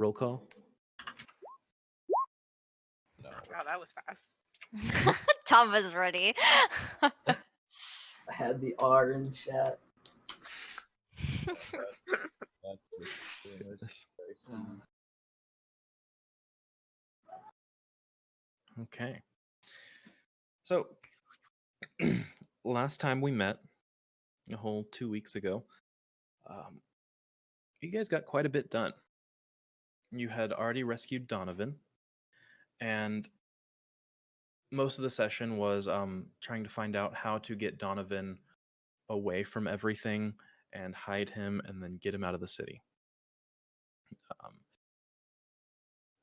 Roll call. No. Wow, that was fast. Tom is ready. I had the R in chat. That's ridiculous. Very steamy. Okay. So, last time we met, a whole 2 weeks ago, you guys got quite a bit done. You had already rescued Donovan, and most of the session was trying to find out how to get Donovan away from everything and hide him and then get him out of the city.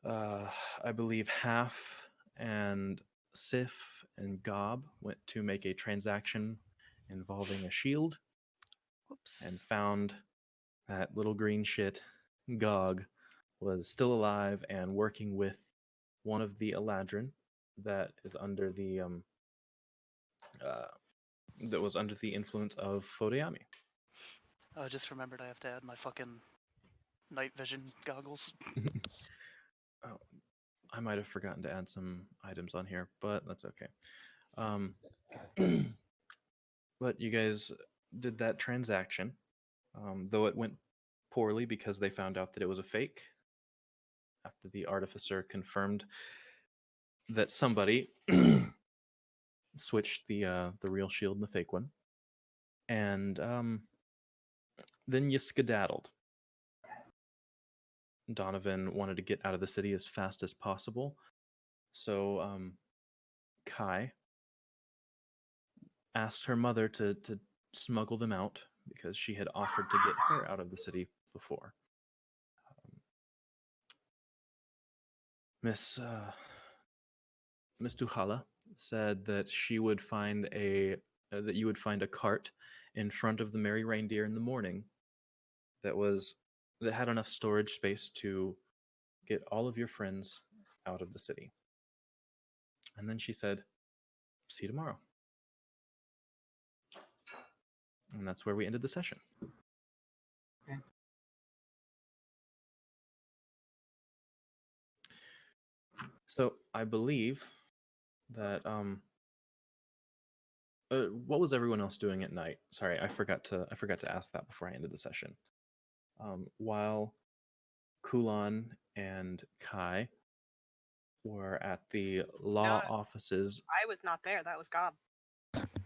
I believe Half and Sif and Gob went to make a transaction involving a shield and found that little green shit, Gog, was still alive and working with one of the Eladrin that is under the that was under the influence of Fodeami. I just remembered I have to add my fucking night vision goggles. Oh, I might have forgotten to add some items on here, but that's okay. But you guys did that transaction, though it went poorly because they found out that it was a fake. After the artificer confirmed that somebody switched the real shield and the fake one, and then you skedaddled. Donovan wanted to get out of the city as fast as possible, so Kai asked her mother to smuggle them out because she had offered to get her out of the city before. Miss Duhala said that she would find that you would find a cart in front of the Merry Reindeer in the morning that had enough storage space to get all of your friends out of the city. And then she said, "See you tomorrow." And that's where we ended the session. Okay. So I believe that what was everyone else doing at night? Sorry, I forgot to ask that before I ended the session. While Kulan and Kai were at the law offices. I was not there. That was Gob.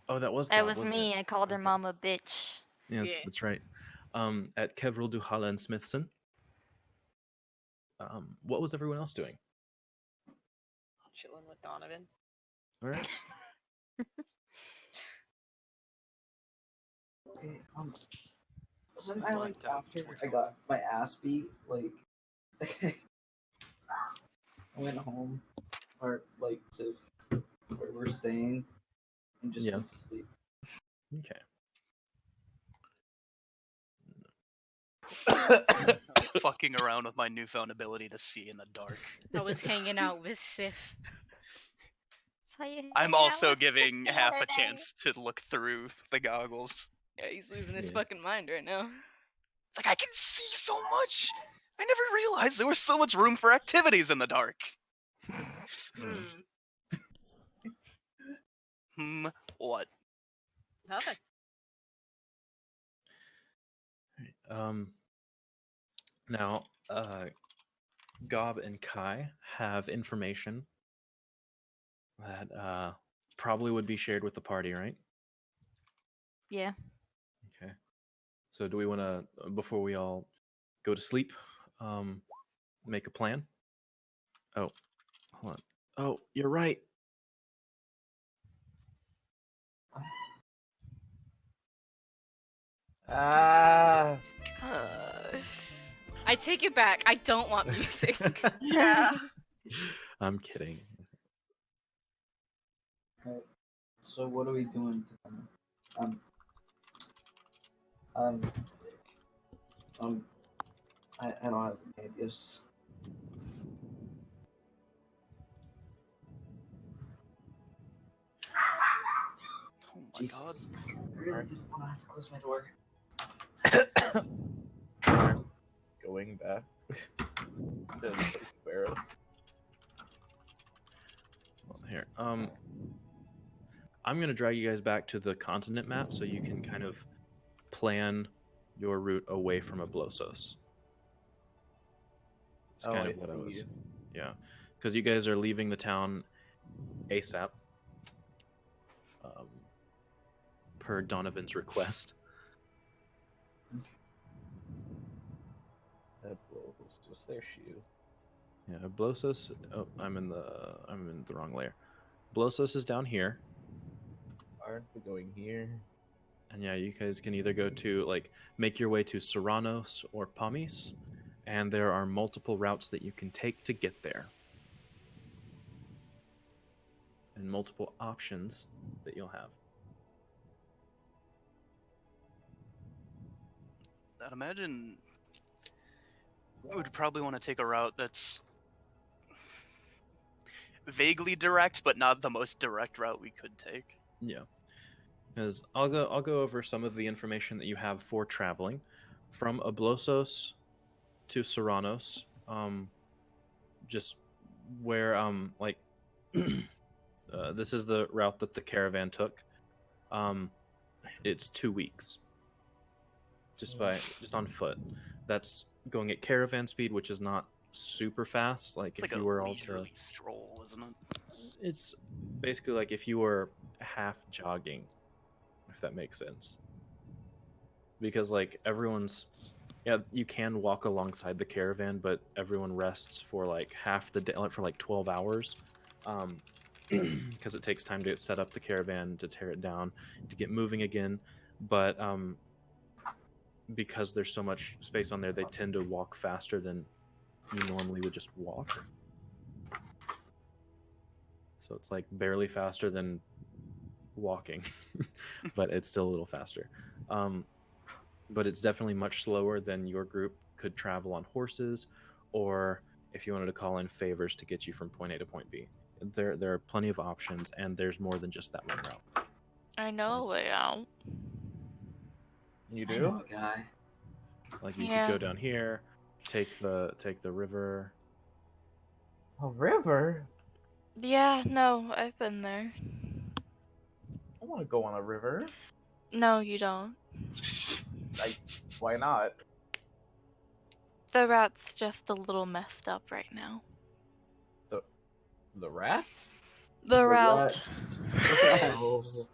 Oh, that was That Gob, was wasn't me. it? I called her Okay. mama bitch. Yeah, Yeah. that's right. At Kevril, Duhala, and Smithson. What was everyone else doing? Chilling with Donovan. All right. Okay, wasn't I like after I got my ass beat, like I went home or like to where we're staying and just went to sleep. Okay. Fucking around with my newfound ability to see in the dark. I was hanging out with Sif. I'm also giving Half a chance to look through the goggles. Yeah, he's losing his fucking mind right now. It's like, I can see so much! I never realized there was so much room for activities in the dark. What? Nothing. Now, Gob and Kai have information that probably would be shared with the party, right? Yeah. Okay. So do we want to, before we all go to sleep, make a plan? Oh, hold on. Oh, you're right. I take it back. I don't want music. Yeah. I'm kidding. Right. So what are we doing tonight? I don't have any ideas. Oh my Jesus. god. I really didn't want to have to close my door. Going back. Says the sparrow. Well, here. I'm gonna drag you guys back to the continent map so you can kind of plan your route away from Ablosos. It's Oh, kind I of what I was. see. Yeah, because you guys are leaving the town ASAP. Per Donovan's request. That blows. Just their shoe. Yeah, Ablosos. Oh, I'm in the wrong layer. Ablosos is down here. Aren't we going here? And yeah, you guys can either go to make your way to Serranos or Pamis, and there are multiple routes that you can take to get there. And multiple options that you'll have. I'd imagine we would probably want to take a route that's vaguely direct, but not the most direct route we could take. Yeah. Because I'll go over some of the information that you have for traveling from Ablosos to Serranos. Just where this is the route that the caravan took. It's 2 weeks. Just on foot. That's going at caravan speed, which is not super fast. Like It's if like you a were all leisurely stroll, isn't it? it's basically like if you were half jogging, if that makes sense. Because everyone's you can walk alongside the caravan, but everyone rests for half the day, for 12 hours. Because it takes time to set up the caravan, to tear it down, to get moving again. But because there's so much space on there, they tend to walk faster than you normally would just walk. So it's barely faster than walking, but it's still a little faster. But it's definitely much slower than your group could travel on horses, or if you wanted to call in favors to get you from point A to point B. There are plenty of options, and there's more than just that one route. I know a way out. You I do? know a guy. You could Yeah. go down here, take the river. A river? Yeah, no, I've been there. I want to go on a river. No, you don't. Why not? The route's just a little messed up right now. The rats? The route. Rats. Oh. Rats.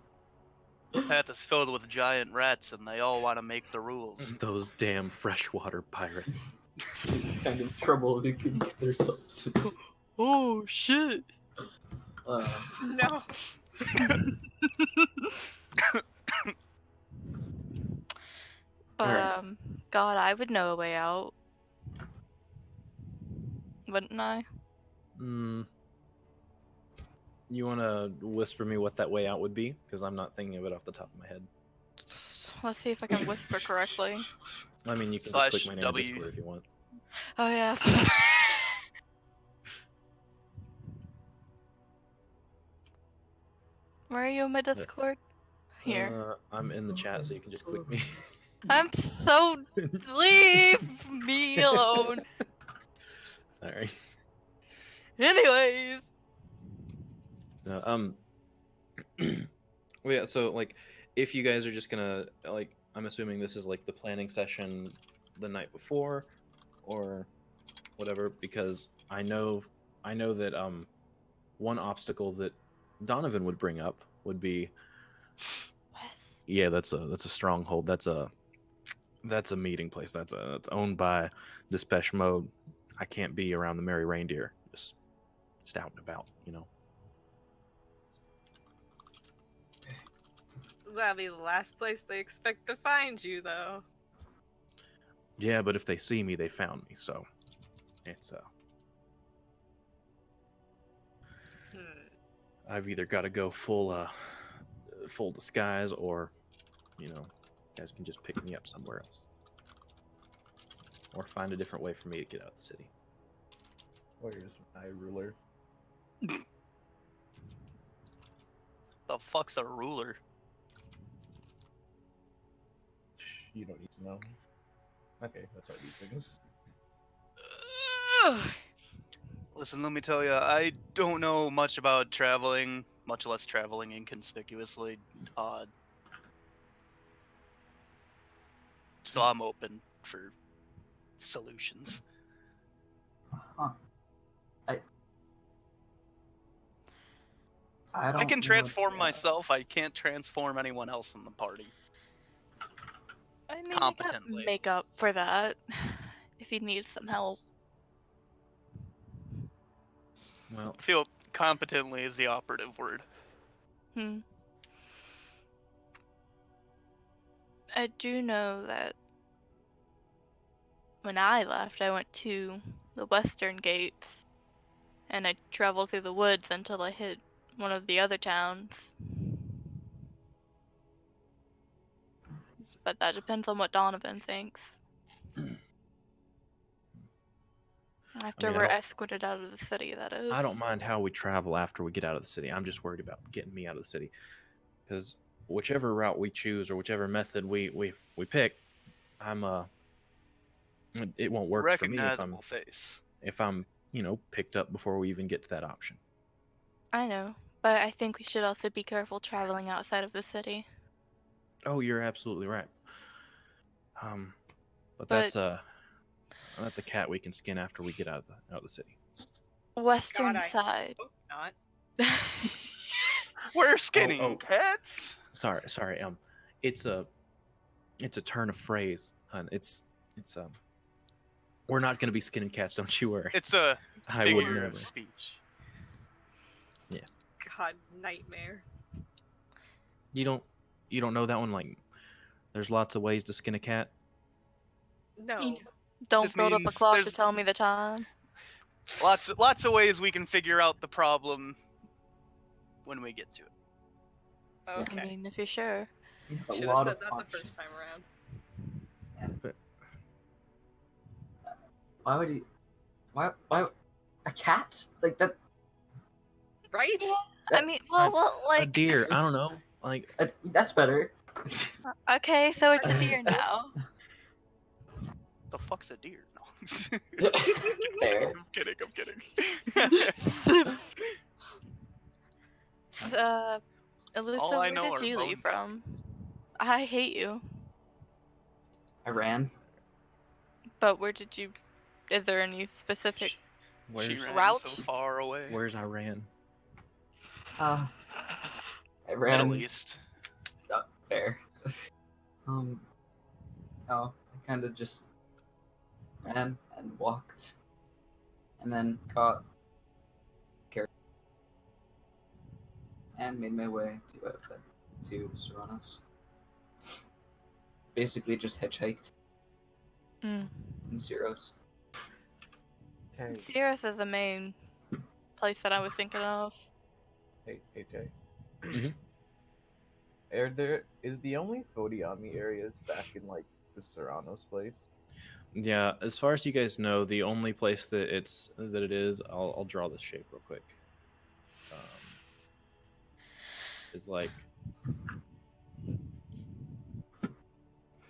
The path is filled with giant rats, and they all want to make the rules. Those damn freshwater pirates. Kind of trouble they can get their substance. Oh shit! No. Alright. God, I would know a way out. Wouldn't I? You want to whisper me what that way out would be? Because I'm not thinking of it off the top of my head. Let's see if I can whisper correctly. I mean, you can Slash just click my name W. in Discord if you want. Oh yeah. Where are you in my Discord? Here. I'm in the chat, so you can just click me. I'm so leave me alone. Sorry. Anyways. No, well, yeah, so if you guys are just gonna I'm assuming this is the planning session the night before or whatever, because I know that one obstacle that Donovan would bring up would be that's a stronghold. That's a meeting place. That's owned by Dispatch Mode. I can't be around the Merry Reindeer just out and about, That'll be the last place they expect to find you, though. Yeah, but if they see me, they found me, so it's I've either got to go full disguise, or you guys can just pick me up somewhere else, or find a different way for me to get out of the city. Where's my ruler? The fuck's a ruler? You don't need to know. Okay, that's how I do things. Listen, let me tell you, I don't know much about traveling, much less traveling inconspicuously. So I'm open for solutions. Huh. I don't I can know, transform yeah. myself. I can't transform anyone else in the party. I mean, you got Competently. makeup for that. If you need some help. Well, I feel competently is the operative word. Hmm. I do know that when I left, I went to the western gates, and I traveled through the woods until I hit one of the other towns. But that depends on what Donovan thinks. After I we're don't, escorted out of the city, that is. I don't mind how we travel after we get out of the city. I'm just worried about getting me out of the city, because whichever route we choose or whichever method we pick, I'm it won't work for me Recognizable face. if I'm picked up before we even get to that option. I know, but I think we should also be careful traveling outside of the city. Oh, you're absolutely right. But But that's a cat we can skin after we get out of the city. western God, I side. hope not. We're skinning oh. cats. Sorry. It's a turn of phrase, hun. It's we're not gonna be skinning cats. Don't you worry. It's a I would figure never. of speech. God, nightmare. You don't know that one? Like, there's lots of ways to skin a cat. No. Don't Just build up a means clock to there's tell me the time. lots of ways we can figure out the problem when we get to it. I Okay. mean, if you're sure. You have a Should have lot said of that the first time options. around. But Why would you? Why a cat like that? Right? I mean, well, a like, deer. I don't know. Like, That's better. okay, so it's a deer now. The fuck's a deer? No. Fair. I'm kidding. Alyssa, All I where know did are you leave bones. from? I hate you, I ran. but where did you? Is there any specific? She where's ran route? so far away. where's Iran? I Middle ran. East. Fair. No, I kind of just ran and walked, and then caught carrot and made my way to Serranos. Basically, just hitchhiked Mm. in Zeros. Hey, Sirius is the main place that I was thinking of. hey, Jay. Mhm. Is the only Fodiami areas back in like the Serranos place? Yeah, as far as you guys know, the only place that it is, I'll draw this shape real quick. Is like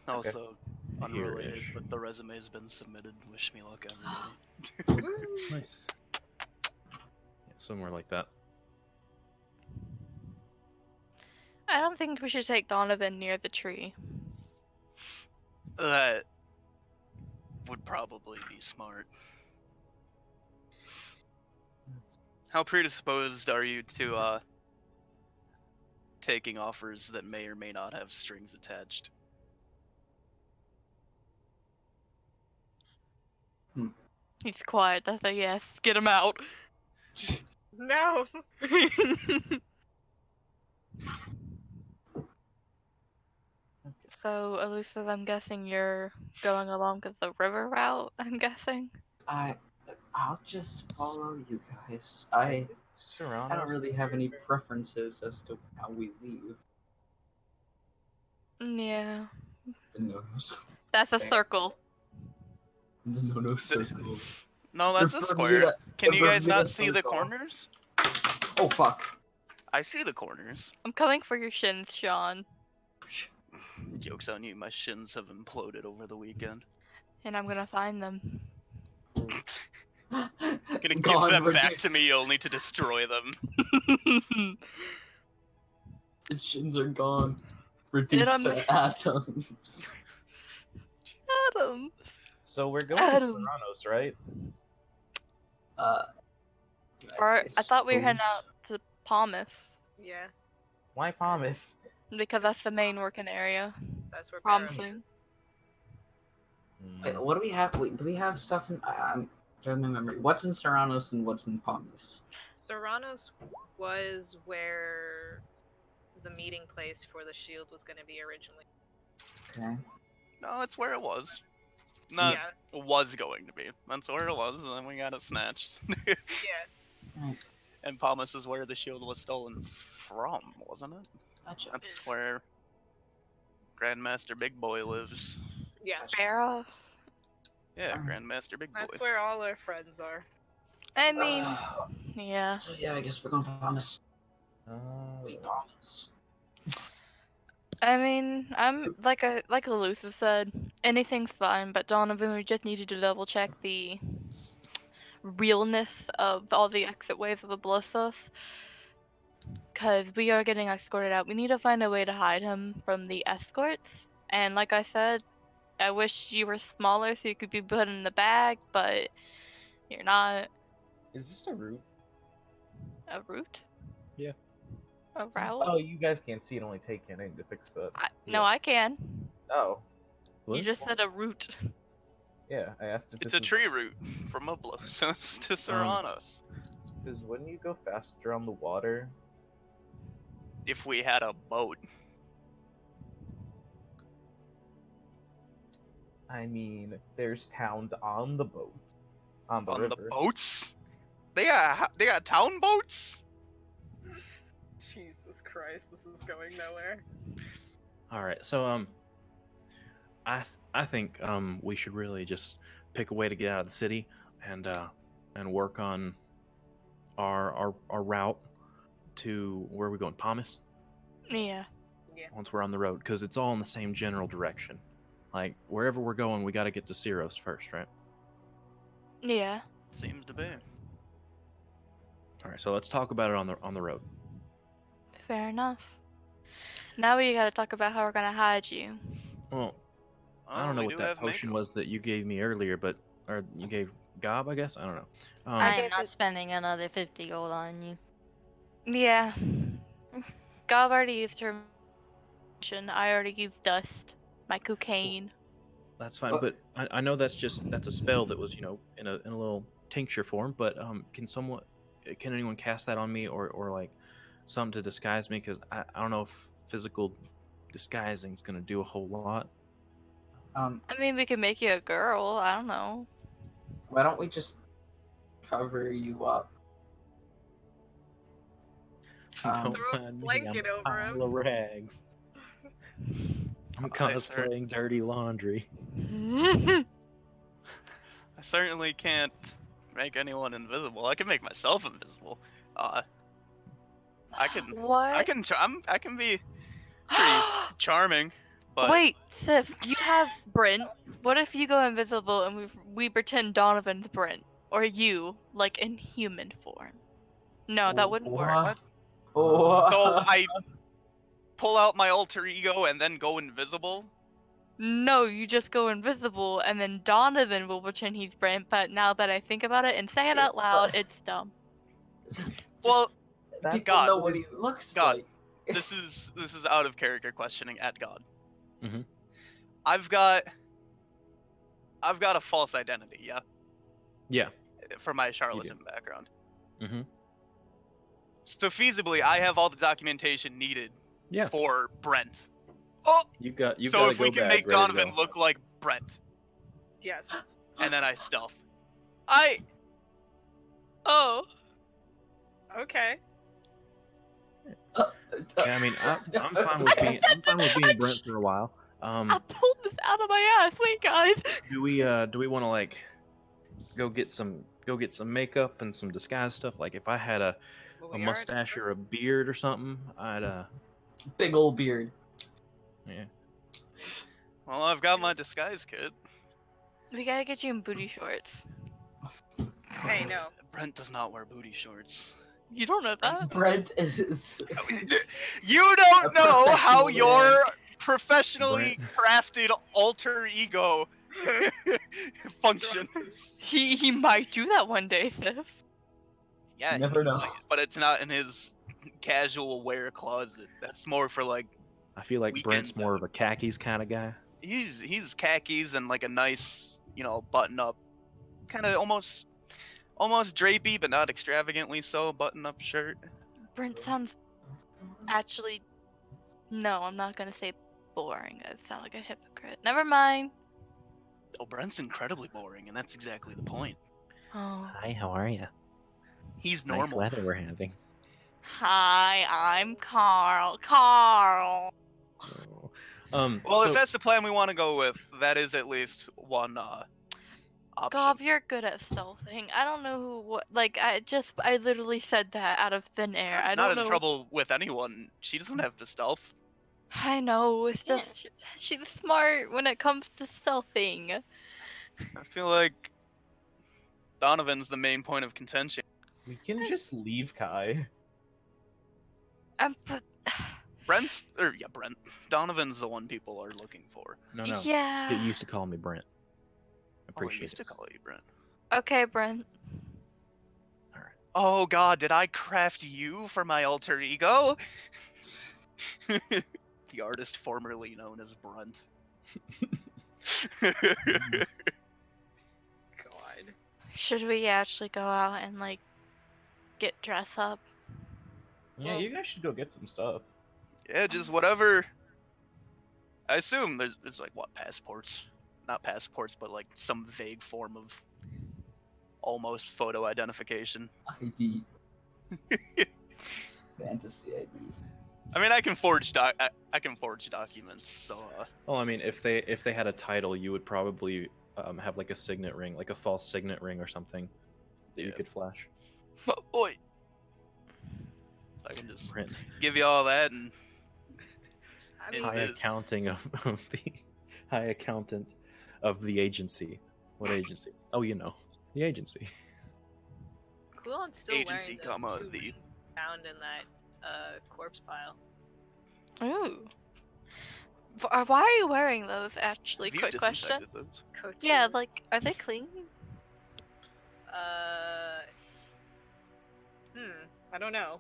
Also, unrelated, here-ish. but the resume's been submitted. Wish me luck, everybody. Nice. Yeah, somewhere like that. I don't think we should take Donovan near the tree. That would probably be smart. How predisposed are you to taking offers that may or may not have strings attached? He's quiet. That's a yes. Get him out. No. So, Elusive, I'm guessing you're going along with the river route, I'm guessing? I'll just follow you guys. I Serranos. don't really have any preferences as to how we leave. Yeah. The no-no That's a circle. The no-no circle. No, that's a The square. Bermuda- Can the you guys Bermuda not see the circle. corners? Oh fuck. I see the corners. I'm coming for your shins, Sean. Joke's on you, my shins have imploded over the weekend. And I'm gonna find them. Gonna give Gone, them back reduced. to me only to destroy them. His shins are gone. Did Reduced I to atoms. Adam. So we're going to Adam. Serranos, right? Uh, I thought we were heading suppose. out to Palmas Yeah, Why Palmas? because that's the main working area. that's where Baron Promising. is. Wait, what do we have? Wait, do we have stuff in? I'm trying to remember. What's in Serranos and what's in Palmas? Serranos was where the meeting place for the shield was going to be originally. Okay. No, it's where it was. Not Yeah, was going to be. That's where it was, and then we got it snatched. yeah. Right. And Palmas is where the shield was stolen from, wasn't it? Gotcha. That's where Grandmaster Big Boy lives. Yeah, Farah. Yeah, Alright. Grandmaster Big Boy. that's where all our friends are. I mean, yeah. So yeah, I guess we're going to Palmas. Uh, Wait, Palmas. I mean, I'm like Elusive said, anything's fine, but Donovan, we just needed to double check the realness of all the exit ways of the Blossos. Because we are getting escorted out. We need to find a way to hide him from the escorts. And like I said, I wish you were smaller so you could be put in the bag, but you're not. is this a route? A route? Yeah. A route? Oh, you guys can't see it. Only take it. I need to fix that. No, I can. Oh, You What? just said a route. yeah. I asked if It's this a tree route from Oblosos to Serranos. Because when you go faster on the water, If we had a boat. I mean, there's towns on the boat, on the On river. the boats? They got town boats? Jesus Christ, this is going nowhere. All right, so I think we should really just pick a way to get out of the city and work on our route to where we're going, Palmas. Yeah. Once we're on the road, because it's all in the same general direction. Like wherever we're going, we got to get to Syros first, right? Yeah. Seems to be. All right, so let's talk about it on the road. Fair enough. Now we gotta talk about how we're gonna hide you. Well, I Oh, don't know we what do that have potion makeup. was that you gave me earlier, or you gave Gob, I guess. I don't know. I gave am not it- spending another 50 gold on you. Yeah. Gob already used her potion. I already used dust. My cocaine. That's fine, but I know that's a spell that was in a little tincture form. But can anyone cast that on me or like something to disguise me? Because I don't know if physical disguising is gonna do a whole lot. I mean, we could make you a girl. I don't know. Why don't we just cover you up? Don't Throw a mind me, blanket I'm a over him. pile of rags. I'm I cosplaying dirty laundry. I certainly can't make anyone invisible. I can make myself invisible. I can What? I can be pretty charming, but Wait, Sif, you have Brent. What if you go invisible and we pretend Donovan's Brent? Or you, like in human form? No, that wouldn't work. What? Oh. so I pull out my alter ego and then go invisible. No, you just go invisible and then Donovan will pretend he's Brent, but now that I think about it and say it out loud, it's dumb. Well, People God. know what he looks God. like. this is out of character questioning at God. Mhm. I've got a false identity, yeah, Yeah. for my charlatan background. Mm-hmm. So feasibly, I have all the documentation needed Yeah. for Brent. You've got So a if we go can bag make ready to Donovan go. look like Brent, Yes. and then I stealth. Oh. Okay. Yeah, I mean, I'm fine with being Brent for a while. I pulled this out of my ass. Wait, guys. Do we want to like go get some makeup and some disguise stuff? Like if I had a Well, a we mustache or a beard or something, I'd Big old beard. yeah. Well, I've got my disguise kit. We gotta get you in booty shorts. Hey, no. Brent does not wear booty shorts. You don't know that? Brent is You don't A know how professional your man. professionally crafted alter ego functions. He might do that one day, Sif. Yeah, You never he know. might, but it's not in his casual wear closet. That's more for like I feel like weekends Brent's more out. of a khakis kind of guy. He's khakis and like a nice, button up, kind of almost drapey, but not extravagantly so button up shirt. Brent sounds actually. No, I'm not gonna say boring. I sound like a hypocrite. Never mind. Oh, Brent's incredibly boring, and that's exactly the point. Oh. Hi, how are you? He's Nice normal. weather we're having. Hi, I'm Carl. Carl. Oh. Well, so if that's the plan we want to go with, that is at least one option. Gob, you're good at stealthing. I don't know who. What? Like, I literally said that out of thin air. I She's don't not in know. trouble with anyone. She doesn't have to stealth. I know. It's just she's smart when it comes to stealthing. I feel like Donovan's the main point of contention. We can just leave Kai. But Brent. Donovan's the one people are looking for. no, yeah. Get used to calling me Brent. I Appreciate used it. to call you Brent. Okay, Brent. Oh God, did I craft you for my alter ego? The artist formerly known as Brent. God. Should we actually go out and like get dressed up? Yeah, you guys should go get some stuff. Yeah, just whatever. I assume there's like what, passports? Not passports, but like some vague form of almost photo identification. ID. Fantasy ID. I mean, I can forge documents. So Well, I mean, if they had a title, you would probably have like a signet ring, like a false signet ring or something that you Yeah. could flash. Oh boy. I can just Brent, give you all that and I In mean, high biz. accounting of the high accountant of the agency. What agency? Oh, the agency. Coolon's still agency, wearing those two the rings found in that corpse pile. Ooh. Why are you wearing those? Actually, Have you quick question. disinfected those? Yeah, Couture. like, are they clean? I don't know.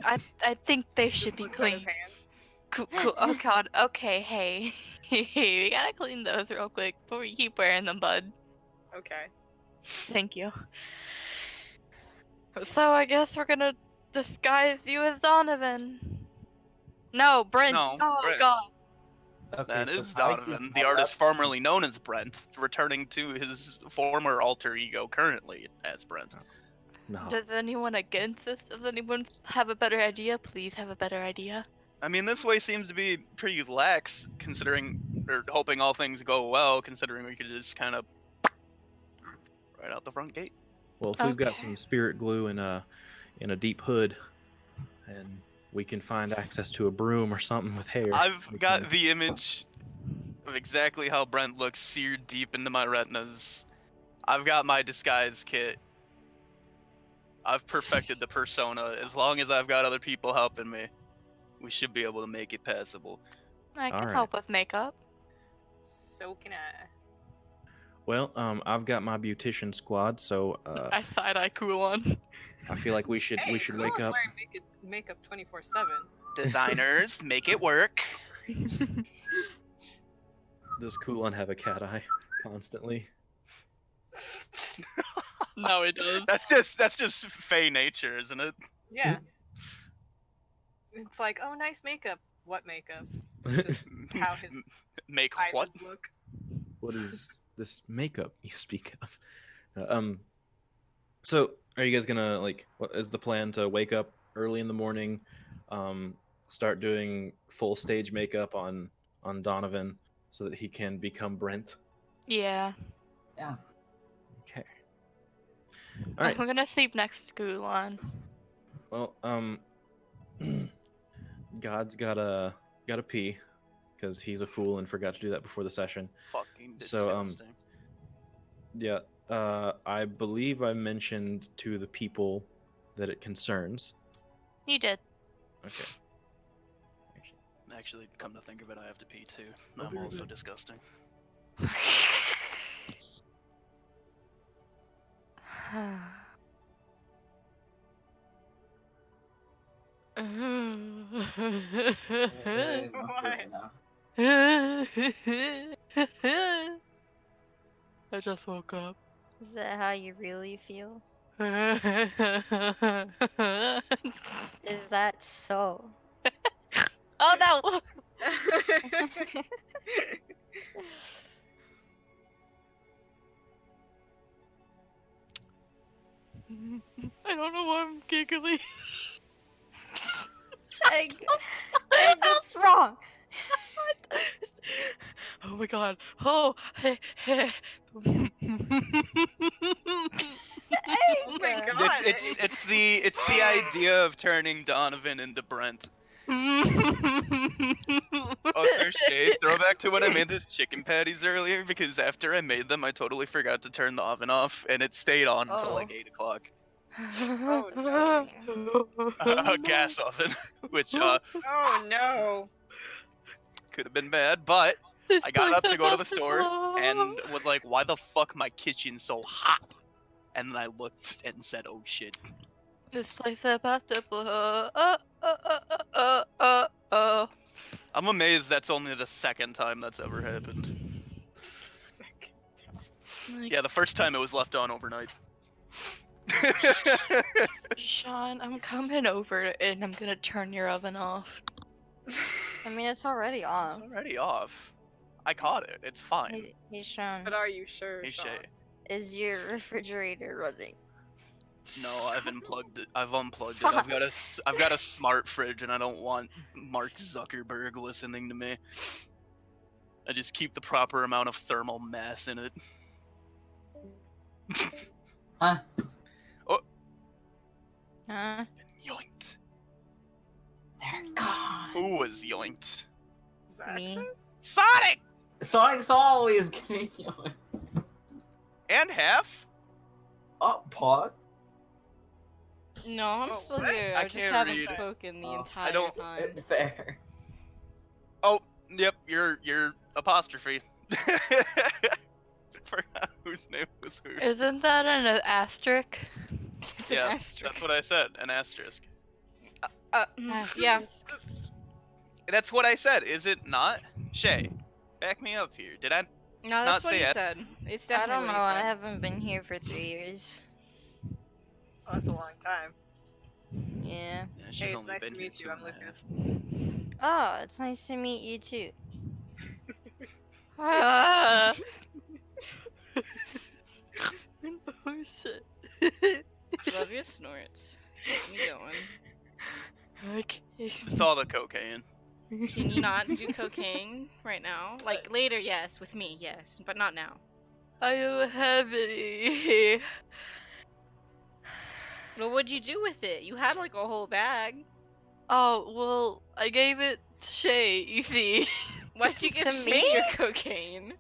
I think they Just should be looks at his clean. hands. Cool. Oh god. Okay. Hey. Hey. We gotta clean those real quick before we keep wearing them, bud. Okay. Thank you. So I guess we're gonna disguise you as Donovan. No, Brent. No, Oh Brent. god. Okay, That so is Kai Donovan, can the head artist up. formerly known as Brent, returning to his former alter ego currently as Brent. No. Does anyone against this? Does anyone have a better idea? Please have a better idea. I mean, this way seems to be pretty lax, considering, or hoping all things go well, considering we could just kind of right out the front gate. Well, if we've got Okay. some spirit glue in a deep hood, and we can find access to a broom or something with hair. I've we got can- the image of exactly how Brent looks seared deep into my retinas. I've got my disguise kit. I've perfected the persona. As long as I've got other people helping me, we should be able to make it passable. I can Alright. help with makeup. So can I. Well, I've got my beautician squad, so I side-eye Coolon. I feel like we should Hey, wake Coolon's up. wearing makeup 24/7. Designers, make it work. Does Kulon have a cat eye constantly? No, it does. That's just Fey nature, isn't it? Yeah. It's like, oh, nice makeup. What makeup? It's just how his Make what? eyelids look. What is this makeup you speak of? So are you guys gonna what is the plan to wake up early in the morning, start doing full stage makeup on Donovan so that he can become Brent? Yeah. Yeah. Okay. All right. I'm gonna sleep next to Coolon. Well, God's gotta pee because he's a fool and forgot to do that before the session. Fucking So, disgusting. Yeah. I believe I mentioned to the people that it concerns. You did. Okay. Actually, come to think of it, I have to pee too. Oh, I'm very also good. disgusting. I'm What? pooping now. I just woke up. Is that how you really feel? Oh Is that so? no! I don't know why I'm giggling. Egg, Egg, what's wrong? Oh my god. Oh. Oh my Egg. god. It's the idea of turning Donovan into Brent. Also, Shay, throwback to when I made those chicken patties earlier, because after I made them, I totally forgot to turn the oven off, and it stayed on until like Oh. 8 o'clock. Oh, A gas oven, which Oh no. could have been bad, but This I got place up to is go to the about to store blow. and was like, why the fuck my kitchen so hot? And then I looked and said, oh shit. This place is about to blow. Oh. I'm amazed that's only the second time that's ever happened. Second time. Like, Yeah, the first time it was left on overnight. Sean, I'm coming over and I'm gonna turn your oven off. I mean, it's already It's on. already off. I caught it. It's fine. Hey, Sean, But are you sure, Hey Sean? Shay. is your refrigerator running? No, I've unplugged it. I've unplugged it. I've got a smart fridge, and I don't want Mark Zuckerberg listening to me. I just keep the proper amount of thermal mass in it. Huh? Huh? Yoinked. They're gone. Who was yoinked? Me? Zaxxas? Sonic! Sonic's always getting yoinked. And half? Oh, Pod? No, I'm Oh, still what? here. I I just can't haven't read. spoken the Oh, I entire don't- time. Fair. Oh, yep, you're apostrophe. Forgot whose name was who. Isn't that an asterisk? It's an Yeah, asterisk. that's what I said, an asterisk. Yeah. That's what I said, is it not? Shay, back me up here. Did I? No, Not that's what say he it. said. It's I definitely don't know. what he I said. haven't been here for 3 years. Oh, that's a long time. Yeah. Yeah, she's Hey, it's only nice been to here meet you. I'm 2.5. Lucas. Oh, it's nice to meet you too. Ah. Oh shit. Love your snorts. Keep me going. Okay. It's all the cocaine. Can you not do cocaine right now? Like later, yes, with me, yes, but not now. I don't have any. Well, what'd you do with it? You had like a whole bag. Oh, well, I gave it to Shay, you see. Why'd you give To Shay me? your cocaine?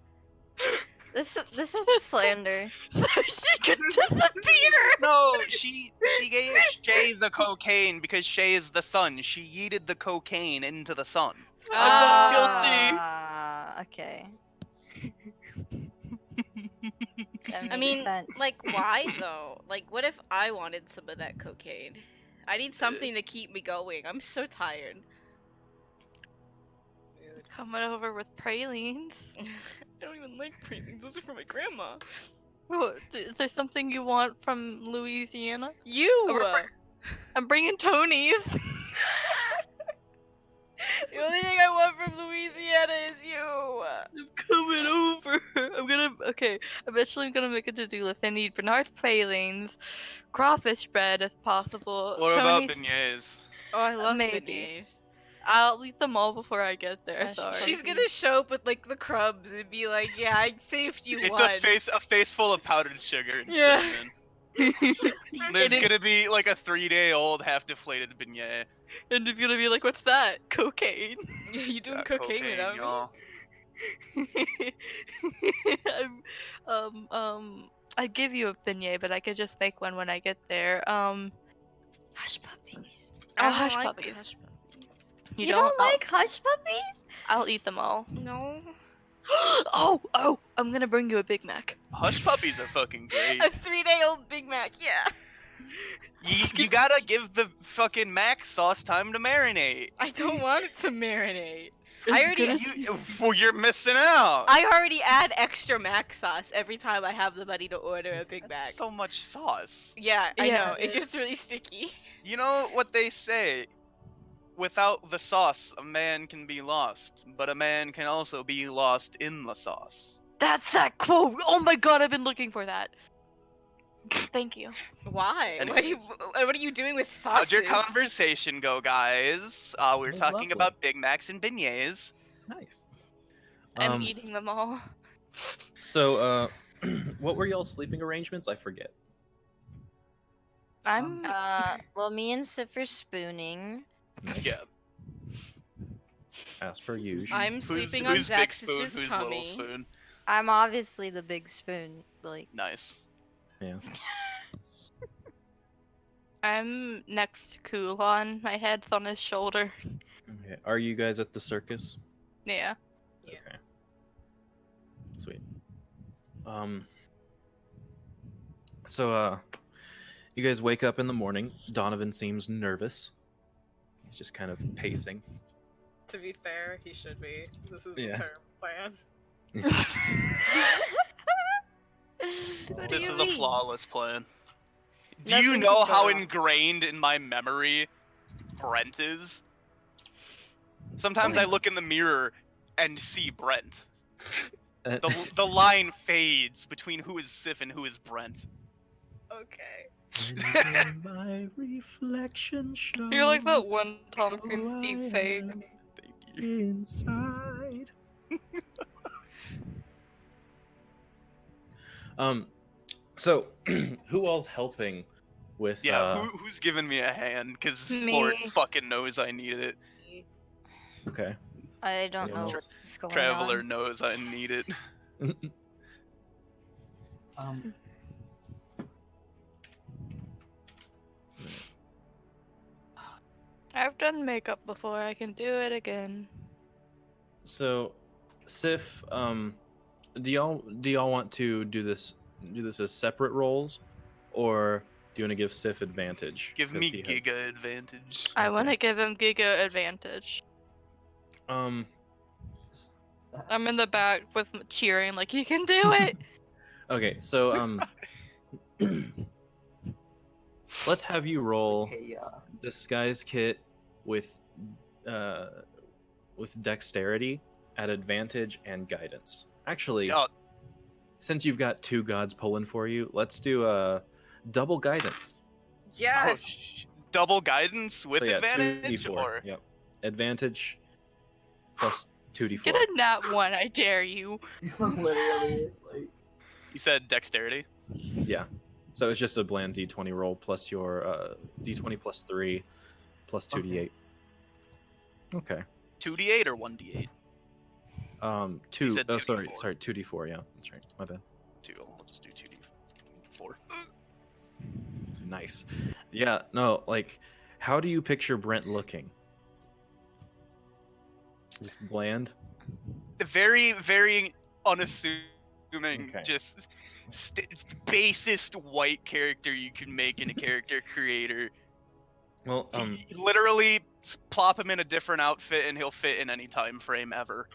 This is slander. So she could disappear! No, she gave Shay the cocaine because Shay is the sun. She yeeted the cocaine into the sun. I'm not guilty. Ah, okay. That makes I mean, sense. like, why though? Like, what if I wanted some of that cocaine? I need something to keep me going. I'm so tired. Coming over with pralines. I don't even like pralines. Those are for my grandma. What, is there something you want from Louisiana? You! I'm bringing Tony's. The only thing I want from Louisiana is you! I'm coming over. Okay, eventually I'm gonna make a to-do list. I need Bernard's pralines, crawfish bread if possible. What about Tony's, beignets? Oh, I love Maybe. beignets. I'll eat them all before I get there, Mashed sorry. She's gonna Cookies. show up with like the crumbs and be like, "Yeah, I saved you It's one." a face full of powdered sugar and Yeah. cinnamon. There's And gonna be like a 3-day-old half-deflated beignet. And it's gonna be like, what's that? Cocaine. Yeah, you doing Got cocaine cocaine, without me? y'all. I'd give you a beignet, but I could just make one when I get there. Hush puppies. I Oh, don't hush like puppies. hush puppies. You don't don't? like hush puppies? I'll eat them all. No. Oh, I'm gonna bring you a Big Mac. Hush puppies are fucking great. A 3-day-old Big Mac, yeah. You gotta give the fucking mac sauce time to marinate. I don't want it to marinate. It's I already gonna- Well, you're missing out. I already add extra mac sauce every time I have the money to order a Big That's Mac. so much sauce. Yeah, I Yeah, know. it It gets really sticky. You know what they say? Without the sauce, a man can be lost, but a man can also be lost in the sauce. That's that quote. Oh my god, I've been looking for that. Thank you. Why? Anyways. What are you doing with sauces? How'd your conversation go, guys? We were was talking lovely. about Big Macs and beignets. Nice. I'm eating them all. So, what were y'all's sleeping arrangements? I forget. I'm. Well, me and Sif are spooning. Nice. Yeah. As per usual. I'm sleeping on who's Big Spoon? Zaxx's Who's tummy. Little Spoon? I'm obviously the big spoon. Like, Nice. Yeah. I'm next to Kulon. My head's on his shoulder. Okay. Are you guys at the circus? Yeah. Yeah. Okay. Sweet. So, you guys wake up in the morning. Donovan seems nervous. He's just kind of pacing. To be fair, he should be. This is Yeah. the term plan. what do This you is mean? a flawless plan. Do Nothing you could know go how wrong. ingrained in my memory Brent is? Sometimes I look in the mirror and see Brent. The line fades between who is Sif and who is Brent. Okay. And my reflection shows You're like that one Tom who Cruise I deep fake. am Thank you. inside. So who all's helping with Yeah, who's giving me a hand? Cause Me. Lord fucking knows I need it. Okay. I don't know Anyone what's going Traveler on. knows I need it. Um, I've done makeup before. I can do it again. So Sif, do y'all want to do this as separate roles, or do you want to give Sif advantage? Give 'Cause me he has- Giga advantage. I want to Okay. give him Giga advantage. just that. I'm in the back with cheering, like, you can do it! Okay, so let's have you It's roll like, hey, disguise kit with dexterity at advantage and guidance. Actually, Oh, since you've got two gods pulling for you, let's do double guidance. Yes. double guidance with So yeah, advantage 2d4. or Yep. Advantage plus 2d4. Get a nat 1, I dare you. literally, like, you said dexterity? Yeah. So it's just a bland d20 roll plus your d20 plus 3 plus 2d8. Okay. 2d8 or 1d8? 2. said Oh, 2d4. sorry, 2d4. Yeah, that's right. My bad. 2. I'll just do 2d4. Nice. Yeah. No, like, how do you picture Brent looking? Just bland. Very, very unassuming. Okay. Just basest white character you can make in a character creator. Well, Literally plop him in a different outfit and he'll fit in any time frame ever.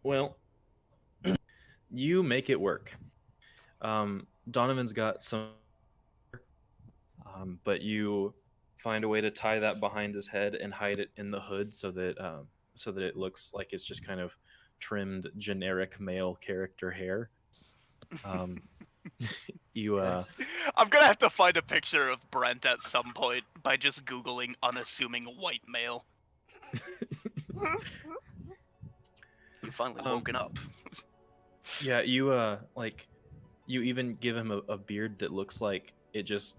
Well, you make it work. Donovan's got some, but you find a way to tie that behind his head and hide it in the hood so that it looks like it's just kind of trimmed generic male character hair. You I'm gonna have to find a picture of Brent at some point by just googling unassuming white male. You finally woken up. yeah, you like you even give him a beard that looks like it just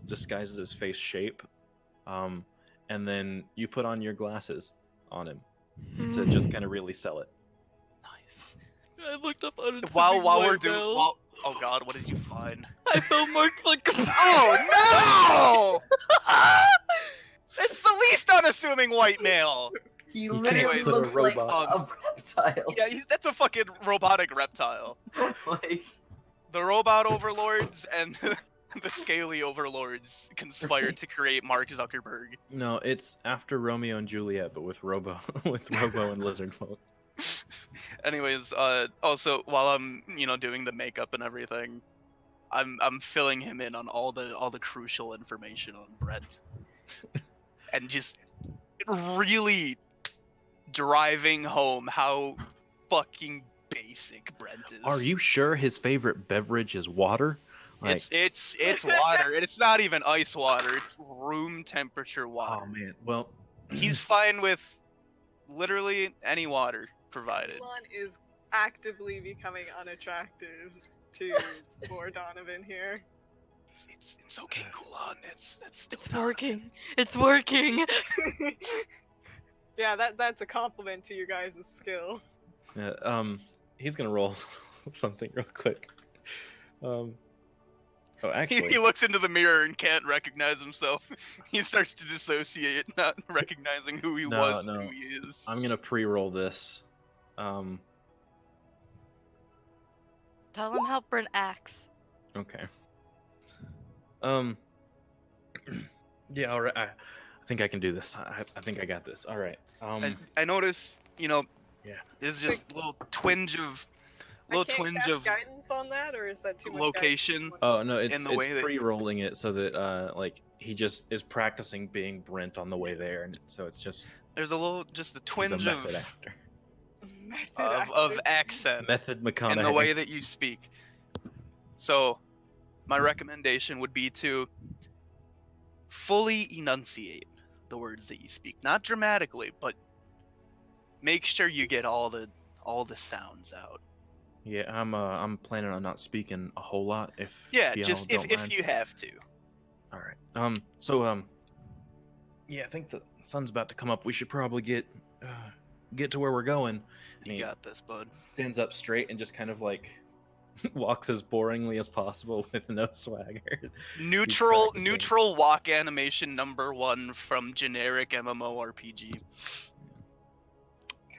disguises his face shape. And then you put on your glasses on him to just kind of really sell it. I looked up unassuming While we're white doing, male. oh god, what did you find? I found marks like. Oh no! It's the least unassuming white male. He You can't literally put a looks like robot- a reptile. Yeah, that's a fucking robotic reptile. Like, The robot overlords and the scaly overlords conspired to create Mark Zuckerberg. No, it's after Romeo and Juliet, but with Robo, with Robo and Lizard folk. Anyways, also while I'm doing the makeup and everything, I'm filling him in on all the crucial information on Brent, and just really driving home how fucking basic Brent is. Are you sure his favorite beverage is water? Like, It's water, and it's not even ice water. It's room temperature water. oh man. Well, He's fine with literally any water provided. Kulon is actively becoming unattractive to poor Donovan here. It's okay, Kulon. It's still It's working. It's working. Yeah, that's a compliment to your guys' skill. he's gonna roll something real quick. Oh, actually, He looks into the mirror and can't recognize himself. He starts to dissociate, not recognizing who he was and who he is. I'm gonna pre-roll this. Tell him how Brent acts. Okay. Yeah, all right. I think I can do this. I think I got this. All right. I notice, Yeah. there's just a little twinge of I can't cast guidance on that, or is that too much location. guidance? Oh no, In it's the way that- pre-rolling it so that like he just is practicing being Brent on the way there, and so it's just There's just a he's a twinge method actor. of accent Method McConaughey. in the way that you speak. So, my recommendation would be to fully enunciate the words that you speak, not dramatically, but make sure you get all the sounds out. Yeah, I'm planning on not speaking a whole lot. If Yeah, y'all just don't if mind. you have to. All right. So yeah, I think the sun's about to come up. We should probably get to where we're going. And You he got this, bud. stands up straight and just kind of like walks as boringly as possible with no swagger. Neutral practicing. walk animation #1 from generic MMORPG.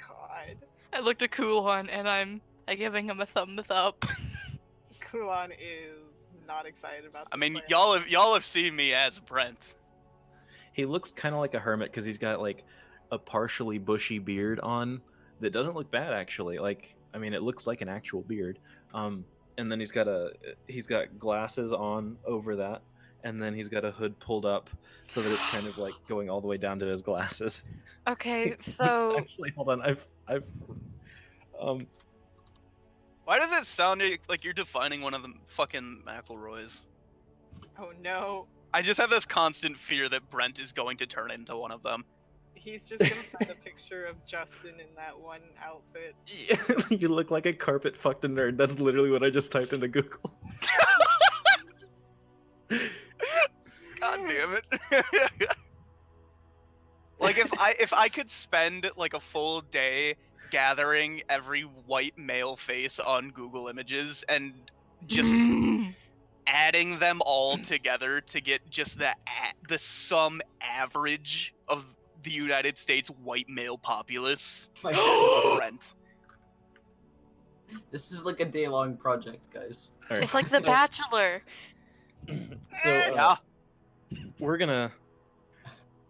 God, I looked at Kulon and I'm giving him a thumbs up. Kulon is not excited about this. I mean, plan. y'all have seen me as Brent. He looks kind of like a hermit because he's got like a partially bushy beard on that doesn't look bad actually. Like, I mean, it looks like an actual beard. And then he's got glasses on over that, and then he's got a hood pulled up so that it's kind of like going all the way down to his glasses. Okay, so Actually, hold on. I've Why does it sound like you're defining one of the fucking McElroys? Oh no, I just have this constant fear that Brent is going to turn into one of them. he's just gonna send a picture of Justin in that one outfit. you look like a carpet fucked a nerd. That's literally what I just typed into Google. God damn it. Like if I could spend like a full day gathering every white male face on Google Images and just adding them all together to get just the sum average of the United States white male populace. my God. Brent. This is like a day-long project, guys. All right, it's like The so- Bachelor. So Yeah. we're gonna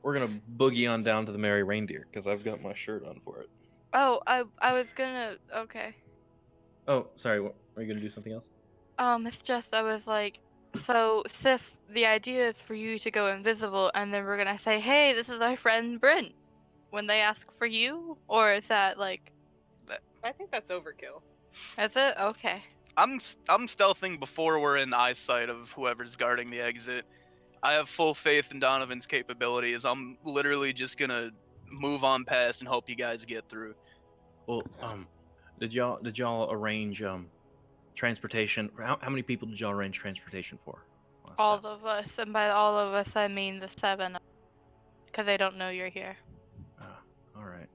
boogie on down to the Merry Reindeer because I've got my shirt on for it. Oh, I was gonna. Okay. Oh, sorry. What, are you gonna do something else? It's just I was like, so Sif, the idea is for you to go invisible, and then we're gonna say, hey, this is our friend Brent, when they ask for you, or is that like, I think that's overkill. that's it? Okay. I'm stealthing before we're in eyesight of whoever's guarding the exit. I have full faith in Donovan's capabilities. I'm literally just gonna move on past and hope you guys get through. Well, did y'all arrange transportation? How many people did y'all arrange transportation for? last All time? of us, and by all of us I mean the 7, because they don't know you're here. All right.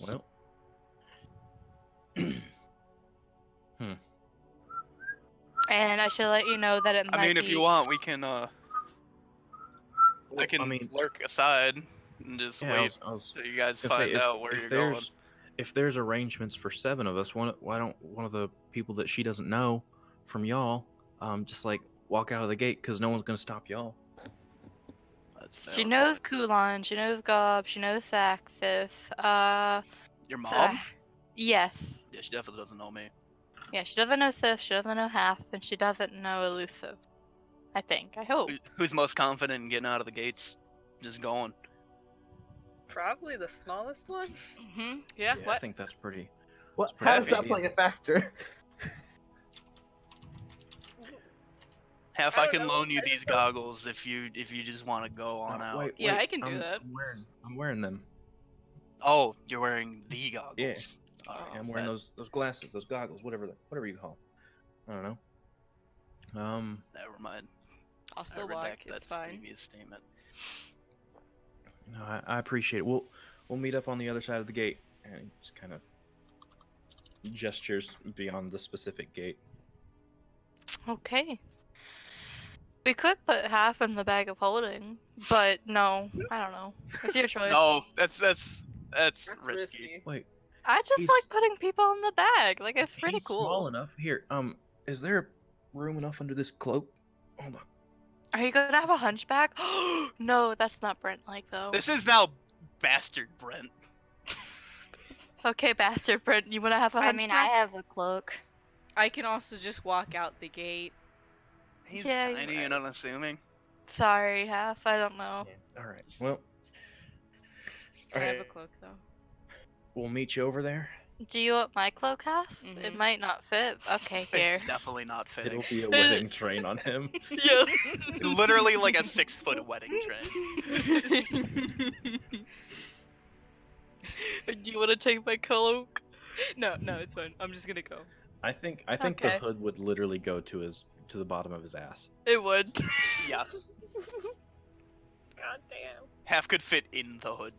Well, And I should let you know that it I might mean, be. if you want, we can. I Well, can I mean, lurk aside and just yeah, wait I was till you guys gonna say find out where you're going. if there's arrangements for 7 of us, why don't one of the people that she doesn't know from y'all just like walk out of the gate because no one's gonna stop y'all. That's She valid knows point. Kulan, she knows Gob, she knows Saxis. Your So, mom? yes. Yeah, she definitely doesn't know me. Yeah, she doesn't know Sif, she doesn't know Half, and she doesn't know Elusive. I think. I hope. Who's most confident in getting out of the gates? Just going. Probably the smallest one. Mm-hmm. Yeah. I What? think that's pretty. What? That's pretty How does good that idea. play a factor? Half, I I don't can know, loan you I these just don't- goggles if you just want to go on No, out. wait, Yeah, wait, I can do that. I'm wearing them. Oh, you're wearing the goggles. Yeah. All right, Yeah, I'm wearing that- those glasses, those goggles, whatever you call 'em. I don't know. Never mind. I'll I still walk. redact It's that fine. previous statement. No, I appreciate it. We'll meet up on the other side of the gate, and he just kind of gestures beyond the specific gate. Okay. We could put Half in the bag of holding, but no, I don't know. It's your choice. No, that's That's risky. risky. Wait, I just He's- like putting people in the bag. Like, it's pretty he's cool. small enough. Here, is there room enough under this cloak? Hold on. Are you gonna have a hunchback? No, that's not Brent like though. This is now bastard Brent. Okay, bastard Brent, you wanna have a I hunchback? mean, I have a cloak. I can also just walk out the gate. He's Yeah, you're tiny and right. unassuming. Sorry, Half. I don't know. Yeah. All right. Well, I have a alright, cloak though. we'll meet you over there. Do you want my cloak, Half? It Mhm. might not fit. Okay, here. It's definitely not fitting. It'll be a wedding train on him. Yeah. Literally like a 6-foot wedding train. Do you want to take my cloak? No, it's fine. I'm just gonna go. I think Okay. the hood would literally go to the bottom of his ass. It would. Yeah, God damn. half could fit in the hood.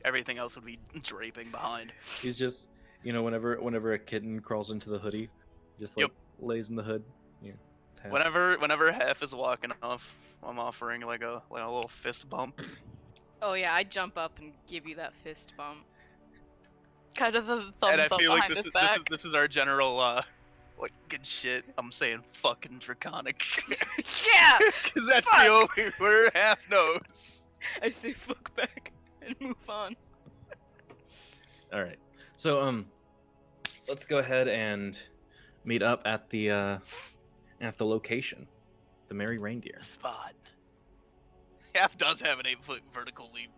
Everything else would be draping behind. He's just, whenever a kitten crawls into the hoodie, just like Yep. lays in the hood. Yeah. it's half. Whenever half is walking off, I'm offering like a little fist bump. Oh yeah, I jump up and give you that fist bump. Kind of a And thumbs I up feel like behind this his is back. this is our general like good shit. I'm saying fucking draconic. Yeah. Cause that's the only word half knows. I say fuck back and move on. All right. So let's go ahead and meet up at the location, the Merry Reindeer. Spot. Half does have an 8-foot vertical leap.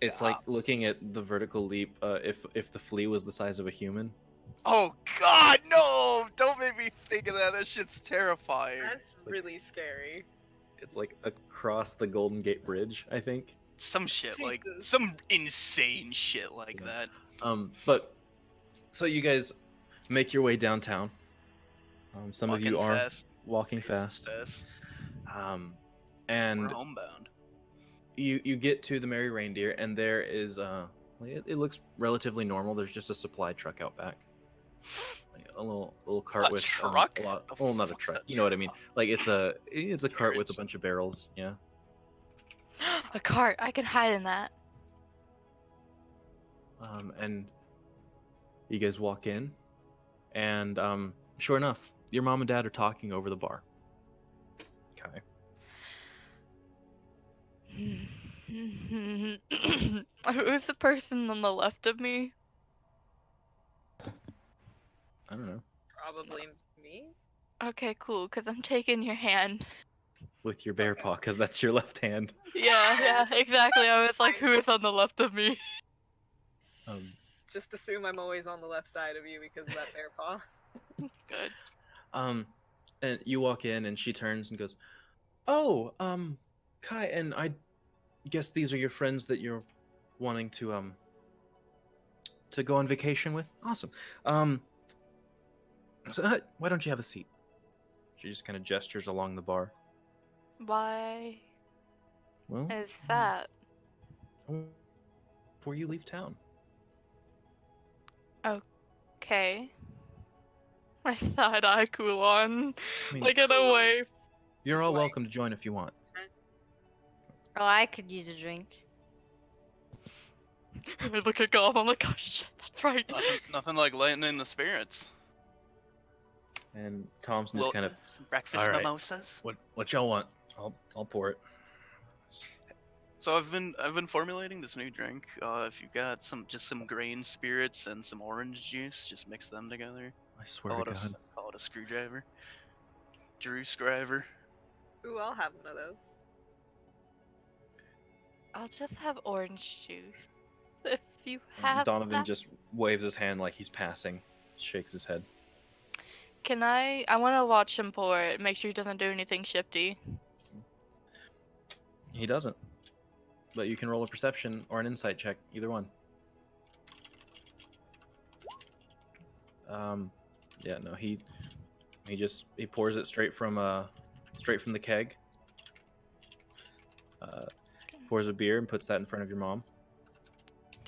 It's like Gops. looking at the vertical leap. If the flea was the size of a human. Oh God, no! Don't make me think of that. That shit's terrifying. That's really scary. It's like across the Golden Gate Bridge, I think. Some shit like Jesus. some insane shit like Yeah. that. But so you guys make your way downtown. Some of you Walking are fast. walking Fast. fast. We're And homebound. you get to the Merry Reindeer, and there is it looks relatively normal. There's just a supply truck out back, like a little cart A with truck? a lot. The Well, not a fuck's truck. that? You know what I mean? Like it's a cart with a Carriage. bunch of barrels. Yeah. A cart. I can hide in that. And you guys walk in, and sure enough, your mom and dad are talking over the bar. Okay. Who's the person on the left of me? I don't know. Probably me? Okay, cool, because I'm taking your hand. With your bear paw, because that's your left hand. Yeah, exactly. I was like, who is on the left of me? Um, Just assume I'm always on the left side of you because of that bear paw. Good. and you walk in, and she turns and goes, "Oh, Kai, and I guess these are your friends that you're wanting to go on vacation with. Awesome. So why don't you have a seat?" She just kind of gestures along the bar. Why Well, is that? before you leave town. Okay. My side eye Kulon. I mean, Like in a way. you're all It's like- welcome to join if you want. Oh, I could use a drink. I look at Gob, I'm like, oh shit, that's right. Nothing like lightening the spirits. And Thompson just Little, kind of, some breakfast all right. mimosas. what y'all want? I'll pour it. So I've been formulating this new drink. If you've got some grain spirits and some orange juice, just mix them together. I swear to God. Call it a screwdriver. Drew Scriver. Ooh, I'll have one of those. I'll just have orange juice. If you have Donovan that. just waves his hand like he's passing, shakes his head. Can I want to watch him pour it, make sure he doesn't do anything shifty. He doesn't. But you can roll a perception or an insight check, either one. Yeah, no, he pours it straight from the keg. Pours a beer and puts that in front of your mom.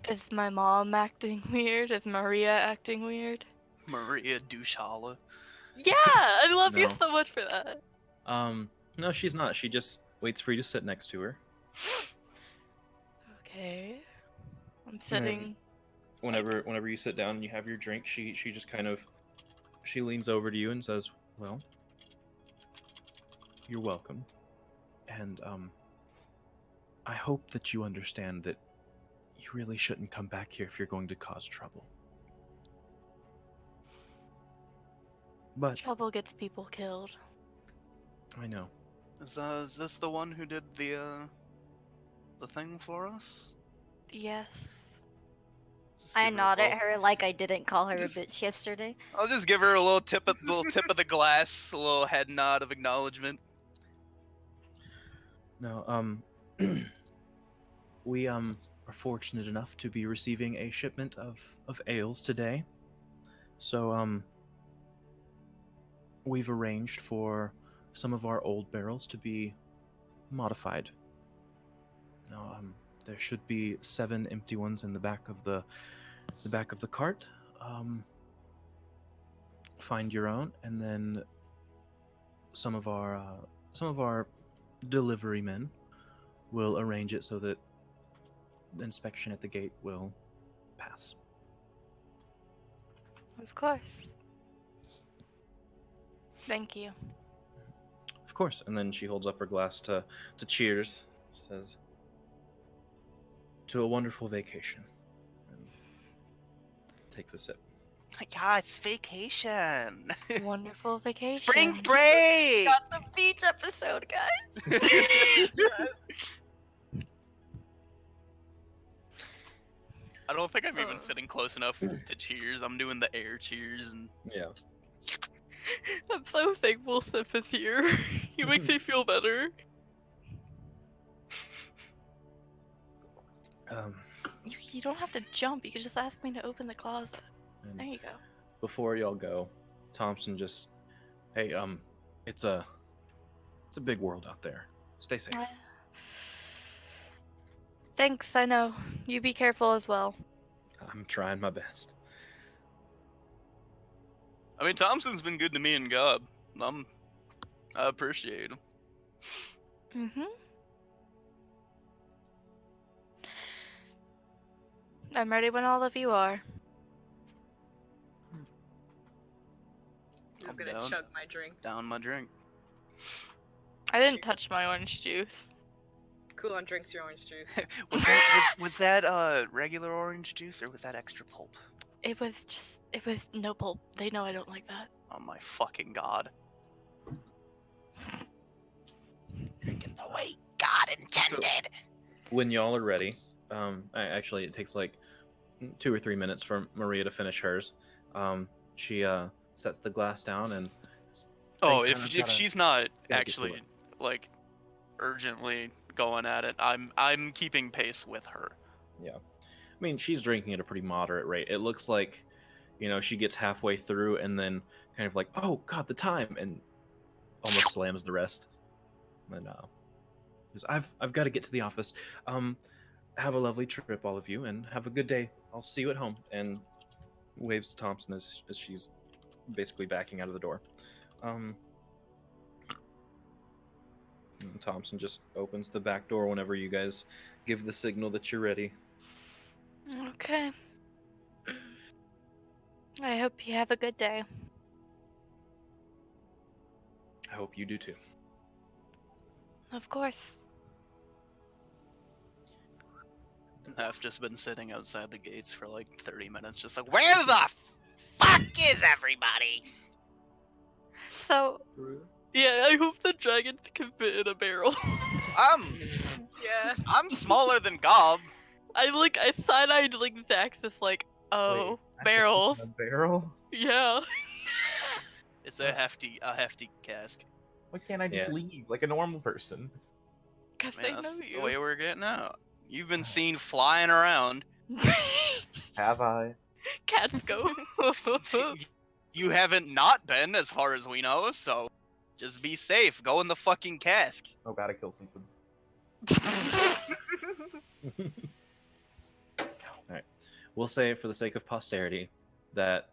Is my mom acting weird? Is Maria acting weird? Maria Dushala. Yeah, I love you No. so much for that. No, she's not. She just waits for you to sit next to her. Okay. I'm sitting. Whenever you sit down and you have your drink, she just kind of leans over to you and says, "Well, you're welcome. And I hope that you understand that you really shouldn't come back here if you're going to cause trouble. But Trouble gets people killed. I know. Is this the one who did the thing for us? Yes. Just I give her a nod at little- her like I didn't call her a Just- bitch yesterday. I'll just give her a little tip of the glass, a little head nod of acknowledgement. No, we are fortunate enough to be receiving a shipment of ales today. So we've arranged for some of our old barrels to be modified. Now, there should be 7 empty ones in the back of the cart. Find your own, and then some of our delivery men will arrange it so that the inspection at the gate will pass. Of course. Thank you. Of course. And then she holds up her glass to cheers. Says, "To a wonderful vacation." And takes a sip. Yeah, it's vacation. Wonderful vacation. Spring break. Got the beach episode, guys. I don't think I'm even sitting close enough to cheers. I'm doing the air cheers and Yeah. I'm so thankful Sif is here. He makes me feel better. You don't have to jump. You can just ask me to open the closet. And There you go. before y'all go, Thompson just, "Hey, it's a big world out there. Stay safe." Thanks, I know. You be careful as well. I'm trying my best. I mean Thompson's been good to me and Gob. I appreciate him. Mm-hmm. I'm ready when all of you are. I'm just I'm gonna down. chug my drink. Down my drink. I didn't touch my orange juice. Cool on drinks your orange juice. Was that regular orange juice or was that extra pulp? It was no pulp. They know I don't like that. Oh my fucking god. Drinking the way God intended. When y'all are ready, actually it takes like 2 or 3 minutes for Maria to finish hers. She sets the glass down and Oh, "Thanks, hon, I've if gotta- she's not gotta get to actually it." like urgently going at it, I'm keeping pace with her. Yeah. I mean, she's drinking at a pretty moderate rate. It looks like, she gets halfway through and then kind of like, "Oh God, the time," and almost slams the rest. And because I've got to get to the office. Have a lovely trip, all of you, and have a good day. I'll see you at home. And waves to Thompson as she's basically backing out of the door. And Thompson just opens the back door whenever you guys give the signal that you're ready. Okay. I hope you have a good day. I hope you do too. Of course. I've just been sitting outside the gates for like 30 minutes, just like, where the fuck is everybody? So, yeah, I hope the dragons can fit in a barrel. Yeah. I'm smaller than Gob. I side-eyed Zaxxas oh, Wait, I have to barrels. fit in a barrel? Yeah. It's a hefty cask. Why can't I just Yeah. leave like a normal person? Cause Man, they know that's the you. way we're getting out. You've been seen flying around. Have I? Cats go. You haven't not been, as far as we know, so just be safe. Go in the fucking cask. Oh, gotta kill something. Alright. We'll say, for the sake of posterity, that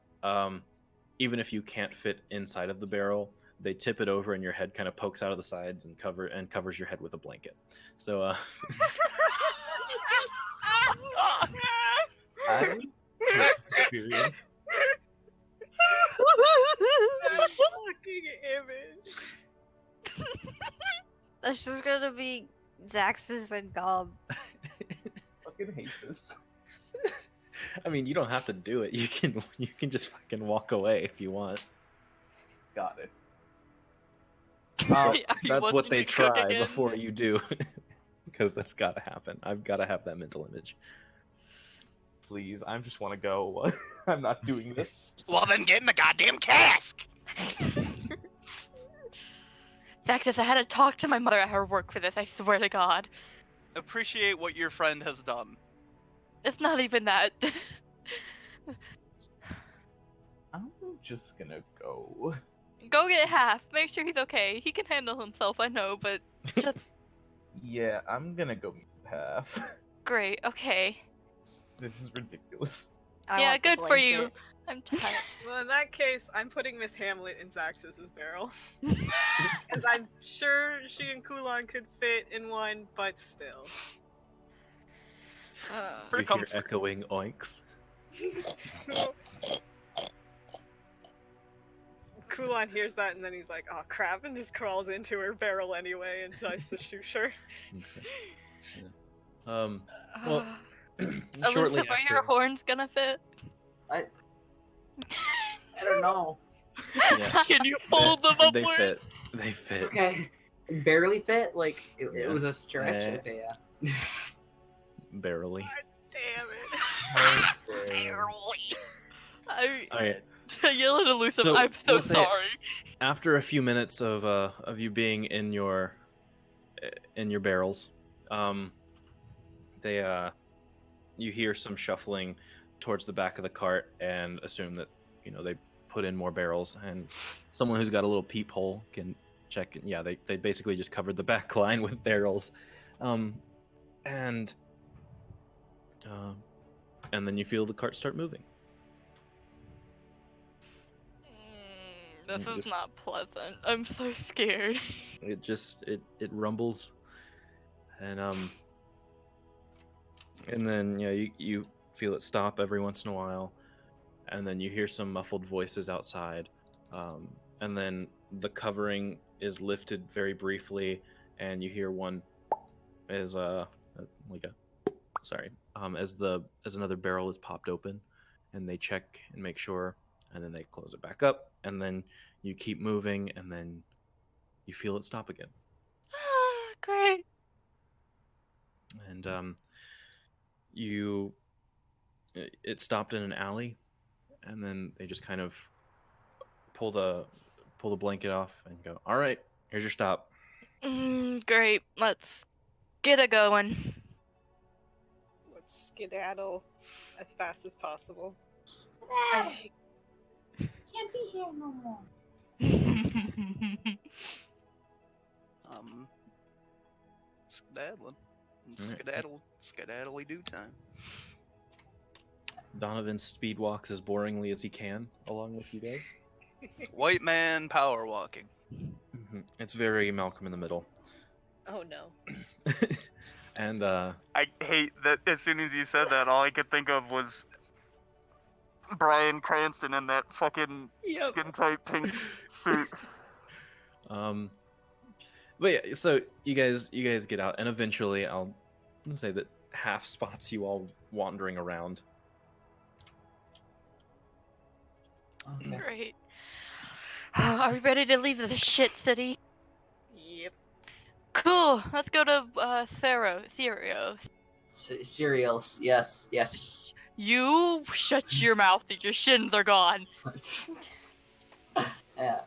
even if you can't fit inside of the barrel, they tip it over and your head kind of pokes out of the sides and covers your head with a blanket. So I experience. Fucking image. That's just gonna be Zaxxas and Gob. Fucking hate this. I mean, you don't have to do it. You can just fucking walk away if you want. Got it. Are you That's what watching they me cook try again? before you do. Because that's gotta happen. I've gotta have that mental image. Please, I just want to go. I'm not doing this. Well, then get in the goddamn cask. Zaxxas, I had to talk to my mother at her work for this, I swear to God. Appreciate what your friend has done. It's not even that. I'm just gonna go. Go get half. Make sure he's okay. He can handle himself, I know, but just Yeah, I'm gonna go meet half. great. Okay. This is ridiculous. I Yeah, want the good for you. blanket. I'm tired. Well, in that case, I'm putting Miss Hamlet in Zaxxas' barrel. Because I'm sure she and Kulon could fit in one, but still. For You hear comfort. echoing oinks. Kulon hears that and then he's like, oh crap, and just crawls into her barrel anyway and tries to shoosh her. Okay. Yeah. Well, shortly Elizabeth, are your after. horns gonna fit? I don't know. Yeah. Can you fold them They upward? fit. They fit. Okay. Barely fit. Like it Yeah. was a stretch. Eh. Okay, yeah. Barely. Damn it. I yell at Elusive, So, I'm so we'll say- sorry. After a few minutes of you being in your barrels, you hear some shuffling towards the back of the cart and assume that they put in more barrels, and someone who's got a little peephole can check. Yeah, they basically just covered the back line with barrels, and then you feel the cart start moving. This is Just- not pleasant. I'm so scared. It rumbles, and then you feel it stop every once in a while, and then you hear some muffled voices outside, and then the covering is lifted very briefly, and you hear one as as another barrel is popped open, and they check and make sure, and then they close it back up, and then you keep moving, and then you feel it stop again. Great. And it stopped in an alley, and then they just kind of pull the blanket off and go, all right, here's your stop. Great. Let's get it going. Let's skedaddle as fast as possible. Can't be here no more. Skedaddling. Alright. Skedaddly do time. Donovan speed walks as boringly as he can along with you guys. White man power walking. It's very Malcolm in the Middle. Oh no. And I hate that as soon as you said that, all I could think of was Bryan Cranston in that fucking skin tight pink suit. But yeah, so you guys get out, and eventually I'll say that half spots you all wandering around. Okay. Great. Are we ready to leave the shit city? Yep. Cool. Let's go to Cereos. Cereals. Yes. Yes. You shut your mouth. Your shins are gone. Yeah.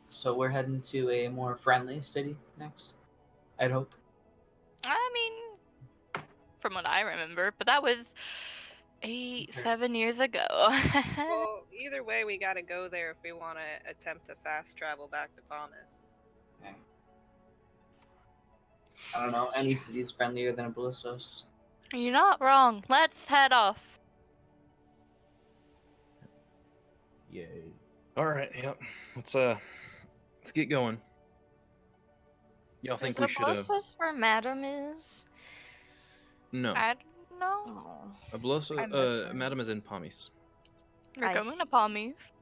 So we're heading to a more friendly city next. I'd hope. I mean, from what I remember, but that was 7 years ago. Well, either way, we gotta go there if we want to attempt to fast travel back to Palmas. Okay. I don't know. Any city's friendlier than Ablissos. You're not wrong. Let's head off. Yay! All right, yep. Let's get going. Y'all think we should have? Is where Madam is? No, I don't know. Oh. Abloso. I miss her. Madam is in Palmis. We're I going see. to Palmies.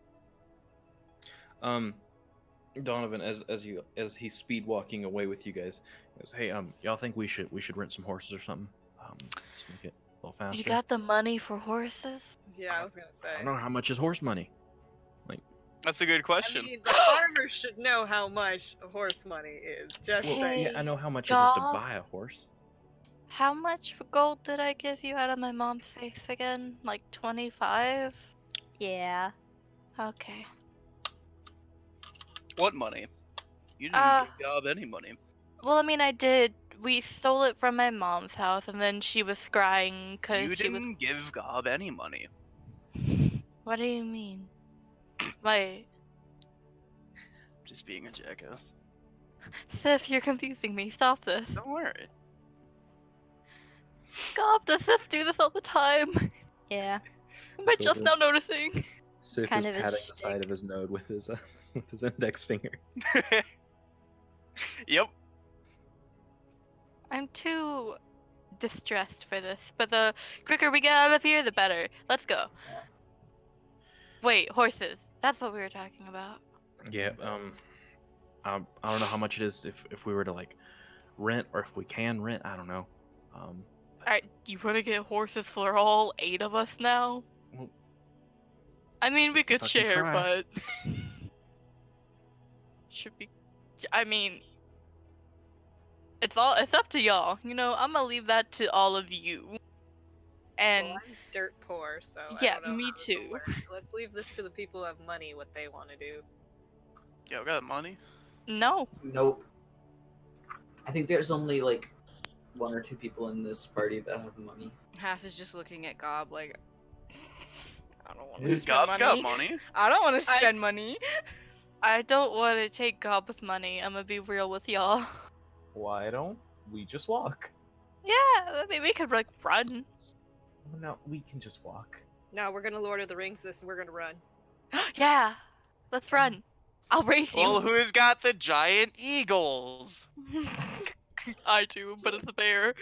Donovan, as he's speed walking away with you guys, goes, "Hey, y'all think we should rent some horses or something? Let's make it a little faster." You got the money for horses? Yeah, I was gonna say. I don't know how much is horse money. That's a good I question. mean, the farmers should know how much horse money is. Just Well, saying. yeah, I know how much it is to Dog. buy a horse. How much gold did I give you out of my mom's safe again? Like 25? Yeah. Okay. What money? You didn't give Gob any money. Well, I mean, I did. We stole it from my mom's house, and then she was scrying You because she was. didn't give Gob any money. What do you mean? Wait, Just being a jackass. Sif, you're confusing me. Stop this. Don't worry. God, does Sif do this all the time? Yeah. Am I just now noticing? Sif is kind of his patting the side shtick. of his node with his with his index finger. Yep. I'm too distressed for this, but the quicker we get out of here, the better. Let's go. Yeah. Wait, horses. That's what we were talking about. Yeah. I don't know how much it is if we were to like rent or if we can rent. I don't know. Alright, you want to get horses for all 8 of us now? Well, I mean, we could fucking share, try. but should be. I mean, it's up to y'all. You know, I'm gonna leave that to all of you. And Well, I'm dirt poor, so Yeah, I don't know me how this will too. work. Let's leave this to the people who have money, what they want to do. Yo, got money? no, Nope. I think there's only like 1 or 2 people in this party that have money. Half is just looking at Gob like, I don't want to spend Gob's money. got money. I don't want to spend money. I don't want to take Gob with money. I'm gonna be real with y'all. Why don't we just walk? Yeah, I mean, we could like run. No, we can just walk. No, we're gonna Lord of the Rings this and we're gonna run. Yeah, let's run. I'll race you. Well, who's got the giant eagles? I do, but it's a bear.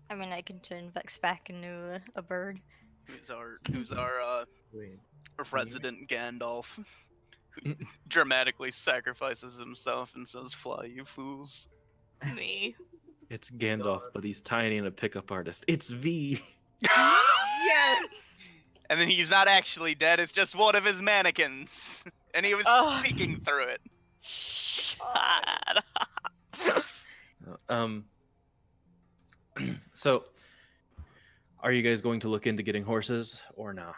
I mean, I can turn Vex back into a bird. Who's our Wait. resident Gandalf? Who dramatically sacrifices himself and says, "Fly, you fools." Me. It's Gandalf, but he's tiny and a pickup artist. It's V. Yes! And then he's not actually dead, it's just one of his mannequins. And he was Oh. speaking through it. Shut up. So, are you guys going to look into getting horses or not?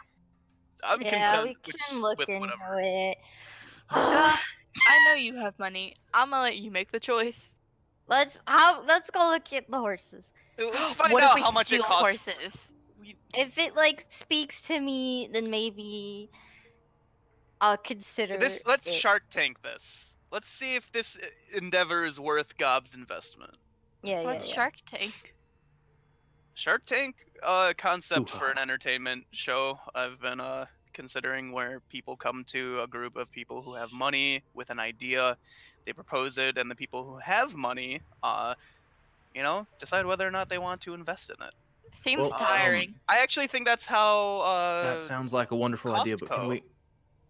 I'm Yeah, we content can look with into whatever. it. I know you have money. I'm gonna let you make the choice. Let's go look at the horses. Let's find What if out we how much it steal costs. horses? If it like speaks to me, then maybe I'll consider Let's it. Shark Tank this. Let's see if this endeavor is worth Gob's investment. Yeah, What's yeah. Shark Tank? Shark Tank, concept Ooh. for an entertainment show. I've been considering where people come to a group of people who have money with an idea, they propose it, and the people who have money, decide whether or not they want to invest in it. Seems Well, tiring. I actually think that's how that sounds like a wonderful idea, but can Costco. we,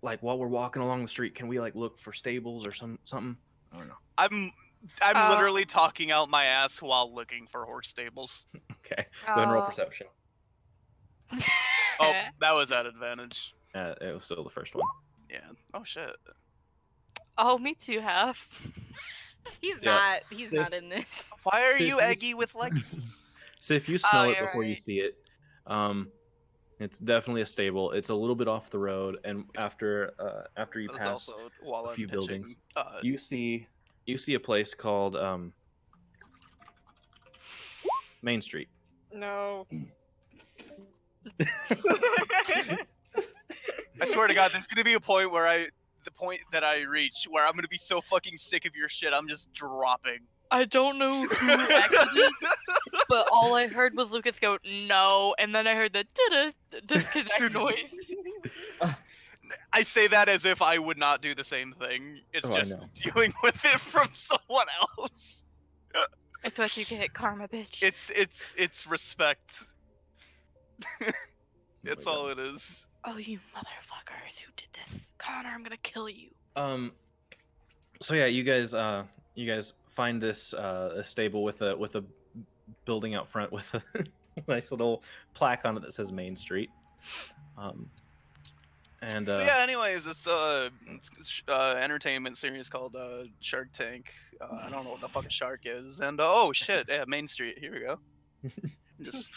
like, while we're walking along the street, can we like look for stables or something? I don't know. I'm literally talking out my ass while looking for horse stables. Okay, go ahead and roll perception. Oh, that was at advantage. It was still the first one. Yeah. Oh shit. Oh, me too, half. He's Yeah. not in this. Why are Sif, you eggy with leggings? So if you smell it you're before you right. see it, it's definitely a stable. It's a little bit off the road, and after you That's pass also while a I'm few pitching, buildings, you see a place called Main Street. No. I swear to God, there's gonna be a point where the point that I reach where I'm gonna be so fucking sick of your shit, I'm just dropping. I don't know who exited, but all I heard was Lucas go, no, and then I heard the disconnect noise. I say that as if I would not do the same thing. It's Oh, I just know. dealing with it from someone else. It's what you get, karma, bitch. It's respect. Oh It's my all God. it is. Oh, you motherfuckers who did this. Connor, I'm gonna kill you. So yeah, you guys find this a stable with a building out front with a nice little plaque on it that says Main Street. And So yeah, anyways, it's entertainment series called Shark Tank. I don't know what the fuck a shark is, and oh shit, yeah, Main Street. Here we go. Just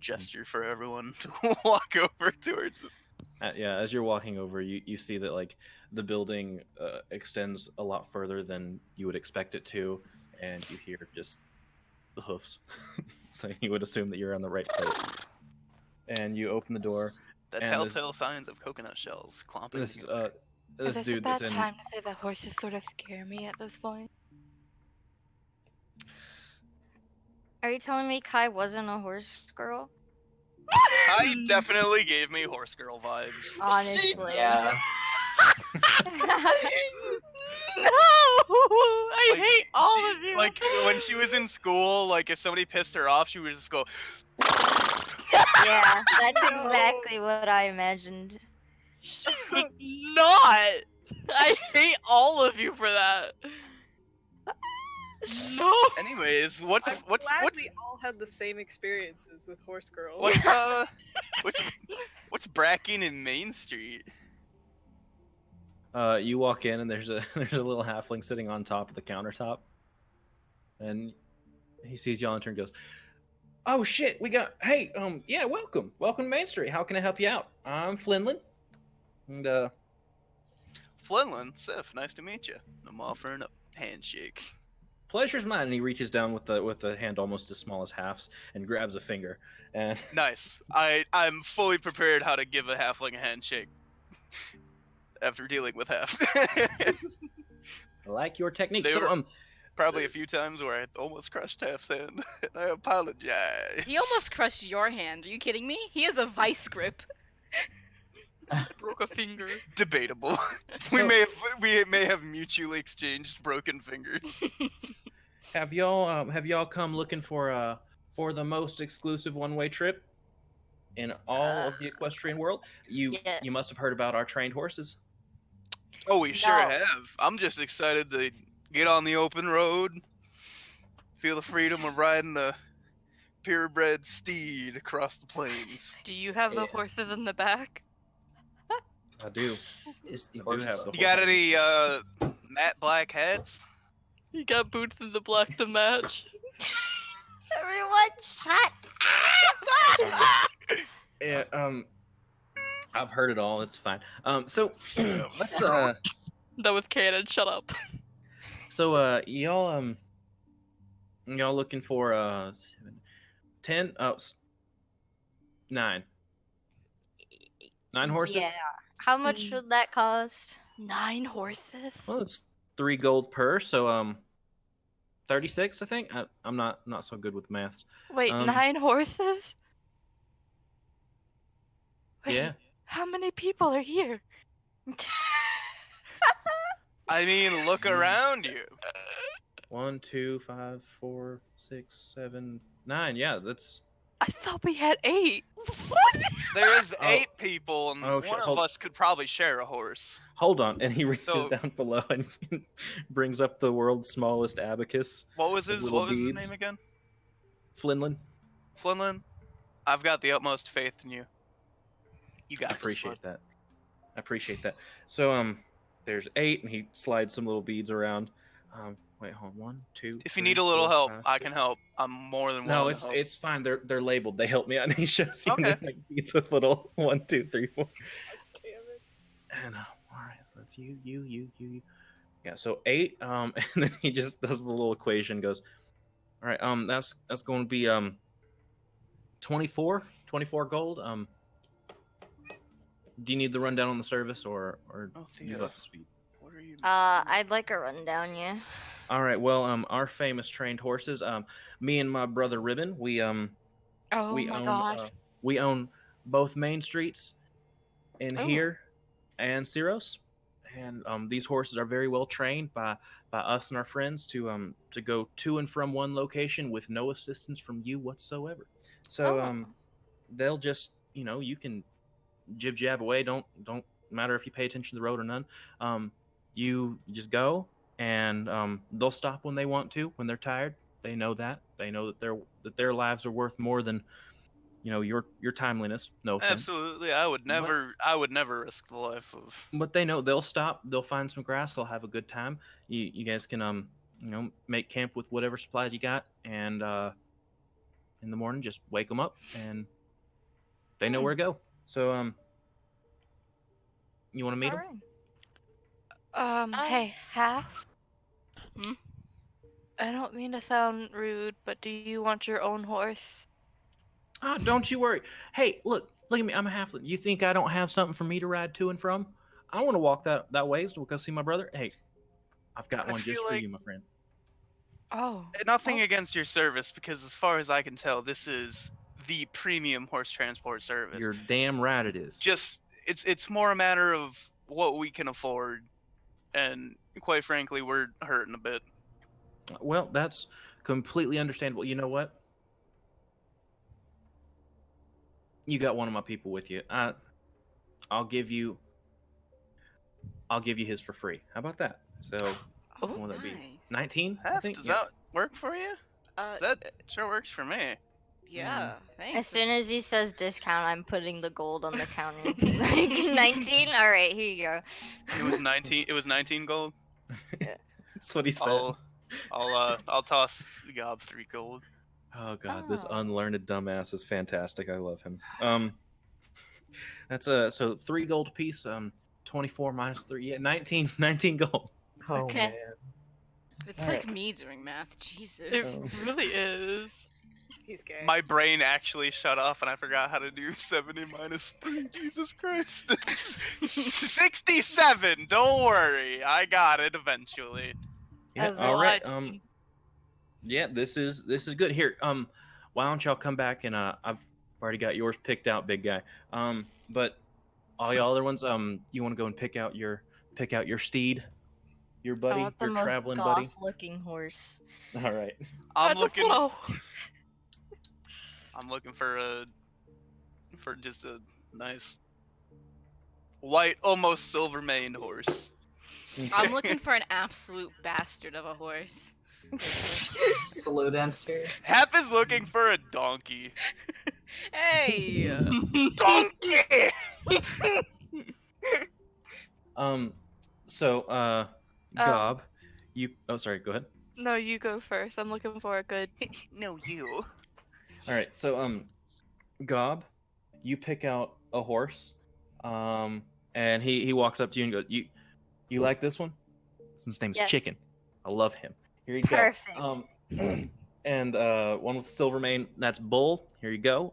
gesture for everyone to walk over towards it. yeah, as you're walking over, you see that like the building extends a lot further than you would expect it to, and you hear just the hoofs. So you would assume that you're on the right place. And you open the door. The and telltale signs of coconut shells clomping This together. this Is this dude a bad that's in. time to say that horses sort of scare me at this point? Are you telling me Kai wasn't a horse girl? Kai definitely gave me horse girl vibes. Honestly. Yeah. No! I Like, hate all of you! Like when she was in school, like if somebody pissed her off, she would just go. Yeah, that's exactly what I imagined. She would not! I hate all of you for that. No! Anyways, I'm glad we all had the same experiences with horse girls. what's bracking in Main Street? You walk in and there's a little halfling sitting on top of the countertop, and he sees y'all and turn and goes, "Oh shit, hey, yeah, welcome to Main Street. How can I help you out? I'm Flinlin, and Flinlin, Sif, nice to meet you. I'm offering a handshake. pleasure's mine." And he reaches down with the hand almost as small as Half's and grabs a finger. And Nice. I'm fully prepared how to give a halfling a handshake after dealing with half. I like your technique. They So were- Probably a few times where I almost crushed half's hand. I apologize. He almost crushed your hand. Are you kidding me? He has a vice grip. Broke a finger. Debatable. So- we may have mutually exchanged broken fingers. have y'all come looking for the most exclusive one-way trip in all of the equestrian world? You Yes. must have heard about our trained horses. Oh, we sure No. have. I'm just excited to get on the open road, feel the freedom of riding a purebred steed across the plains. Do you have the Yeah. horses in the back? I do. Is the I do horse have the You got any matte black hats? You got boots in the black to match. Everyone, shut Yeah, I've heard it all. It's fine. So let's That was canon, shut up. so y'all looking for 7, 10, 9 horses? Yeah. How much would that cost? 9 horses? Well, it's 3 gold per. So 36, I think. I'm not so good with maths. Wait, 9 horses? Wait, Yeah. how many people are here? I mean, look around you. 1, 2, 5, 4, 6, 7, 9. Yeah, that's. I thought we had 8. There is Oh. 8 people, and Oh, shit, one of us could probably share a horse. Hold on, and he reaches So- down below and brings up the world's smallest abacus. What was With his little his beads. name again? Flinlin. Flinlin? I've got the utmost faith in you. You got I this, appreciate bud. that. I appreciate that. So there's 8, and he slides some little beads around. Wait, hold on. 1, 2. If you 3, need a little 4, help, 5, I can 6. help. I'm more than No, willing to help. it's fine. They're labeled. They help me out. And he shows you Okay. the like, beads with little 1, 2, 3, 4. Damn it. And all right, so that's you. Yeah, so 8. And then he just does the little equation. Goes, all right. That's going to be 24 gold. Do you need the rundown on the service or Oh, you Thea. up to speed? What are you? I'd like a rundown, yeah. All right. Well, our famous trained horses. Me and my brother Ribbon. We Oh we my own gosh. we own both main streets in Ooh. here and Syros, and these horses are very well trained by us and our friends to go to and from one location with no assistance from you whatsoever. So Oh. they'll just you can jib jab away. Don't matter if you pay attention to the road or none. You just go, and they'll stop when they want to when they're tired. They know that. They know that their lives are worth more than your timeliness. No offense. Absolutely, I would never risk the life of. But they know they'll stop. They'll find some grass. They'll have a good time. You guys can make camp with whatever supplies you got, and in the morning just wake them up, and they know where to go. So you want to meet them? Alright. Hey, Half. Hmm? I don't mean to sound rude, but do you want your own horse? Ah, don't you worry. Hey, look at me. I'm a halfling. You think I don't have something for me to ride to and from? I want to walk that ways to go see my brother. Hey, I've got I one just feel for like- you, my friend. Oh. Nothing against your service, because as far as I can tell, this is the premium horse transport service. You're damn right it is. Just it's more a matter of what we can afford, and quite frankly, we're hurting a bit. Well, that's completely understandable. You know what? You got one of my people with you. I'll give you his for free. How about that? So, Oh, what would that be? Nice. 19? I Half, think. does Yeah. that work for you? Uh, That sure works for me. yeah, As thanks. soon as he says discount, I'm putting the gold on the counter. Like 19? Alright, here you go. It was 19. It was 19 gold. That's what he said. I'll toss Gob 3 gold. Oh god, this Oh. unlearned dumbass is fantastic. I love him. That's so 3 gold apiece. 24 minus 3, yeah, 19 gold. Oh Okay. man. It's Alright. like me doing math. Jesus. it Oh. really is. He's gay. My brain actually shut off and I forgot how to do 70 minus 3. Jesus Christ. 67. Don't worry. I got it eventually. Yeah, Of all right. logic. Yeah, this is good. Here, why don't y'all come back and I've already got yours picked out, big guy. But all y'all other ones, you want to go and pick out your steed, your I buddy, want the your most traveling buddy. goth-looking horse. All right. I'm That's a looking flow. I'm looking for just a nice white, almost silver maned horse. I'm looking for an absolute bastard of a horse. Slow dancer. Hap is looking for a donkey. Hey! Donkey! So Gob, you. Oh, sorry. Go ahead. No, you go first. I'm looking for a good. No, you. All right. So Gob, you pick out a horse, and he walks up to you and goes, "You like this one? His name's Yes. Chicken. I love him. Here you Perfect. go. And one with silver mane, that's Bull. Here you go.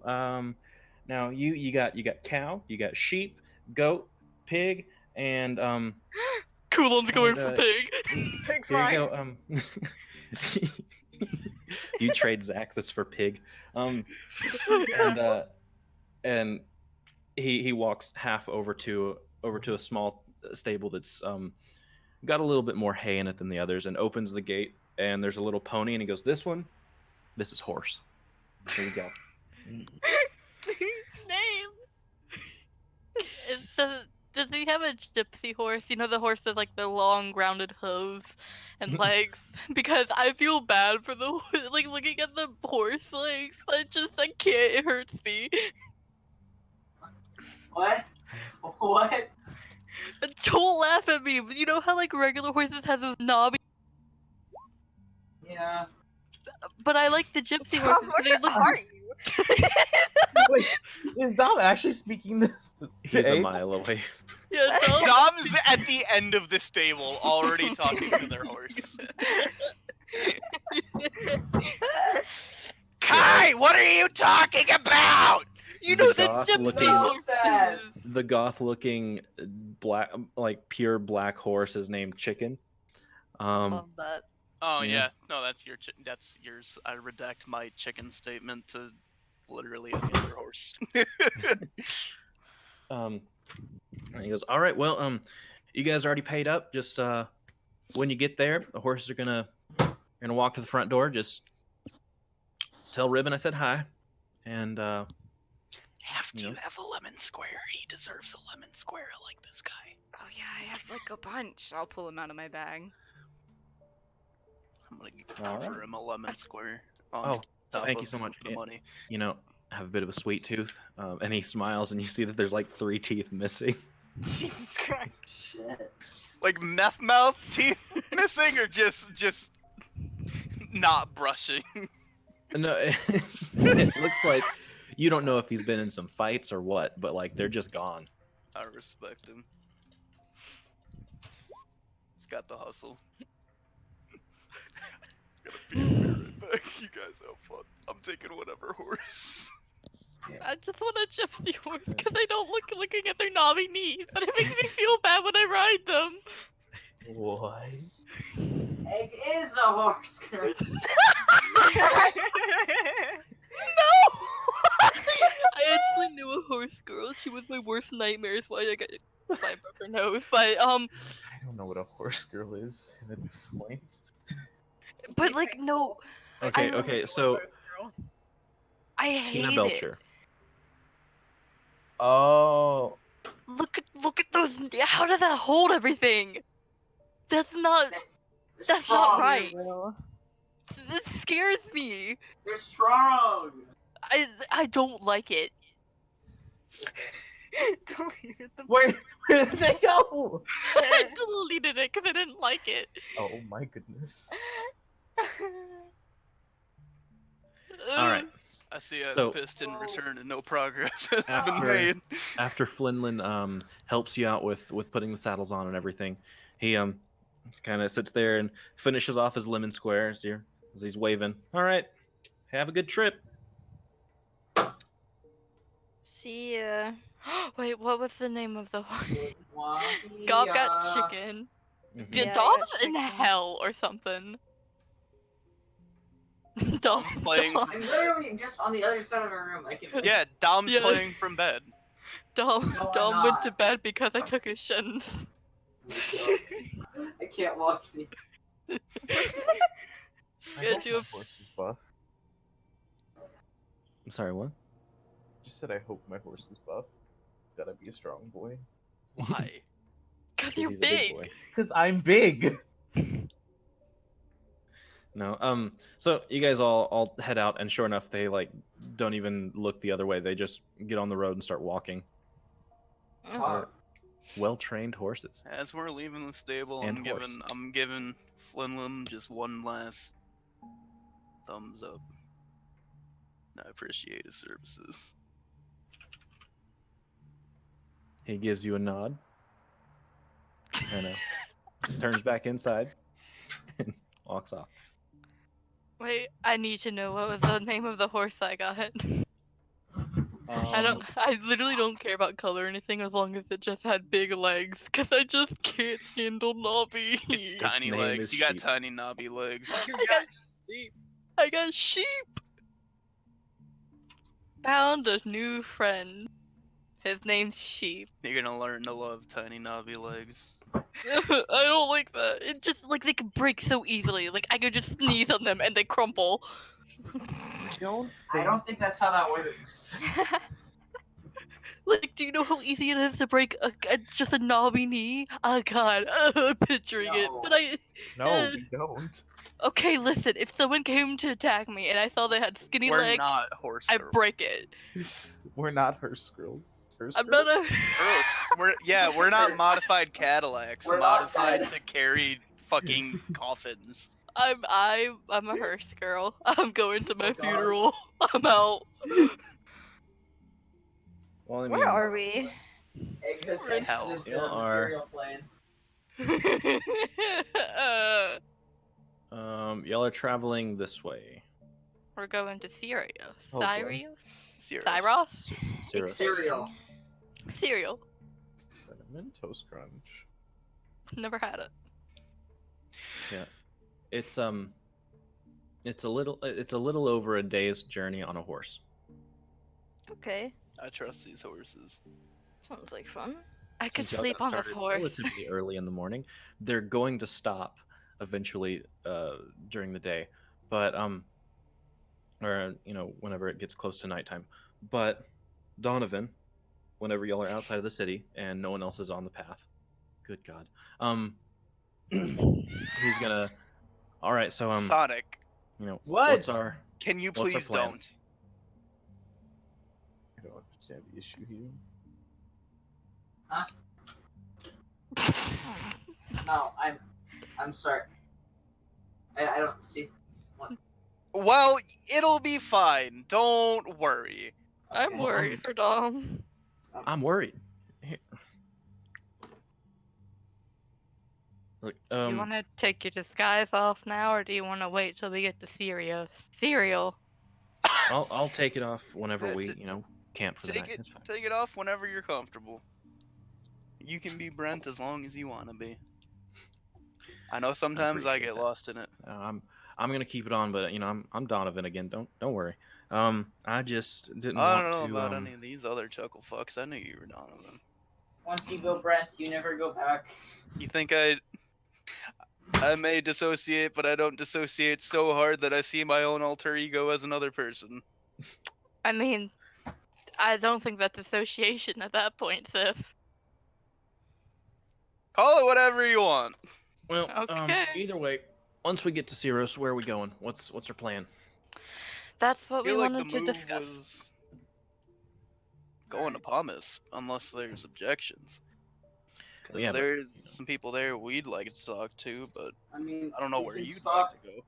Now you got cow, you got sheep, goat, pig, and Coolum's going And, for pig. Pig's here you mine. go. You trade Zaxxas for pig. And and he walks half over to a small stable that's got a little bit more hay in it than the others, and opens the gate. And there's a little pony, and he goes, "This is horse. Here you go." Names. Does he have a gypsy horse? You know, the horse with like the long rounded hooves and legs? Because I feel bad for the like looking at the horse legs. I can't. It hurts me. What? What? Don't laugh at me. But you know how like regular horses have those knobby, Yeah. but I like the gypsy Tom, horses. They where look. are you? Wait, is Dom actually speaking to He's a Abe? mile away. Yeah, Dom. Dom's at the end of the stable, already talking to their horse. Kai, what are you talking about? You know The that goth gypsy looking- horses. The goth-looking black, like pure black horse is named Chicken. Love that. Oh Yeah. yeah, no, that's that's yours. I redact my chicken statement to literally any other horse. And he goes, "All right, well, you guys already paid up. Just when you get there, the horses are gonna walk to the front door. Just tell Ribbon I said hi, and After You you know? have a lemon square, he deserves a lemon square like this guy. Oh yeah, I have like a bunch. I'll pull them out of my bag. I'm gonna All offer right. him a lemon square. Oh, top thank you of so much. The Yeah. money. you know, I have a bit of a sweet tooth." And he smiles, and you see that there's like 3 teeth missing. Jesus Christ. Shit. Like meth mouth teeth missing, or just not brushing. No, it looks like you don't know if he's been in some fights or what, but like they're just gone. I respect him. He's got the hustle. Gonna be right back. You guys have fun. I'm taking whatever horse. I just want a gypsy horse because I don't looking at their knobby knees, and it makes me feel bad when I ride them. What? Egg is a horse girl. No! I actually knew a horse girl. She was my worst nightmare. Is why I broke her nose. But I don't know what a horse girl is at this point. but like no, Okay, I- okay, so Girl. I hate Tina it. Belcher. Oh, Look at those. How did that hold everything? That's not Strong, right. Will. This scares me. They're strong. I don't like it. Deleted the wait, where did they go? I deleted it because I didn't like it. Oh my goodness. All right. I see a So- piston return and no progress has been After- made. After Flinlin helps you out with putting the saddles on and everything, he kind of sits there and finishes off his lemon square as he's waving. "All right, have a good trip." See ya. Wait, what was the name of the horse? Wampy, Gob got chicken. Mhm. Yeah, Yeah, I Dom's got in chicken. hell or something. Dom playing- Dom, I'm literally just on the other side of our room. I can. Yeah, Dom's Yeah. playing from bed. Dom, No, I'm Dom went to not. bed because I took his shins. I can't walk. I Yeah, hope you my have- horse is buff. I'm sorry, what? Just said I hope my horse is buff. He's gotta be a strong boy. Why? Cause 'Cause you're he's a big big. boy. Cause I'm big. No. So you guys all head out, and sure enough, they like don't even look the other way. They just get on the road and start walking. Fuck. Well-trained horses. As we're leaving the stable, And I'm giving Flinlin just one last thumbs up. I appreciate his services. He gives you a nod. Kind of turns back inside and walks off. Wait, I need to know what was the name of the horse I got. I literally don't care about color or anything as long as it just had big legs, cause I just can't handle knobby. It's tiny name legs. is You got Sheep. tiny knobby legs. You I got got- sheep. I got sheep. Found a new friend. His name's Sheep. You're gonna learn to love tiny knobby legs. I don't like that. It just like they can break so easily. Like I could just sneeze on them and they crumple. I don't think that's how that works. Like, do you know how easy it is to break just a knobby knee? Oh god, I'm picturing it. No. But I. No, we don't. Okay, listen. If someone came to attack me and I saw they had skinny We're legs, not horse I girls. break it. We're not her squirrels. Her I'm not a. We're not modified Cadillacs, We're not modified dead. to carry fucking coffins. I'm a hearse girl. I'm going to my Oh, God. funeral. I'm out. Well, I Where mean, are we? Egg has We're in hell. exited Y'all the are- material plane. y'all are traveling this way. We're going to Sirius. Oh, boy. Sirius? Serious. Syros? Zero. Cereal. Cereal. Cinnamon Toast Crunch. Never had it. Yeah, it's a little over a day's journey on a horse. Okay, I trust these horses. sounds like fun. I could Since y'all sleep got on this started horse. relatively early in the morning. They're going to stop eventually during the day, but or whenever it gets close to nighttime. But Donovan, whenever y'all are outside of the city and no one else is on the path, good God, he's gonna. All right, so Sonic, What? what's our can you What's our please plan? don't? I don't understand the issue here. No, I'm sorry. I don't see. Well, it'll be fine. Don't worry. I'm Okay. worried for Dom. I'm worried. Here. Look, Do you want to take your disguise off now, or do you want to wait till we get to Sirius? Cereal. I'll take it off whenever Yeah, we camp for the night. It's fine. Take it off whenever you're comfortable. You can be Brent as long as you want to be. I know sometimes I appreciate get that. lost in it. I'm gonna keep it on, but I'm Donovan again. Don't worry. I just didn't I want don't know to. about any of these other chuckle fucks. I knew you were Donovan. Once you go Brent, you never go back. You think I may dissociate, but I don't dissociate so hard that I see my own alter ego as another person. I mean, I don't think that's association at that point, Sif. Call it whatever you want. Well, Okay. either way, once we get to Ceros, where are we going? What's our plan? That's I what we feel like the wanted to move discuss. was going to Pumice, unless there's objections. Because Yeah, but- there's some people there we'd like to talk to, but I mean, I don't know we where can you'd stop. like to go.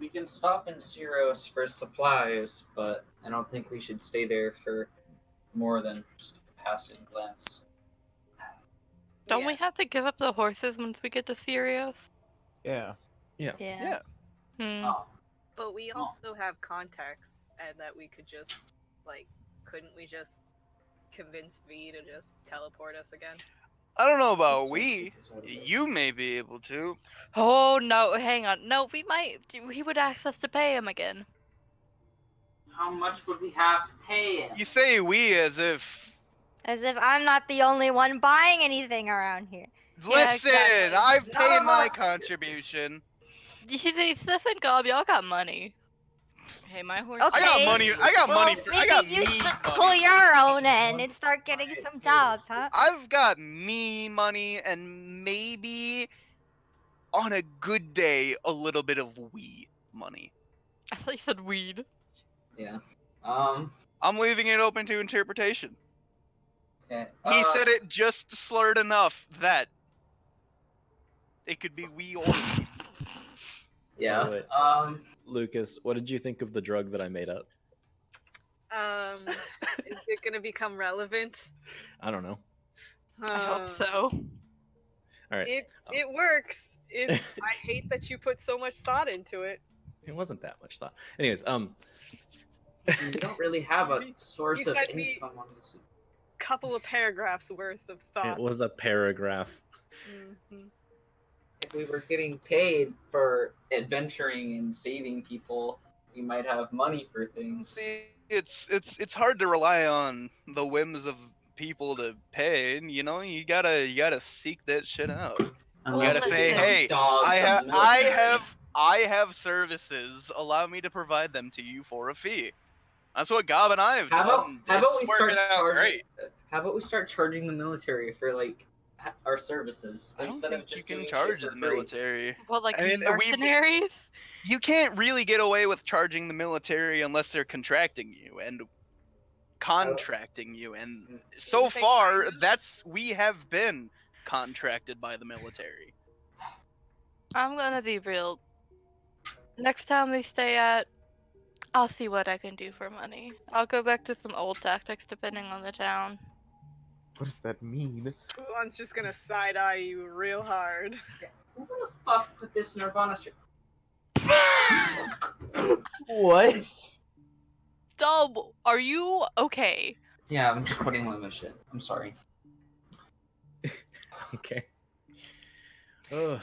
We can stop in Ceros for supplies, but I don't think we should stay there for more than just a passing glance. Don't Yeah. we have to give up the horses once we get to Sirius? Yeah. Yeah. Hmm. Oh, But we Oh. also have contacts, and that we could just, couldn't we just convince V to just teleport us again? I don't know about Seems we. like it's You may be able to. Oh no, hang on. No, we might. He would ask us to pay him again. How much would we have to pay him? You say we as if. As if I'm not the only one buying anything around here. Listen, exactly. I've None paid of my us- contribution. You see, Sif and Gob, y'all got money. Hey, my horse. Okay. I got money. I got Well, money. I got maybe you me should money. pull your own end and start getting some jobs, huh? I've got me money and maybe on a good day a little bit of we money. I thought you said weed. Yeah. I'm leaving it open to interpretation. Okay. He said it just slurred enough that it could be we or we. Yeah. By the way, Lucas, what did you think of the drug that I made up? Is it gonna become relevant? I don't know. I hope so. All right, It works. It's I hate that you put so much thought into it. it wasn't that much thought. Anyways, We don't really have a You source of sent me- income on this. Couple of paragraphs worth of thoughts. it was a paragraph. Mhm. If we were getting paid for adventuring and saving people, we might have money for things. See, it's hard to rely on the whims of people to pay. You know, you gotta seek that shit out. You Unless gotta we're say, getting hey, dogs I on have the military. I have services. Allow me to provide them to you for a fee. That's what Gob and I have done. How about It's we start working out charging? great. How about we start charging the military for like our services I don't instead think of just you can doing charge shit for the free? military. Well, like I mean, mercenaries? you can't really get away with charging the military unless they're contracting you and contracting you, and so Didn't they far kind of? we have been contracted by the military. I'm gonna be real. Next time we stay at, I'll see what I can do for money. I'll go back to some old tactics depending on the town. What does that mean? Kulon's just gonna side eye you real hard. Who the fuck put this Nirvana shit? What? Dub, are you okay? Yeah, I'm just putting lemon shit. I'm sorry. Okay. Ugh.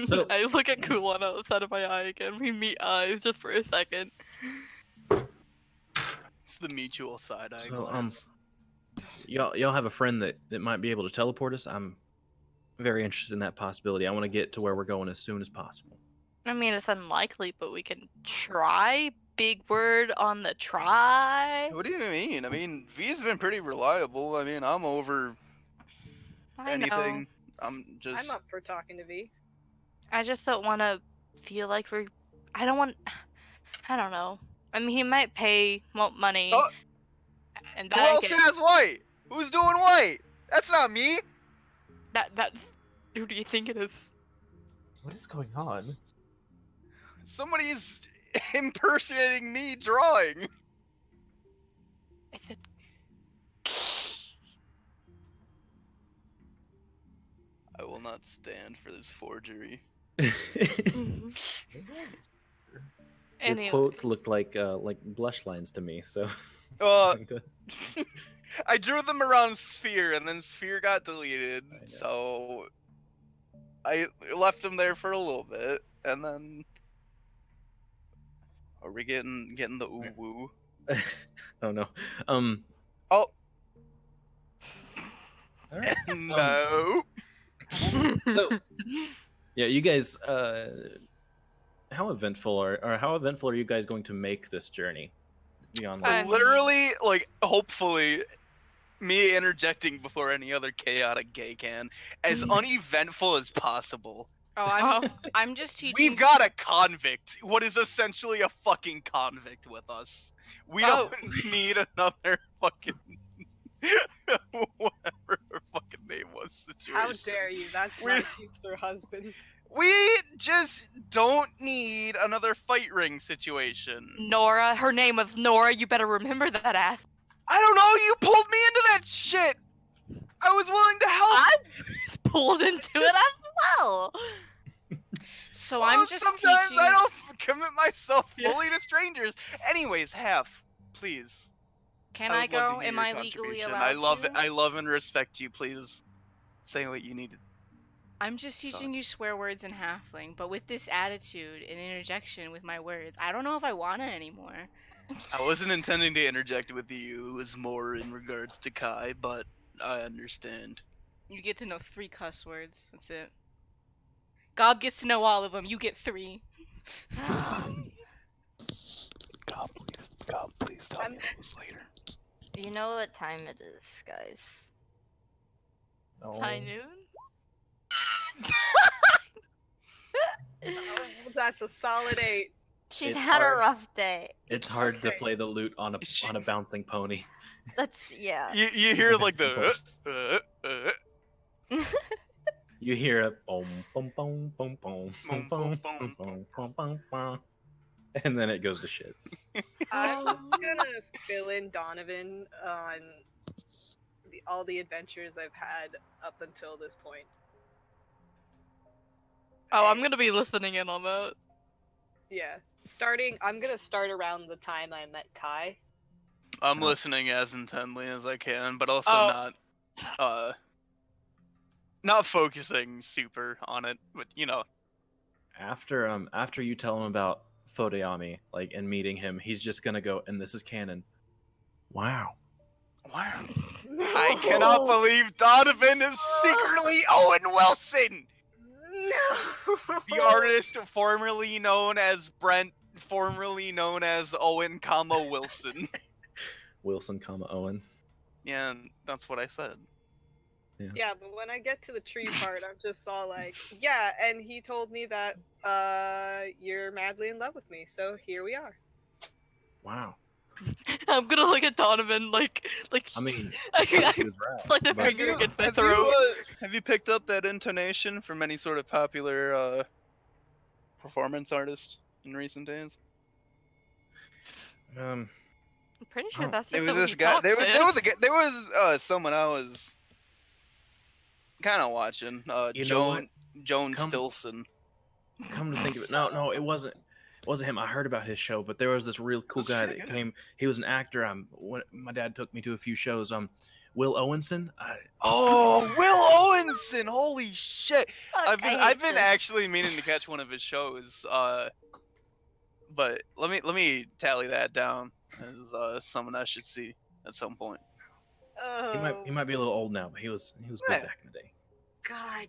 So- I look at Kulon out the side of my eye again. We meet eyes just for a second. It's the mutual side eye So, glance. y'all have a friend that might be able to teleport us? I'm very interested in that possibility. I want to get to where we're going as soon as possible. I mean, it's unlikely, but we can try. Big word on the try. What do you mean? I mean, V's been pretty reliable. I mean, I'm over I know. anything. I'm just. I'm up for talking to V. I just don't want to feel like we're. I don't want. I don't know. I mean, he might pay money, Oh, and who that else has white? Who's doing white? That's not me. that's. Who do you think it is? What is going on? Somebody's impersonating me drawing. Is it? I will not stand for this forgery. Your Anyway. quotes looked like blush lines to me, so. Uh, I drew them around Sphere, and then Sphere got deleted, I know. so I left them there for a little bit, and then are we getting the ooh woo? Oh no. Oh. All right. No. So, yeah, you guys. How eventful are you guys going to make this journey beyond? Like, Literally, like, hopefully, me interjecting before any other chaotic gay can, as uneventful as possible. Oh, I'm just teaching. We've got a convict. What is essentially a fucking convict with us. We don't need another fucking whatever her fucking name was situation. How dare you? That's my future husband. We just don't need another fight ring situation. Nora, her name was Nora. You better remember that ass. I don't know. You pulled me into that shit. I was willing to help. I pulled into it as well. So Well, I'm just sometimes teaching. I don't commit myself fully to strangers. Anyways, please. Can I I would love to go? hear Am your I legally contribution. allowed to? I love and respect you. Please say what you needed. I'm just teaching you swear words in halfling, but with this attitude and interjection with my words, I don't know if I want it anymore. I wasn't intending to interject with you. It was more in regards to Kai, but I understand. You get to know 3 cuss words. That's it. Gob gets to know all of them. You get 3. God, please tell I'm- me this later. You know what time it is, guys. No. High noon? Oh, that's a solid 8. She's It's had hard. a rough day. it's hard to Okay. play the lute on a bouncing pony. That's yeah. You hear like It's the You hear a boom, boom, boom, boom, boom, Boom, boom, boom, boom, boom, boom, boom, boom, and then it goes to shit. I'm gonna fill in Donovan on all the adventures I've had up until this point. Oh, I'm gonna be listening in on that. Yeah. I'm gonna start around the time I met Kai. I'm Oh. listening as intently as I can, but also Oh. not focusing super on it. But you know, After you tell him about Fodeami, like, and meeting him, he's just gonna go, and this is canon. Wow. Wow. I cannot believe Donovan is secretly Owen Wilson! No. The artist formerly known as Brent, formerly known as Owen, Wilson. Wilson, Owen. Yeah, that's what I said. Yeah, but when I get to the tree part, I'm just all like, yeah, and he told me that you're madly in love with me, so here we are. Wow. I'm gonna look at Donovan like I mean, I he was right. like the but- finger against my throat. Have you picked up that intonation from any sort of popular performance artist in recent days? Um, I'm pretty sure Oh, that's There just was the way this he guy. talks, There man. was someone I was kind of watching. You know what? Joan Come- Stilson. come to think of it, no, it wasn't him. I heard about his show, but there was this real cool That's guy pretty that good. came. He was an actor. My dad took me to a few shows. Will Owenson. Oh, Will Owenson! Holy shit! Fuck, I hate I've been this. actually meaning to catch one of his shows. But let me tally that down as someone I should see at some point. Oh, He might be a little old now, but he was good Yeah. back in the day. God.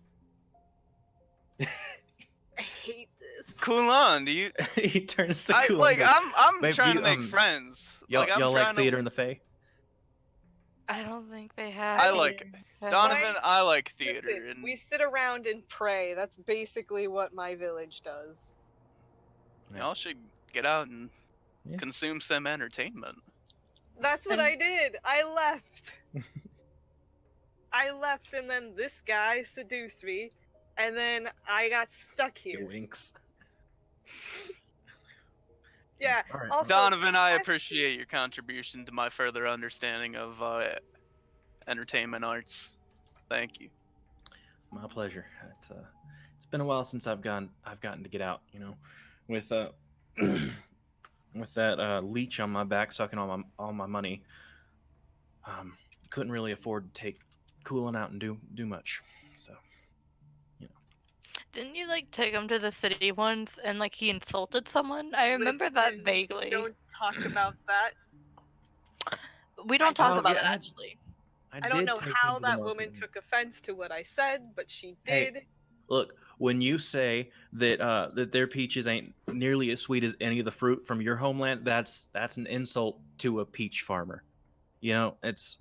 I hate this. Kulan, do you? He turns to I cool. like. I'm "Babe, trying you, to make um, friends. Y'all, Like I'm y'all like trying theater to. in the Fae? I don't think they have. I like any. Donovan. I like theater, Listen, and we sit around and pray. That's basically what my village does. y'all should get out and Yeah. consume some entertainment. That's what And- I did. I left. I left, and then this guy seduced me, and then I got stuck He here. winks. Yeah. All right. Also, Donovan, I yes, appreciate your contribution to my further understanding of entertainment arts. Thank you. My pleasure. It's been a while since I've gotten to get out. You know, with with that leech on my back sucking all my money. Couldn't really afford to take cooling out and do much. So Didn't you like take him to the city once and like he insulted someone? I remember that listen, vaguely. Don't talk about that. We don't talk Oh, about yeah, it I- actually. I don't did know take how him to the that woman market. took offense to what I said, but she Hey, did. Look, when you say that their peaches ain't nearly as sweet as any of the fruit from your homeland, that's an insult to a peach farmer. You know, it's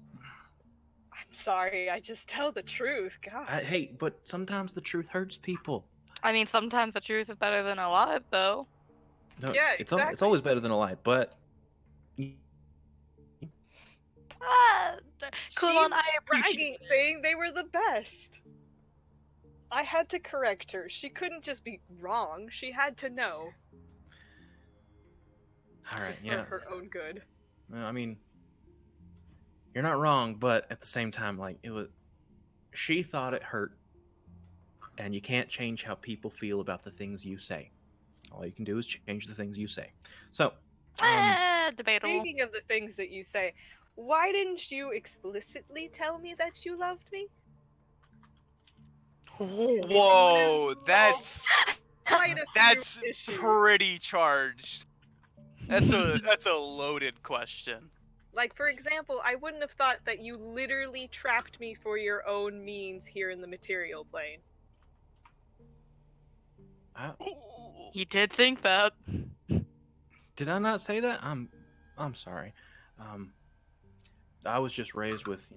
I'm sorry, I just tell the truth. God. hey, but sometimes the truth hurts people. I mean, sometimes the truth is better than a lie, though. No, Yeah, it's exactly. always better than a lie, but Ah, She Kulon, was I appreciate bragging, it. saying they were the best. I had to correct her. She couldn't just be wrong. She had to know. all It right, was for yeah. her own good. I mean, you're not wrong, but at the same time, like she thought it hurt, and you can't change how people feel about the things you say. All you can do is change the things you say. So, Debatable. Speaking of the things that you say, why didn't you explicitly tell me that you loved me? Whoa, that's Quite a that's few issues. pretty charged. That's a loaded question. Like, for example, I wouldn't have thought that you literally trapped me for your own means here in the material plane. He did think that. did I not say that? I'm sorry. I was just raised with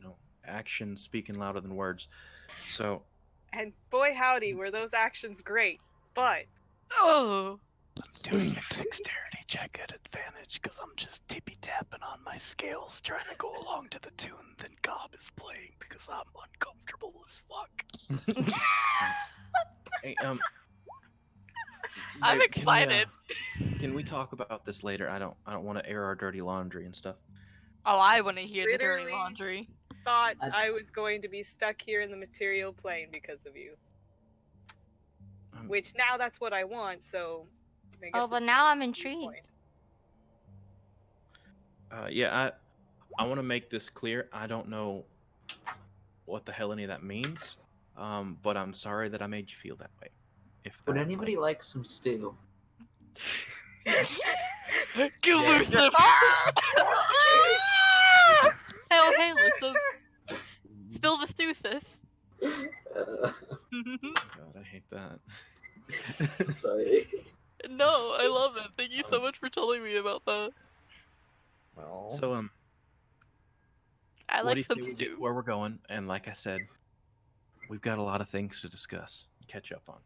actions speaking louder than words. So And boy howdy, were those actions great. But Oh. Doing a dexterity check at advantage because I'm just tippy tapping on my scales trying to go along to the tune that Gob is playing because I'm uncomfortable as fuck. hey, I'm babe, can we, excited. Can we talk about this later? I don't want to air our dirty laundry and stuff. Oh, I want to hear the dirty Literally. laundry. thought I That's- was going to be stuck here in the material plane because of you. Um, Which now that's what I want, so I guess Oh, but it's now I'm a intrigued. point. Yeah, I want to make this clear. I don't know what the hell any of that means, but I'm sorry that I made you feel that way. If Would that, anybody like some stew? Get loose, Sif! Hell, hey, Lucius. Spill the stew, sis. Uh, God, I hate that. I'm sorry. No, I love it. Thank you so much for telling me about that. Well, So, I what do like you some say we get stew. where we're going? And like I said, we've got a lot of things to discuss, catch up on.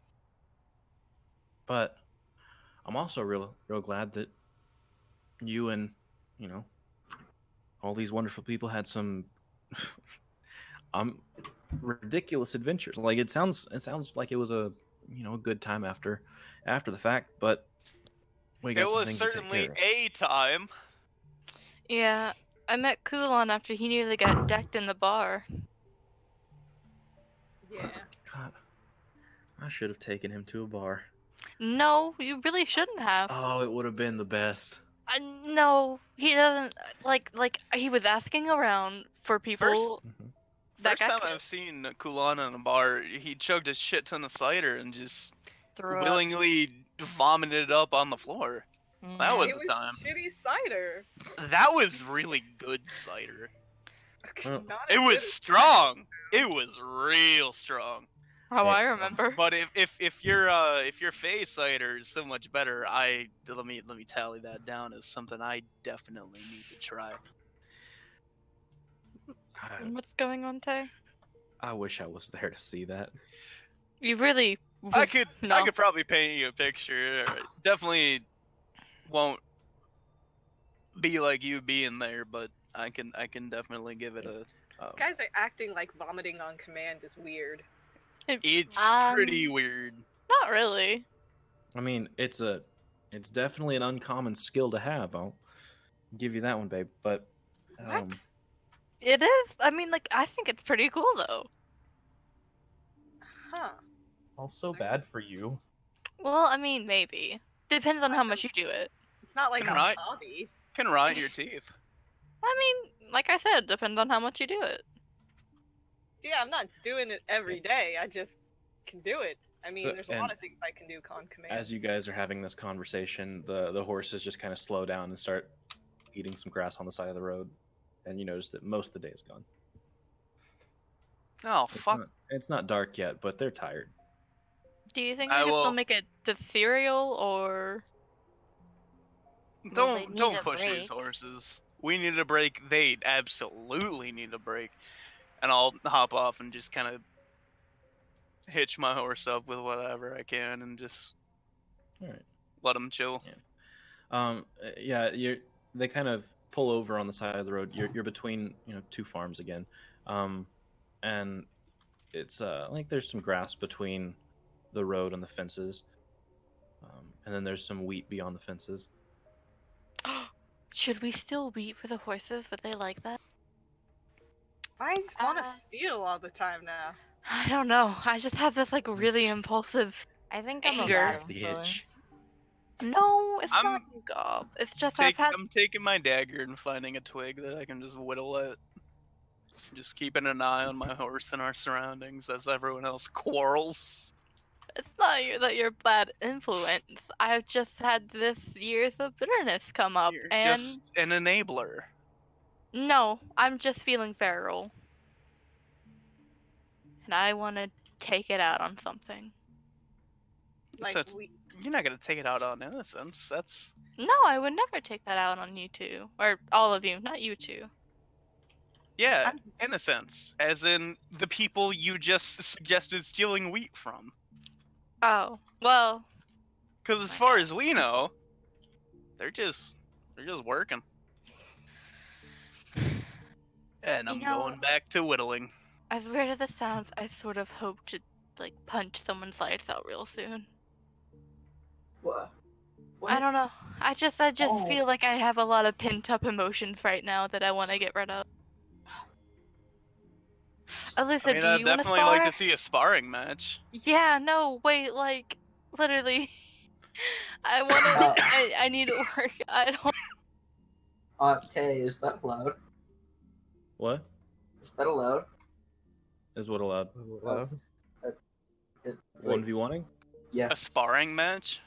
But I'm also real glad that you and all these wonderful people had some ridiculous adventures. Like it sounds like it was a a good time after the fact, but we It got some was things to take certainly care of. a time. Yeah, I met Kulon after he nearly got decked in the bar. Yeah. God, I should have taken him to a bar. No, you really shouldn't have. Oh, it would have been the best. No, he doesn't like he was asking around for First, people Mhm. that first got time I've kissed. seen Kulana in a bar, he chugged a shit ton of cider and just Threw up. willingly vomited it up on the floor. That was It the was time. shitty cider. That was really good cider. Well, Not It as was good as strong. It was real strong. How Hey, I remember. But if your face cider is so much better, let me tally that down as something I definitely need to try. What's going on, Tay? I wish I was there to see that. You really I no. could probably paint you a picture. Definitely won't be like you being there, but I can definitely give it a. Guys are acting like vomiting on command is weird. It's pretty weird. Not really. I mean, it's definitely an uncommon skill to have. I'll give you that one, babe. But What? It is. I mean, like, I think it's pretty cool though. Huh. also bad for you. Well, I mean, maybe. Depends on how much you do it. It's not like Can a rot hobby. can rot your teeth. I mean, like I said, depends on how much you do it. Yeah, I'm not doing it every day. I just can do it. I mean, So- there's a and lot of things I can do on command. as you guys are having this conversation, the horses just kind of slow down and start eating some grass on the side of the road, and you notice that most of the day is gone. Oh fuck! It's not dark yet, but they're tired. Do you think I we could still will. make it to cereal, or will they need Don't a push these break? horses. We need a break. They absolutely need a break. And I'll hop off and just kind of hitch my horse up with whatever I can and just All right. let them chill. Yeah, they kind of pull over on the side of the road. You're between two farms again, and it's like there's some grass between the road and the fences, and then there's some wheat beyond the fences. Should we still wait for the horses? Would they like that? I just want to steal all the time now. I don't know. I just have this like really impulsive I think I'm a anger. bad Scrap the itch. influence. No, it's not I'm you, Gob. It's just I've had. I'm taking my dagger and finding a twig that I can just whittle at. Just keeping an eye on my horse and our surroundings as everyone else quarrels. It's not that you're bad influence. I've just had this years of bitterness come up, You're and just an enabler. no, I'm just feeling feral, and I want to take it out on something. Like, So you're not gonna take it out on innocence. That's No, I would never take that out on you two, or all of you, not you two. yeah, I'm- innocence, as in the people you just suggested stealing wheat from. Oh, well, Because as I far guess. as we know, they're just working. And You I'm know, going back to whittling. as weird as it sounds, I sort of hope to like punch someone's lights out real soon. What? I don't know. I just Oh. feel like I have a lot of pent up emotions right now that I want to get rid of. Alyssa, I mean, do I'd you want to definitely like spar? to see a sparring match. Yeah, no, wait, like literally. I want to. I need to work. I don't. Tay, is that allowed? What Is that allowed? is what allowed? Like, 1v1ing? yeah. A sparring match?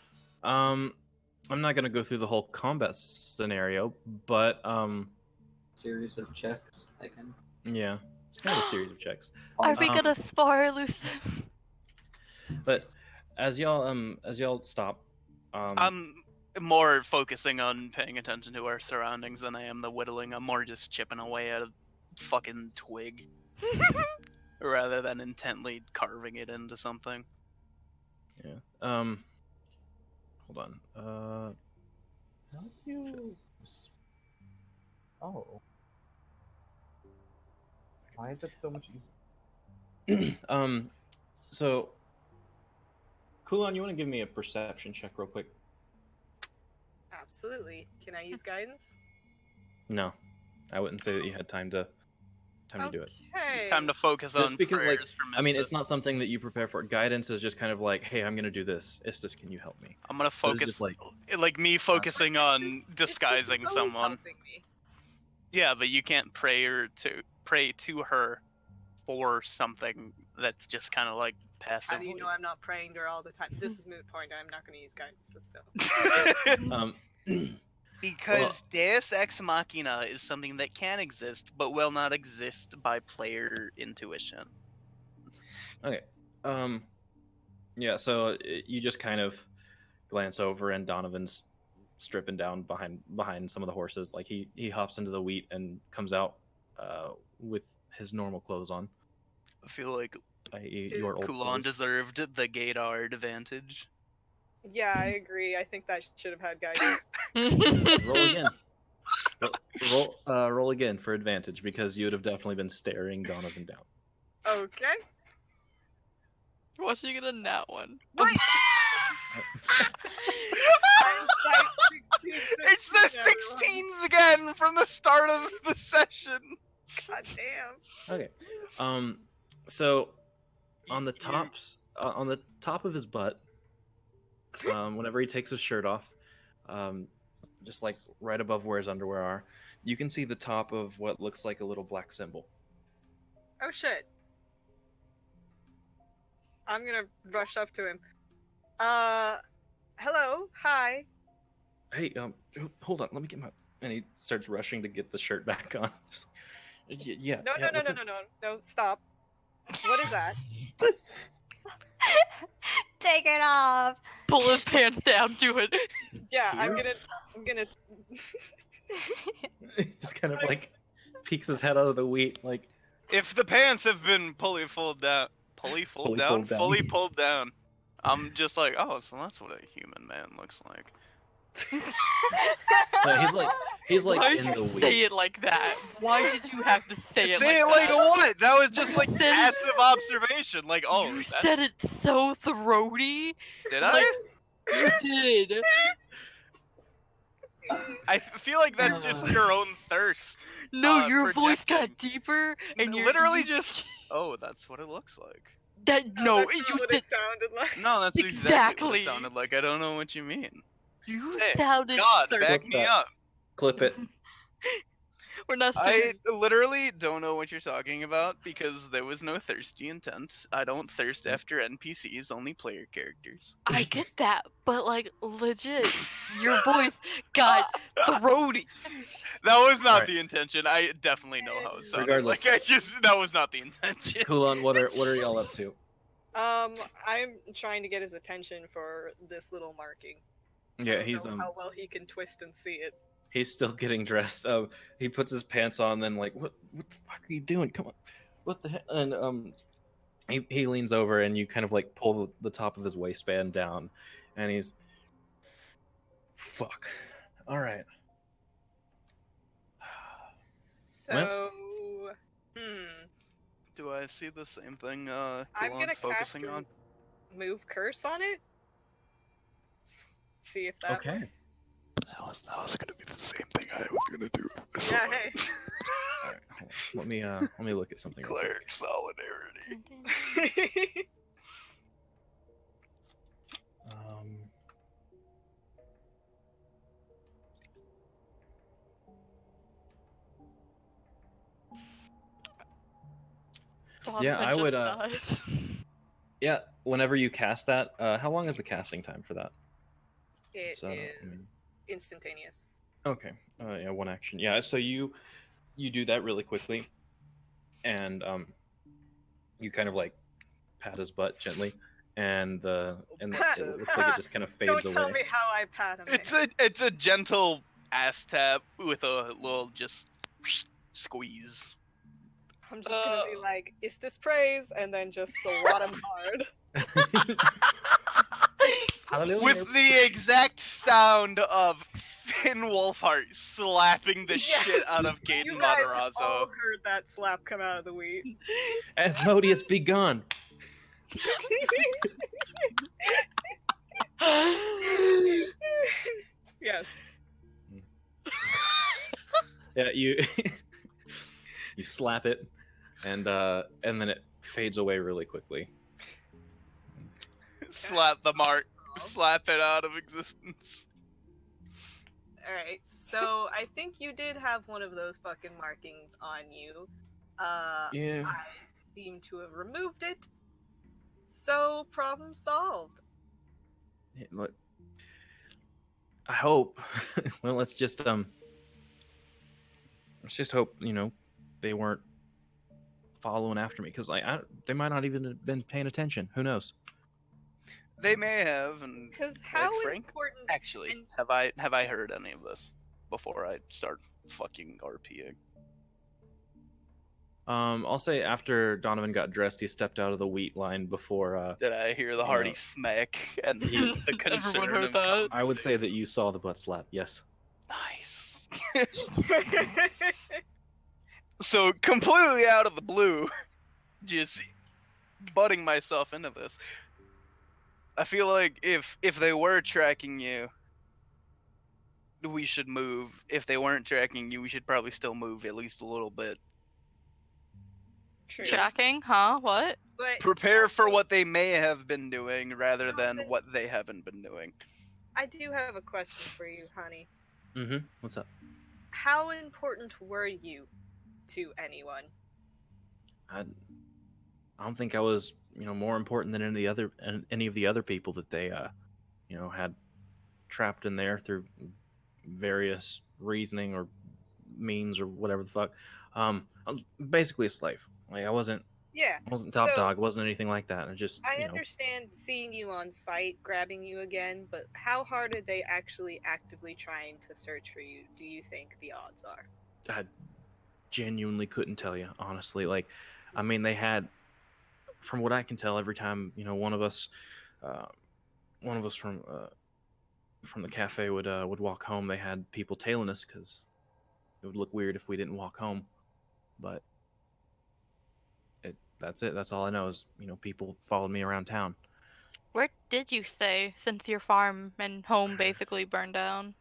I'm not gonna go through the whole combat scenario, but Series of checks. I can. yeah, it's kind of a series of checks. Are we Um, gonna spar, Lucifer? But as y'all stop, I'm more focusing on paying attention to our surroundings than I am the whittling. I'm more just chipping away at a fucking twig rather than intently carving it into something. yeah. Hold on. How do you? Oh. Why is that so much easier? So, Kulon, you want to give me a perception check real quick? Absolutely. Can I use guidance? No, I wouldn't say that you had time to do it. Okay. Time to focus Just on because, like, prayers for I mean, Mista. it's not something that you prepare for. Guidance is just kind of like, hey, I'm gonna do this. Istis, can you help me? I'm gonna But it's focus, just like, like me focusing But on Istis is disguising always someone. helping me. Yeah, but you can't pray to her for something that's just kind of like How passively. do you know I'm not praying to her all the time? This is moot point. I'm not going to use guidance, but still. Because Well- Deus Ex Machina is something that can exist, but will not exist by player intuition. okay. Yeah. So you just kind of glance over, and Donovan's stripping down behind some of the horses. Like he hops into the wheat and comes out with his normal clothes on. I feel like Your old Kulon clothes. deserved the Gaydar advantage. Yeah, I agree. I think that should have had guidance. Roll again. Roll again for advantage because you would have definitely been staring Donovan down. Okay. What's she gonna nat one? What? It's the 16s again from the start of the session. God damn. Okay. So on the top of his butt, whenever he takes his shirt off, just like right above where his underwear are, you can see the top of what looks like a little black symbol. Oh shit. I'm gonna rush up to him. Hello, hi. Hey, hold on, let me get my. And he starts rushing to get the shirt back on. Just like, yeah. No, yeah, no, no, what's no, up?" no, no, no, stop. What is that? Take it off. Pull his pants down, do it. Yeah, I'm Here? gonna. He just kind of like peeks his head out of the wheat, like. If the pants have been fully pulled down, fully pulled down, I'm just like, oh, so that's what a human man looks like. No, he's like Why in did the you wheat. say it like that? Why did you have to say it Say like it like that? what? That was just like You said it- passive observation. Like, oh, You that's... said it so throaty. Did like- I? You did. I feel like that's just your own thirst. No, your voice projecting. got deeper, and you're Literally you- just. Oh, that's what it looks like. that. Oh, No, that's you not what said it sounded like. No, that's exactly what Exactly. it sounded like. I don't know what you mean. you Hey, sounded. God, thirsty. back Clip me that. up. Clip it. We're not. I literally don't know what you're talking about because there was no thirsty intent. I don't thirst after NPCs, only player characters. I get that, but like legit, your voice got throaty. That was not Alright. the intention. I definitely know how it sounded. Regardless. Like that was not the intention. Kulon, what are y'all up to? I'm trying to get his attention for this little marking. I Yeah, don't he's know how well he can twist and see it. he's still getting dressed. He puts his pants on, then like, what the fuck are you doing? Come on, what the heck? And he leans over, and you kind of like pull the top of his waistband down, and he's, fuck. All right. So, Do I see the same thing I'm Kulon's gonna cast focusing on? move curse on it. See if that. Okay. works. That was gonna be the same thing I was gonna do. Yeah, hey. All right. Hold on. Let me look at something. Real quick. Cleric solidarity. Yeah, I would. Just Yeah, whenever you cast that, how long is the casting time for that? It So, is I mean, instantaneous. okay. Yeah, one action. Yeah. So you do that really quickly, and you kind of like pat his butt gently, and it looks like it just kind of fades Don't tell away. me how I pat him. It's a gentle ass tap with a little just squeeze. I'm just gonna be like, "Istus praise," and then just swat him hard. With the exact sound of Finn Wolfheart slapping the shit out of You Caden guys Matarazzo. all heard that slap come out of the wheat. Asmodeus, be gone. Yes. Yeah, you you slap it, and then it fades away really quickly. Slap the mark. Slap it out of existence. Alright, so I think you did have one of those fucking markings on you. Yeah. I seem to have removed it. So, problem solved. Look, I hope. Well, let's just hope they weren't following after me, because they might not even have been paying attention. Who knows? They may have, and Because quite how frank, important. actually, and- have I heard any of this before I start fucking RPing? I'll say after Donovan got dressed, he stepped out of the wheat line before. Did I hear the hearty smack and the concern Everyone heard of that. I would say that you saw the butt slap. Yes. Nice. So completely out of the blue, just butting myself into this. I feel like if they were tracking you, we should move. If they weren't tracking you, we should probably still move at least a little bit. True. Tracking? Huh? What? But Prepare for also, what they may have been doing rather than Jonathan, what they haven't been doing. I do have a question for you, honey. Mm-hmm. What's up? How important were you to anyone? I don't think I was, more important than any of the other people that they, had trapped in there through various reasoning or means or whatever the fuck. I was basically a slave. Like I wasn't Yeah. top so, dog. Wasn't anything like that. I just, I understand seeing you on site, grabbing you again, but how hard are they actually actively trying to search for you? Do you think the odds are? I genuinely couldn't tell you honestly. Like, I mean, they had, from what I can tell, every time one of us from the cafe would walk home, they had people tailing us because it would look weird if we didn't walk home. But that's it. That's all I know is people followed me around town. Where did you stay since your farm and home basically burned down?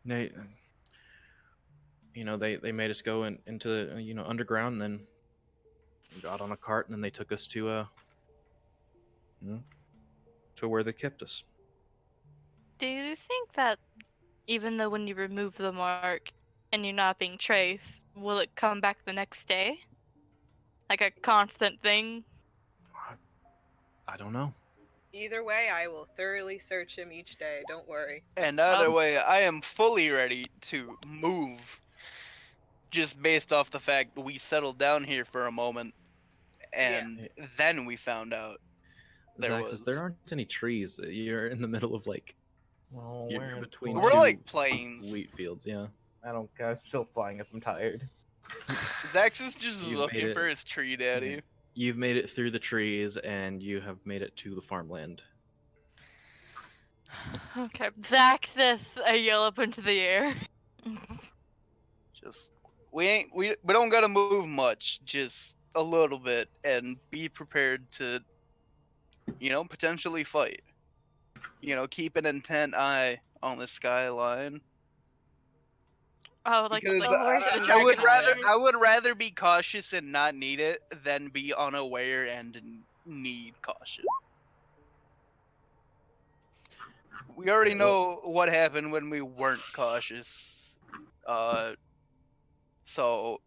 They they made us go into underground, and then got on a cart, and then they took us to to where they kept us. Do you think that even though when you remove the mark and you're not being traced, will it come back the next day? Like a constant thing? I don't know. Either way, I will thoroughly search him each day. Don't worry. And either way, I am fully ready to move. Just based off the fact we settled down here for a moment, and then we found out there aren't any trees. You're in the middle of like. Well, You're between we're two like plains. wheat fields. Yeah. I don't care. I'm still flying if I'm tired. Zax is just You've looking made it. for his tree daddy. Yeah. You've made it through the trees, and you have made it to the farmland. Okay, Zax this! I yell up into the air. Just we don't gotta move much, just a little bit, and be prepared to, potentially fight. Keep an intent eye on the skyline. Oh, like Because the horse of the I would dragon. I would rather be cautious and not need it than be unaware and need caution. We already know what happened when we weren't cautious. So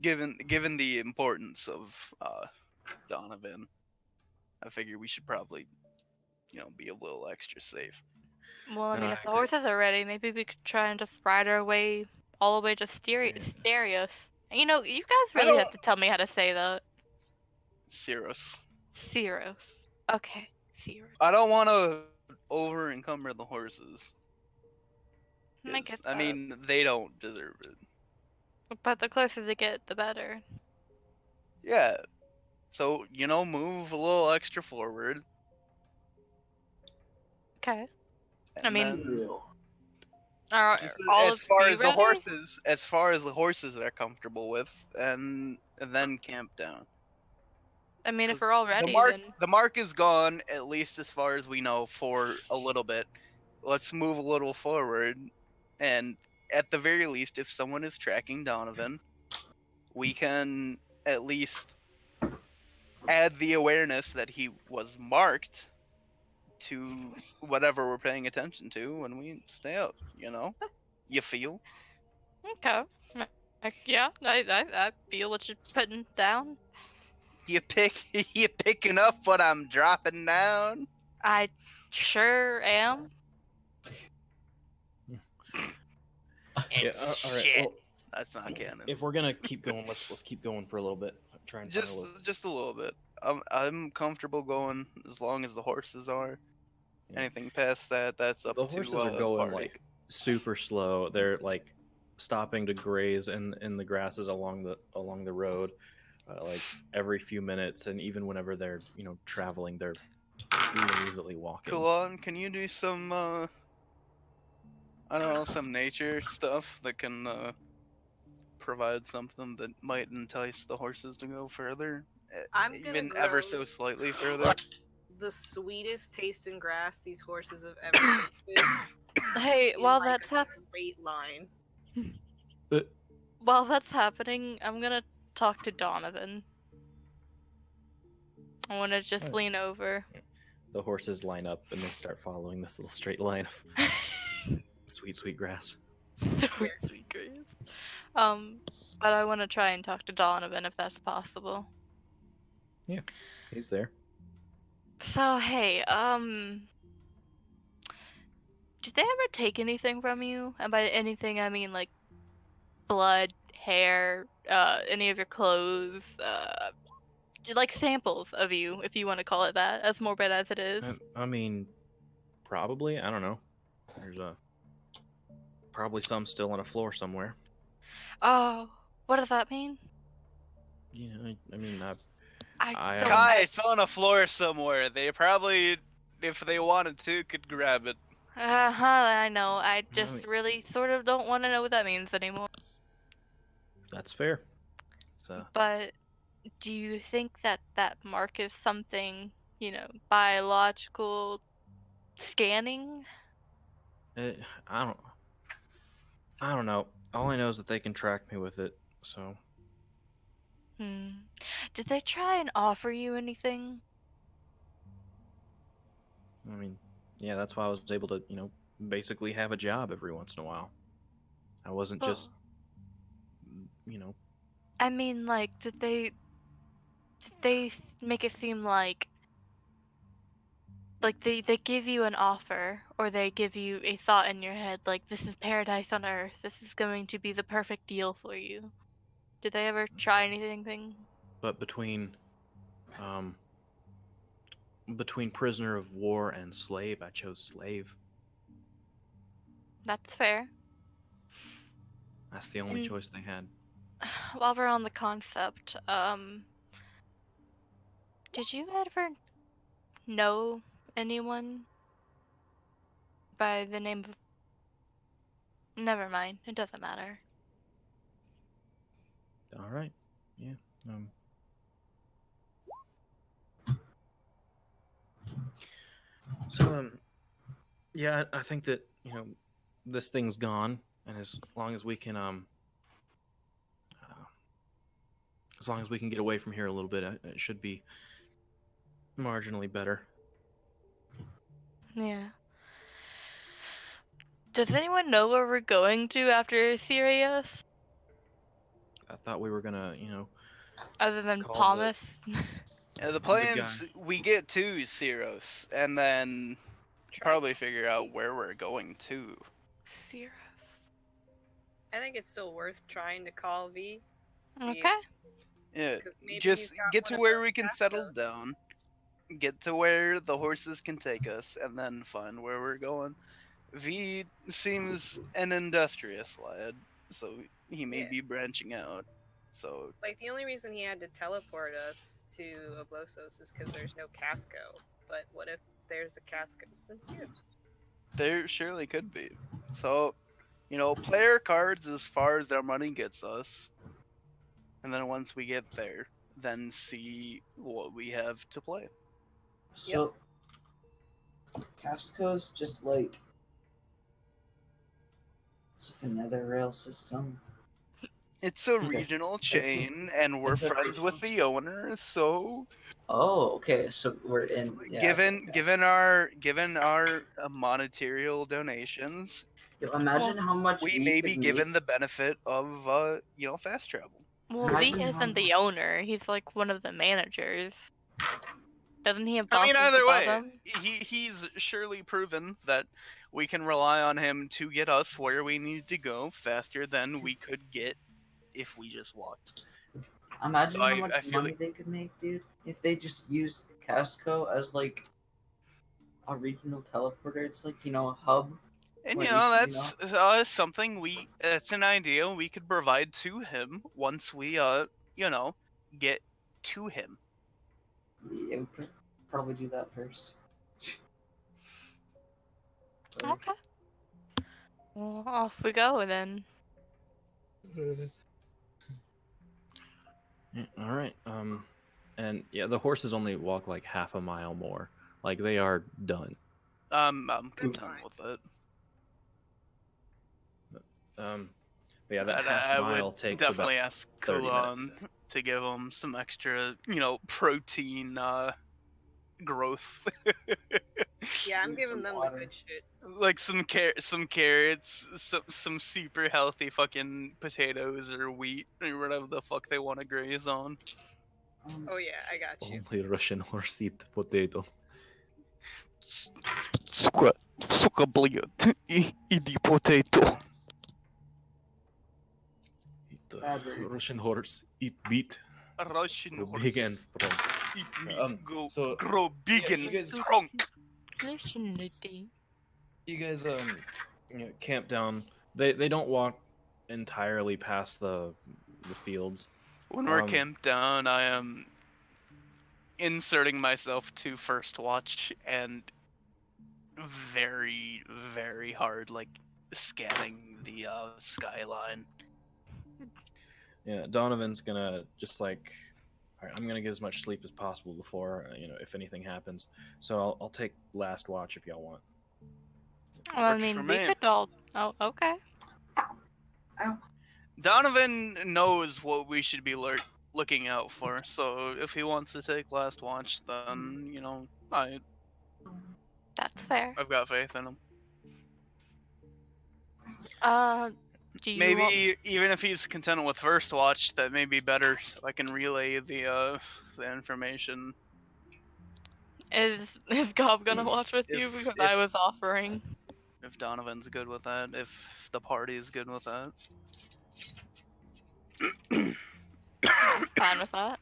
given the importance of Donovan, I figure we should probably, be a little extra safe. Well, I No, mean, I if the agree. horses are ready, maybe we could try and just ride our way all the way to Yeah. Stereos. You guys I really don't. have to tell me how to say that. Cirrus. Ceros. Okay, Ceros. I don't want to over encumber the horses. I get I that. mean, they don't deserve it. But the closer they get, the better. Yeah. So, move a little extra forward. Okay. I And mean, then Real. are just all as of far you as the ready? horses are comfortable with, and then camp down. I mean, if 'Cause we're all the ready, mark then the mark is gone, at least as far as we know, for a little bit. Let's move a little forward, and at the very least, if someone is tracking Donovan, we can at least add the awareness that he was marked to whatever we're paying attention to when we stay out. You feel? okay. Yeah, I feel what you're putting down. You picking up what I'm dropping down? I sure am. Yeah. It's All right. shit. Well, That's not canon. if we're gonna keep going, let's keep going for a little bit. Try and find a little. Just a little bit. I'm comfortable going as long as the horses are. Yeah. Anything past that, that's up The to horses are going party. like super slow. They're like stopping to graze in the grasses along the road, like every few minutes, and even whenever they're traveling, they're lazily walking. Kulon, can you do some I don't know, some nature stuff that can provide something that might entice the horses to go further, I'm gonna even grow ever so slightly further? the sweetest tasting grass these horses have ever tasted Hey, in while like that's a straight line. But while that's happening, I'm gonna talk to Donovan. I wanna just Alright. lean over. the horses line up and they start following this little straight line of sweet grass. Sweet grace. But I wanna try and talk to Donovan if that's possible. Yeah, he's there. So hey, did they ever take anything from you? And by anything I mean like blood, hair, any of your clothes, like samples of you, if you want to call it that, as morbid as it is. I mean, probably. I don't know. There's probably some still on a floor somewhere. Oh, what does that mean? I mean, I I don't. Kai, it's on a floor somewhere. They probably, if they wanted to, could grab it. I know. I just mean- really sort of don't want to know what that means anymore. That's fair. It's But do you think that that mark is something, biological scanning? it, I don't I don't know. All I know is that they can track me with it. So Hmm. Did they try and offer you anything? I mean, yeah, that's why I was able to basically have a job every once in a while. I wasn't Well, just you know I mean, like, did they make it seem like they give you an offer or they give you a thought in your head like this is paradise on earth, this is going to be the perfect deal for you? Did they ever try anything? but um between prisoner of war and slave, I chose slave. That's fair. That's the only And choice they had. while we're on the concept, did you ever know anyone by the name of, never mind, it doesn't matter. All right. Yeah. Um so yeah, I think that, this thing's gone, and as long as we can as long as we can get away from here a little bit, it should be marginally better. Yeah. Does anyone know where we're going to after Sirius? I thought we were gonna, Other than call the Palmas? The good plan's guy. we get to Ceros and then Try probably figure out where we're going to. Cirrus. I think it's still worth trying to call V. See, Okay. Yeah, because maybe he's just got get one to of where those we can settle Cascos. down, get to where the horses can take us, and then find where we're going. V seems an industrious lad, so he may Yeah. be branching out. So Like the only reason he had to teleport us to Oblosos is because there's no Casco. But what if there's a Casco sincere? there surely could be. So, player cards as far as our money gets us. And then once we get there, then see what we have to play. So, Casco's just like it's like another rail system. It's a Okay. regional It's a- chain, and we're it's a friends with the regional owner. So, Oh, okay. So we're in. Yeah. Okay, okay. given our monetarial donations, Yo, imagine how much we we may could be make. given the benefit of fast travel. Well, V Imagine how isn't the much. owner. He's like one of the managers. Doesn't he have I mean, bosses either above way, him? he's surely proven that we can rely on him to get us where we need to go faster than we could get if we just walked. So Imagine how I much feel money like, they could make, dude, if they just used Casco as like a regional teleporter. It's like a hub and where you can, that's something that's an idea we could provide to him once we get to him. Yeah, we probably do that first. Okay. Well, off we go then. Yeah, all right. And yeah, the horses only walk like half a mile more. Like they are done. I'm That's content fine. with it. But yeah, that And half I would mile takes about definitely ask 30 minutes. Kulon to give him some extra, protein growth. Yeah, I'm Use giving some them the water. good shit. Like some carrots, some super healthy fucking potatoes or wheat or whatever the fuck they want to graze on. Oh yeah, I got you. Only Russian horse eat potato. Сука, блядь, иди potato. Eat the Bad word. Russian horse eat meat. Russian Grow horse. big and strong. Eat meat. So Grow big yeah, and you guys, strong. you guys, camp down. They don't walk entirely past the fields. When we're camped down, I am inserting myself to first watch and very, very hard, like scanning the skyline. Yeah, Donovan's gonna just like, all right, I'm gonna get as much sleep as possible before if anything happens. So I'll take last watch if y'all want. Well, I Works for mean, we me. could all. Oh, okay. Ow. Donovan knows what we should be looking out for, so if he wants to take last watch, then That's fair. I've got faith in him. Do you want? Maybe even if he's content with first watch, that may be better, so I can relay the information. Is Gob gonna watch with you If because if I was offering? if Donovan's good with that, if the party is good with that. Fine with that.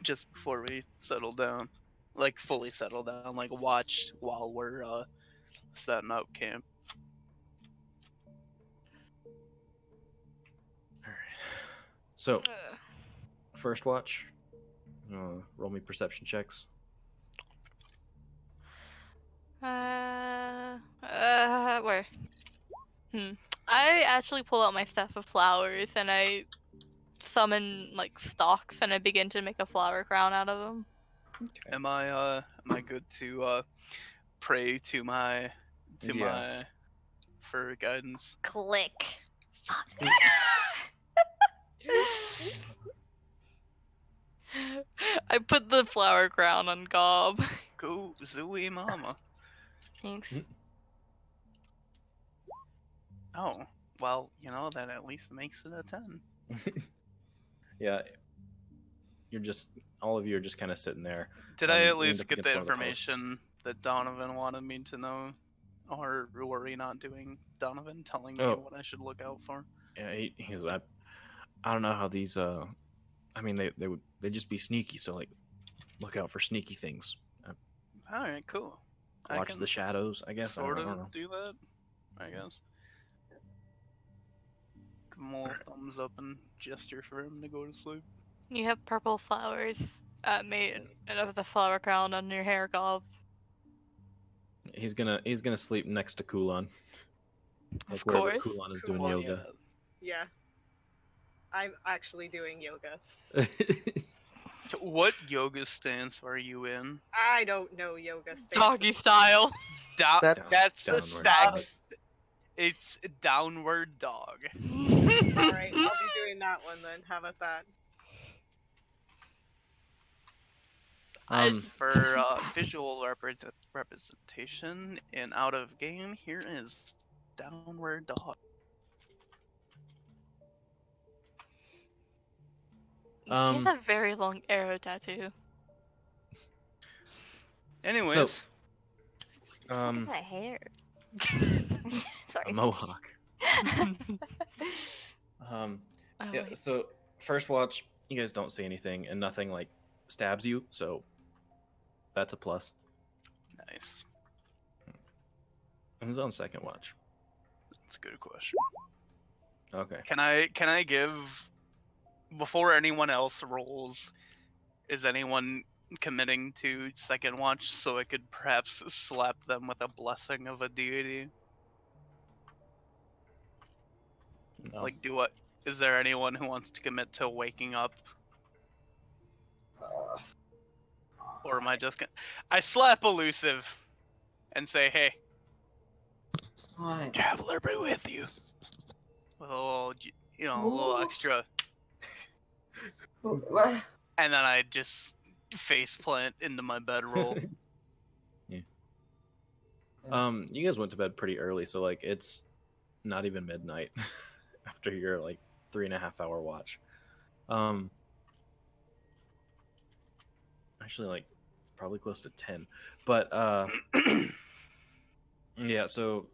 Just before we settle down, like fully settle down, like watch while we're setting up camp. All right. So first watch. Roll me perception checks. Where? I actually pull out my staff of flowers and I summon like stalks and I begin to make a flower crown out of them. Okay. Am I good to pray to my Yeah. for guidance? Click. I put the flower crown on Gob. Go Zooey Mama. Thanks. Oh, well, that at least makes it a 10. Yeah. all of you are just kind of sitting there. Did I at leaned least up get against the one of the posts. information that Donovan wanted me to know? Or were we not doing Donovan telling me Oh. what I should look out for? Yeah, he was. I don't know how these. I mean, they just be sneaky. So like, look out for sneaky things. All right, cool. Watch the shadows. I guess. Sort I don't know. of do that, I guess. Give him a little thumbs up and gesture for him to go to sleep. You have purple flowers made out of the flower crown on your hair, Gob. He's gonna sleep next to Kulon. Like Of wherever course. Kulon is doing Kulon, yoga. Yeah. I'm actually doing yoga. What yoga stance are you in? I don't know yoga stances. Doggy style. That's a downward. stag. It's downward dog. Alright, I'll be doing that one then. How about that? As for visual representation in out of game, here is downward dog. He has a very long arrow tattoo. Anyways. Look at that hair. Sorry. A mohawk. Yeah. So first watch, you guys don't see anything, and nothing like stabs you. So that's a plus. Nice. Who's on second watch? That's a good question. Okay. Can I give, before anyone else rolls, is anyone committing to second watch so I could perhaps slap them with a blessing of a deity? No. Like, is there anyone who wants to commit to waking up? Or am I just gonna... I slap Elusive and say, hey, Traveler be with you. With a little, a little extra. What? And then I just face plant into my bedroll. Yeah. You guys went to bed pretty early, so like it's not even midnight after your like 3.5 hour watch. Actually, like probably close to 10. But yeah. So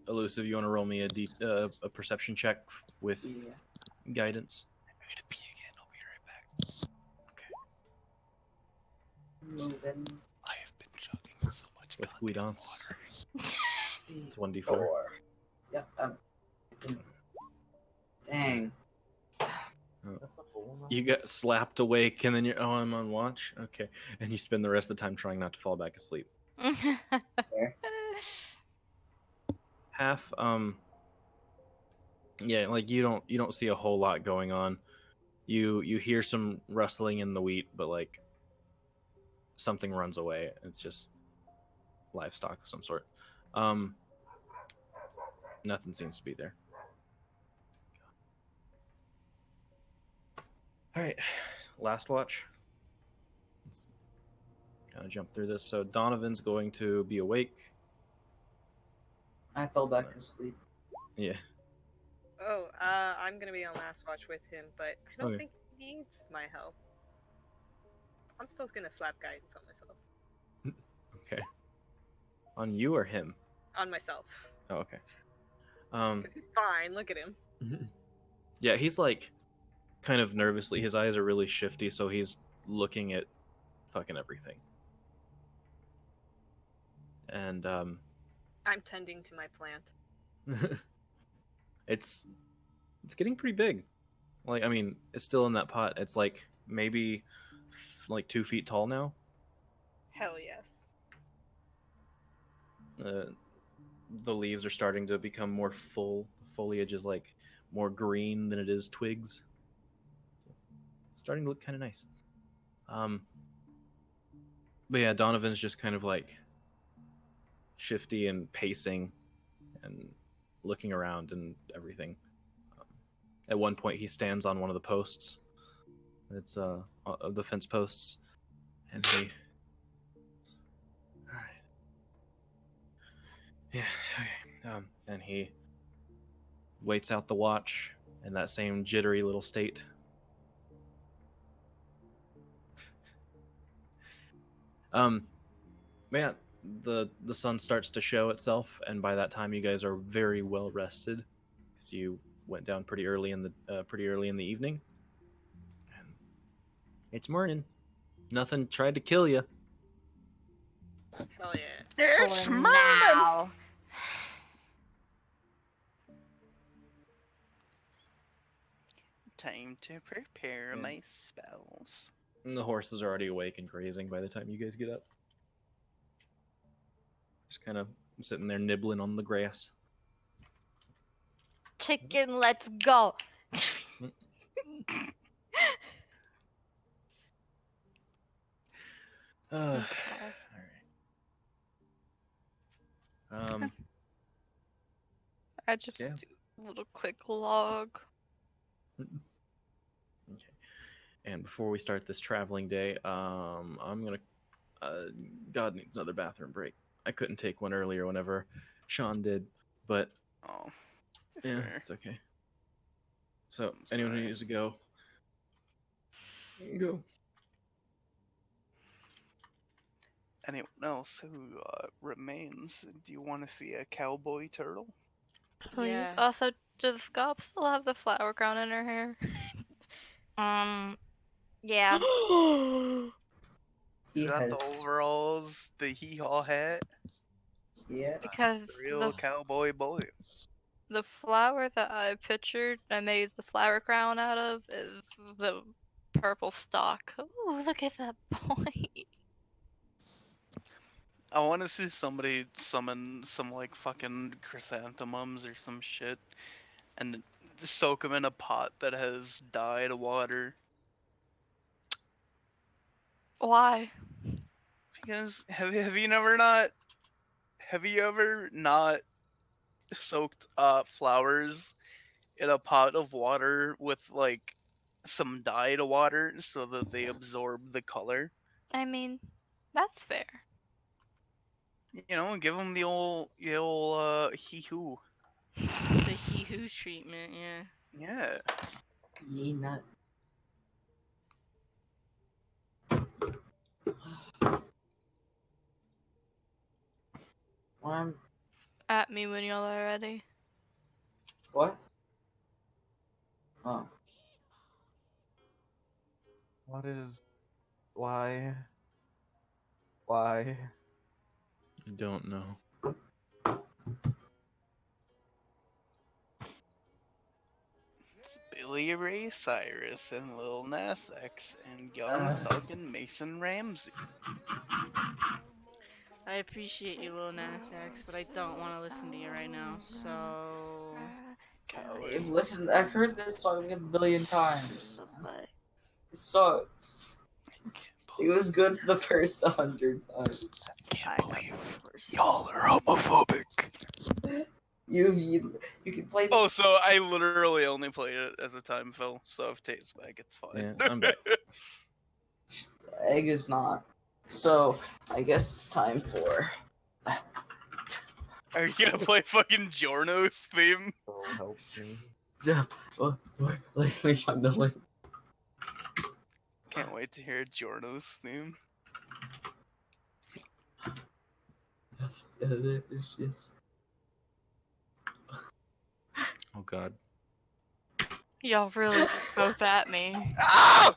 Elusive, you want to roll me a perception check with guidance? I'm gonna pee again. I'll be right back. Moving. I have been chugging so much With goddamn Guidance. water. It's 1d4. Yep. Dang. That's a full one. You get slapped awake, and then you're, oh, I'm on watch? Okay. And you spend the rest of the time trying not to fall back asleep. Fair. Half, yeah, like you don't see a whole lot going on. You hear some rustling in the wheat, but like something runs away. It's just livestock of some sort. Nothing seems to be there. All right, last watch. Let's kind of jump through this. So Donovan's going to be awake. I fell back asleep. Yeah. Oh, I'm gonna be on last watch with him, but I don't Okay. think he needs my help. I'm still gonna slap guidance on myself. Okay. On you or him? On myself. Oh, okay. Because he's fine, look at him. Yeah, he's like kind of nervously. His eyes are really shifty, so he's looking at fucking everything. And I'm tending to my plant. it's getting pretty big. Like, I mean, it's still in that pot. It's like maybe like 2 feet tall now. Hell yes. The leaves are starting to become more full. Foliage is like more green than it is twigs. It's starting to look kind of nice. But yeah, Donovan's just kind of like shifty and pacing and looking around and everything. At one point, he stands on one of the posts. It's of the fence posts, and he. All right. Yeah. Okay. And he waits out the watch in that same jittery little state. Yeah, the sun starts to show itself, and by that time, you guys are very well rested because you went down pretty early in the evening. And it's morning. Nothing tried to kill you. Hell yeah. It's For morning. now. Time to prepare Yeah. my spells. And the horses are already awake and grazing by the time you guys get up. Just kind of sitting there nibbling on the grass. Chicken, let's go. All Okay. right. I just Yeah. do a little quick log. Okay. And before we start this traveling day, I'm gonna. God needs another bathroom break. I couldn't take one earlier whenever Sean did, but Oh, yeah, fair. it's okay. So I'm anyone who sorry. needs to go, go. Anyone else who remains? Do you want to see a cowboy turtle? Please. Yeah. Also, does Scop still have the flower crown in her hair? Yeah. Is He that the has. overalls, the hee-haw hat? Yeah. Because The real cowboy boy. the flower that I pictured, I made the flower crown out of, is the purple stalk. Ooh, look at that boy. I want to see somebody summon some like fucking chrysanthemums or some shit and just soak them in a pot that has dyed water. Why? Because have you ever not soaked flowers in a pot of water with like some dyed water so that they absorb the color? I mean, that's fair. You know, give them the old hee hoo. The he who treatment, yeah. Yeah. Ye nut. I'm. At me when y'all are ready. What? Oh. What is? Why? Why? I don't know. It's Billy Ray Cyrus and Lil Nas X and Young Thug and Mason Ramsey. I appreciate you, Lil Nas X, but I don't want to listen to you right now, so... Coward. I've heard this song a billion times. It sucks. It was good for the first 100 times. Can't believe y'all are homophobic. You can play. Oh, so I literally only played it as a time fill, so if Tate's back, it's fine. Yeah, I'm back. Egg is not. So I guess it's time for. Are you gonna play fucking Jorno's theme? So help me. Let me find the link. Can't wait to hear Jorno's theme. Yes. Oh God. Y'all really both at me. Ah!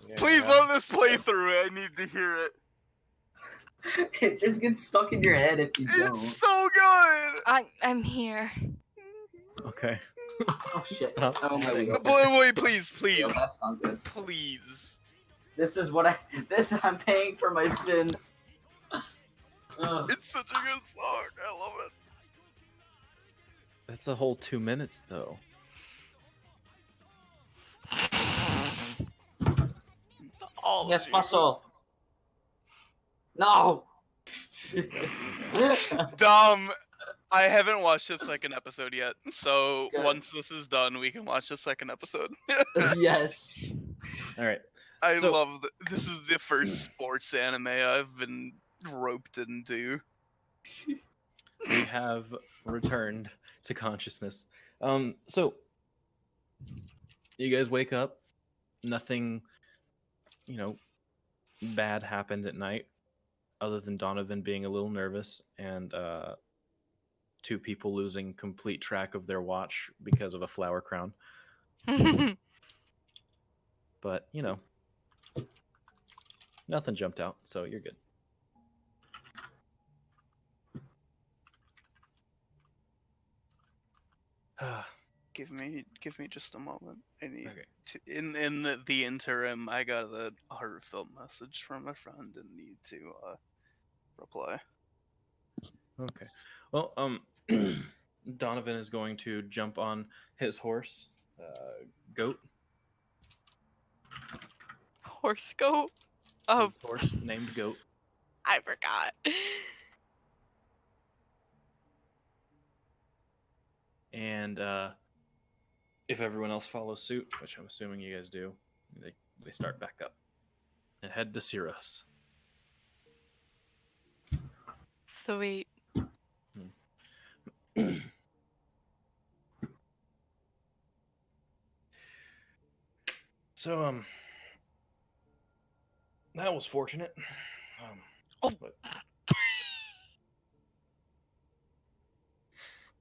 Yeah. Please let this play through. I need to hear it. It just gets stuck in your head if you don't. It's so good. I'm here. Okay. Oh shit! Stop. Oh my wheel. Boy, please, Yo, that's not good. please. This is I'm paying for my sin. Ugh. It's such a good song. I love it. That's a whole 2 minutes though. All of Yes, you. my soul. No. Dumb. I haven't watched the second episode yet, so Good. once this is done, we can watch the second episode. Yes. All right. I So- love this is the first sports anime I've been roped into. We have returned to consciousness. So you guys wake up. Nothing, bad happened at night. other than Donovan being a little nervous and two people losing complete track of their watch because of a flower crown. But, nothing jumped out, so you're good. Give me just a moment. I need Okay. to, in the interim, I got a heartfelt message from a friend and need to reply. Okay. Well, Donovan is going to jump on his horse, Goat. Horse goat? Oh, His horse named Goat. I forgot. And if everyone else follows suit, which I'm assuming you guys do, they start back up and head to Syros. Sweet. So, that was fortunate. Oh. But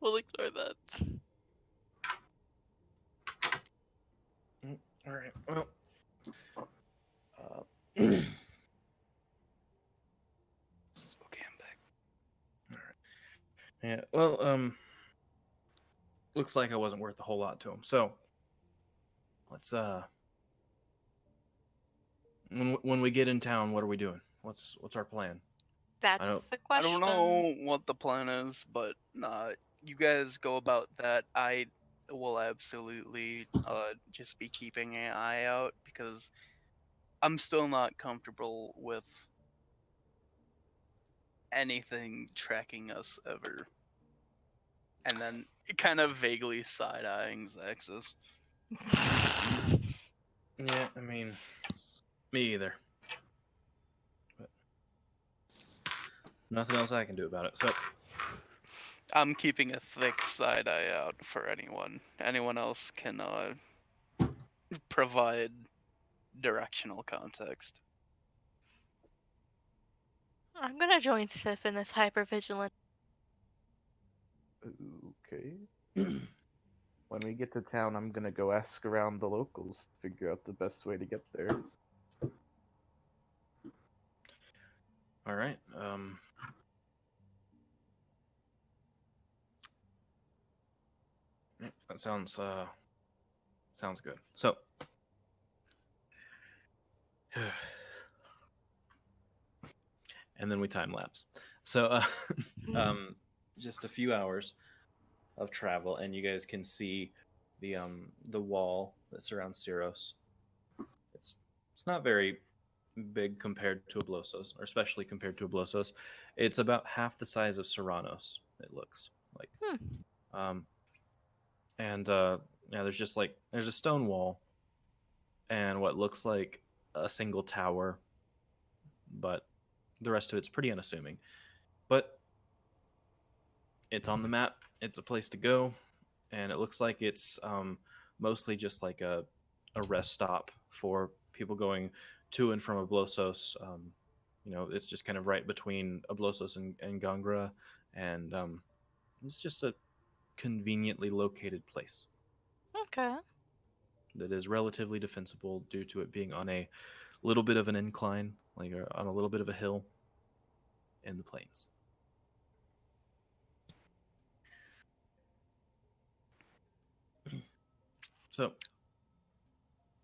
We'll ignore that. all right. Well, okay, I'm back. All right. Yeah. Well, looks like I wasn't worth a whole lot to him. So let's when we get in town, what are we doing? What's our plan? That's the I question. don't know what the plan is, but you guys go about that. I will absolutely just be keeping an eye out because I'm still not comfortable with anything tracking us ever. And then kind of vaguely side-eyeing Zaxxas. Yeah, I mean, me either. But nothing else I can do about it. So I'm keeping a thick side eye out for anyone. Anyone else can provide directional context. I'm gonna join Sif in this hypervigilant. Okay. When we get to town, I'm gonna go ask around the locals to figure out the best way to get there. all right. Yeah, that sounds good. So and then we time lapse. So just a few hours of travel, and you guys can see the wall that surrounds Syros. It's not very big compared to Ablosos, or especially compared to Ablosos. It's about half the size of Serranos. It looks like, um, and yeah, there's a stone wall and what looks like a single tower, but the rest of it's pretty unassuming. But it's on the map. It's a place to go, and it looks like it's mostly just like a rest stop for people going to and from Ablosos. It's just kind of right between Ablosos and Gangra, and it's just a conveniently located place Okay. that is relatively defensible due to it being on a little bit of an incline, like on a little bit of a hill in the plains. So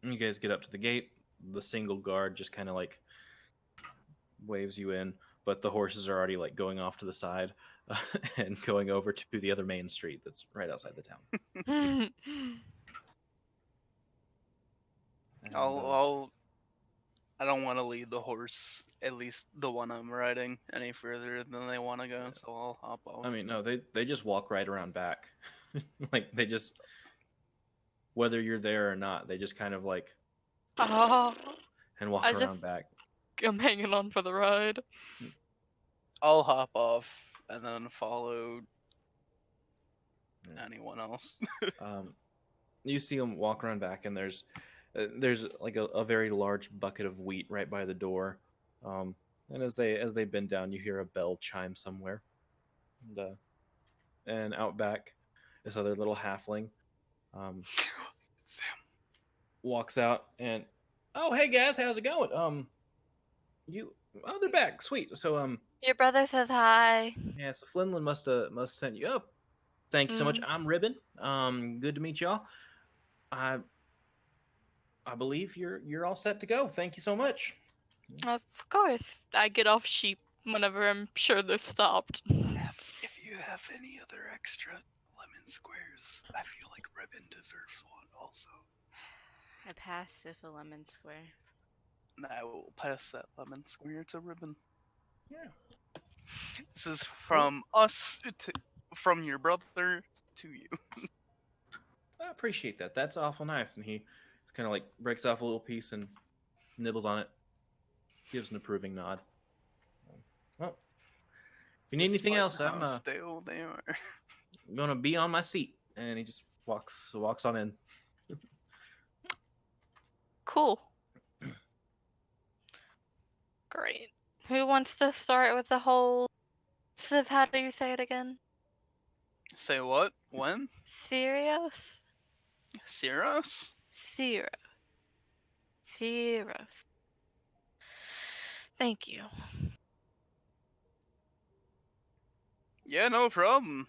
you guys get up to the gate. The single guard just kind of like waves you in, but the horses are already like going off to the side and going over to the other main street that's right outside the town. And, I don't want to lead the horse, at least the one I'm riding, any further than they want to go, so I'll hop off. I mean, no, they just walk right around back. Like they just, whether you're there or not, they just kind of like and walk around back. I'm hanging on for the ride. I'll hop off and then follow anyone else. You see them walk around back, and there's like a very large bucket of wheat right by the door. And as they bend down, you hear a bell chime somewhere, and out back, this other little halfling um, walks out and, oh hey guys, how's it going? You they're back, sweet. So Your brother says hi. yeah, so Flinlin must send you up. Thanks so much. Mm. I'm Ribbon. Good to meet y'all. I I believe you're all set to go. Thank you so much. Of course. I get off sheep whenever I'm sure they're stopped. If you have any other extra lemon squares, I feel like Ribbon deserves one also. I pass Sif a lemon square. And I will pass that lemon square to Ribbon. Yeah. This is from us from your brother to you. I appreciate that. That's awful nice. And he kind of like breaks off a little piece and nibbles on it. Gives an approving nod. Well, if you need anything Despite else, I'm how stale they are. gonna be on my seat. And he just walks on in. Cool. Great. Who wants to start with the whole Civ? How do you say it again? Say what? When? Serious? Syros? Zero. Zero. Thank you. Yeah, no problem.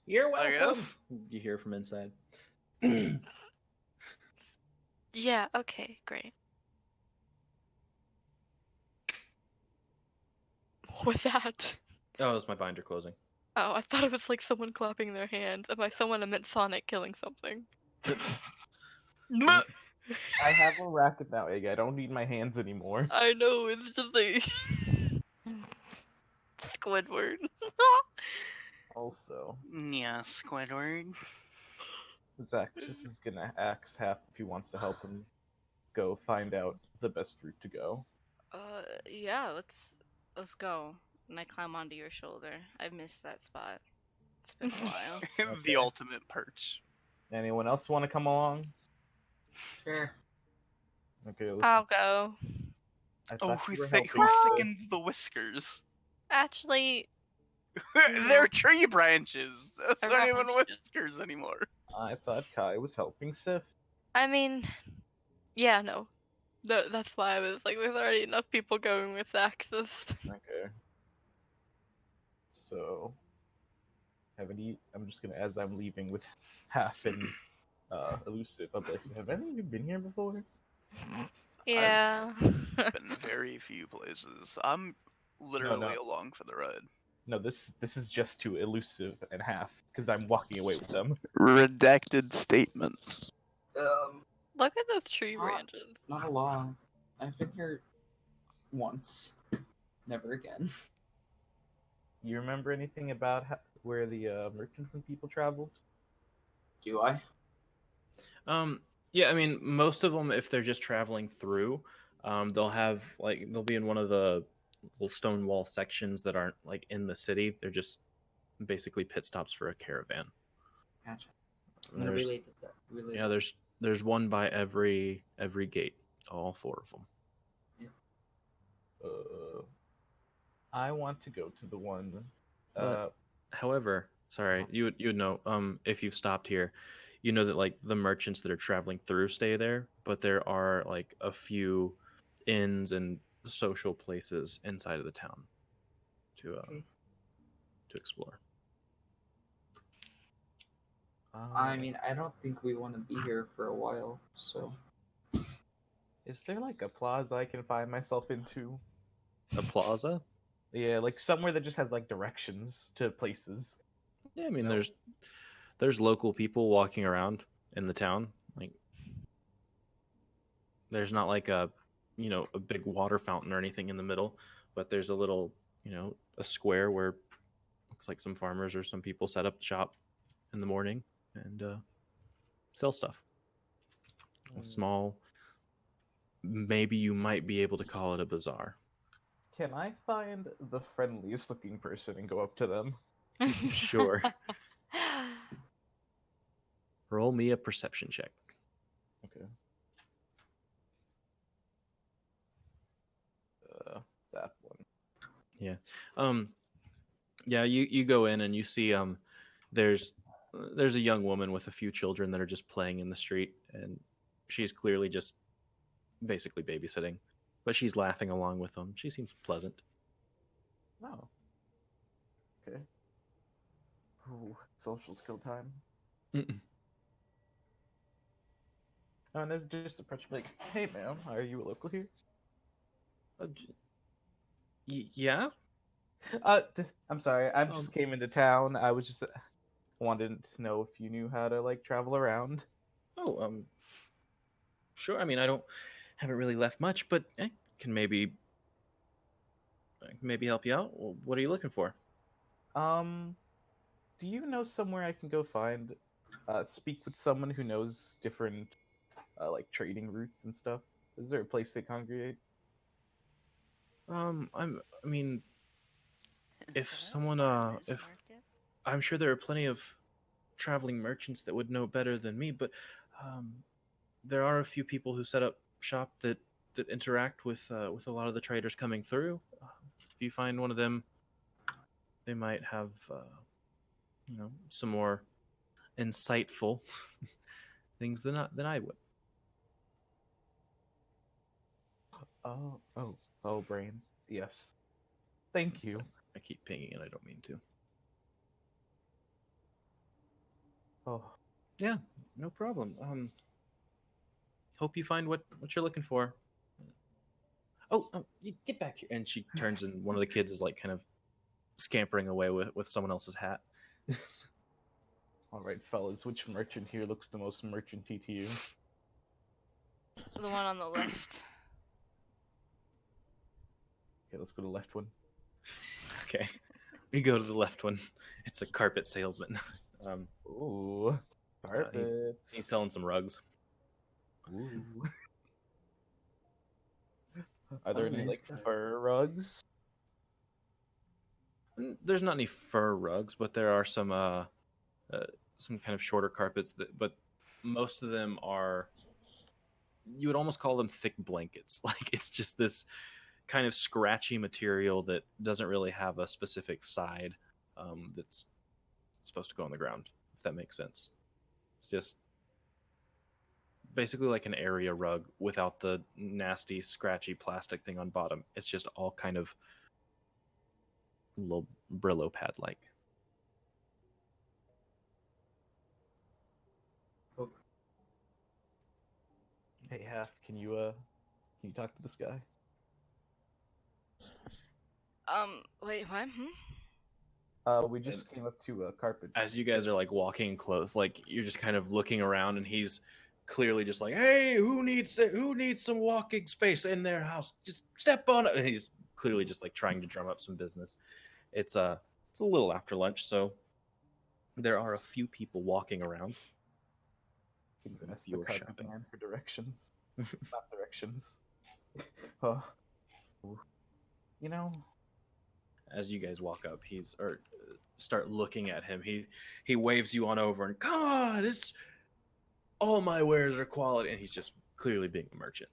You're I welcome. guess. You hear from inside. Yeah, okay, great. What was that? Oh, that's my binder closing. Oh, I thought it was like someone clapping their hands. And by someone, I meant Sonic killing something. I have a racket now, Egg. I don't need my hands anymore. I know, it's just like Squidward. Also, Yeah, Squidward. Zaxxus is gonna ask Hap if he wants to help him go find out the best route to go. Yeah, let's go. And I climb onto your shoulder. I've missed that spot. It's been a while. Okay. The ultimate perch. Anyone else want to come along? Sure. Okay, listen. I'll go. I Oh, thought who you were thick? helping. Who Well- thickened the whiskers? Actually, They're tree branches. Those I aren't even reckon- whiskers anymore. I thought Kai was helping Sif. I mean, yeah, no. That's why I was like, there's already enough people going with Axis. Okay. So, I'm just gonna, as I'm leaving with Half and Elusive, I'm like, have any of you been here before? Yeah. Been very few places. I'm literally no. along for the ride. No, this is just to Elusive and Half, because I'm walking away with them. Redacted statement. Look at those tree Not- branches. Not a lot. I've been here once. Never again. You remember anything about where the merchants and people traveled? Do I? Yeah, I mean, most of them, if they're just traveling through, they'll be in one of the little stone wall sections that aren't like in the city. They're just basically pit stops for a caravan. Gotcha. And I'm gonna there's, relate to that. Relate yeah, there's one by every gate, all four of them. I want to go to the one. However, sorry, you would know if you've stopped here, you know that like the merchants that are traveling through stay there, but there are like a few inns and social places inside of the town to explore. I mean, I don't think we want to be here for a while, so. Is there like a plaza I can find myself into? A plaza? Yeah, like somewhere that just has like directions to places. Yeah, I mean No. there's local people walking around in the town. Like there's not like a big water fountain or anything in the middle, but there's a little, a square where looks like some farmers or some people set up shop in the morning and sell stuff. A small, maybe you might be able to call it a bazaar. Can I find the friendliest looking person and go up to them? Sure. Roll me a perception check. Okay. that one. Yeah. Yeah, you go in and you see there's a young woman with a few children that are just playing in the street, and she's clearly just basically babysitting, but she's laughing along with them. She seems pleasant. Oh. Okay. Ooh, social skill time. Mm-mm. Oh, and there's just a person like, hey ma'am, are you a local here? Yeah. I'm sorry, I Um, just came into town. I was just wanted to know if you knew how to like travel around. Oh, sure. I mean, I haven't really left much, but I can maybe help you out. What are you looking for? Um, do you know somewhere I can go find, speak with someone who knows different, like trading routes and stuff? Is there a place they congregate? I mean, Is that a farmer's if market? I'm sure there are plenty of traveling merchants that would know better than me, but um, there are a few people who set up shop that interact with a lot of the traders coming through. If you find one of them, they might have some more insightful things than I would. Oh, brain. Yes. Thank you. I keep pinging and I don't mean to. Oh, Yeah, no problem. Hope you find what you're looking for. Oh, you get back here. And she turns, and one of the kids is like kind of scampering away with someone else's hat. all right, fellas. Which merchant here looks the most merchanty to you? The one on the left. Okay, let's go to the left one. Okay, we go to the left one. It's a carpet salesman. Ooh, carpets. He's selling some rugs. Ooh. Are there any nice like guy. fur rugs? There's not any fur rugs, but there are some kind of shorter carpets but most of them are, you would almost call them thick blankets. Like it's just this kind of scratchy material that doesn't really have a specific side that's supposed to go on the ground, if that makes sense. It's just basically like an area rug without the nasty scratchy plastic thing on bottom. It's just all kind of little Brillo pad like. Oh. Hey, Half, can you talk to this guy? Wait, what? We just came up to a carpet. As you guys are like walking close, like you're just kind of looking around, and he's clearly just like, "Hey, who needs some walking space in their house? Just step on it." And he's clearly just like trying to drum up some business. It's a little after lunch, so there are a few people walking around. Can Even if ask the you're carpet shopping. man for directions. Not directions. Oh, you know, As you guys walk up, start looking at him. He waves you on over and, "Come on, this all my wares are quality." And he's just clearly being a merchant,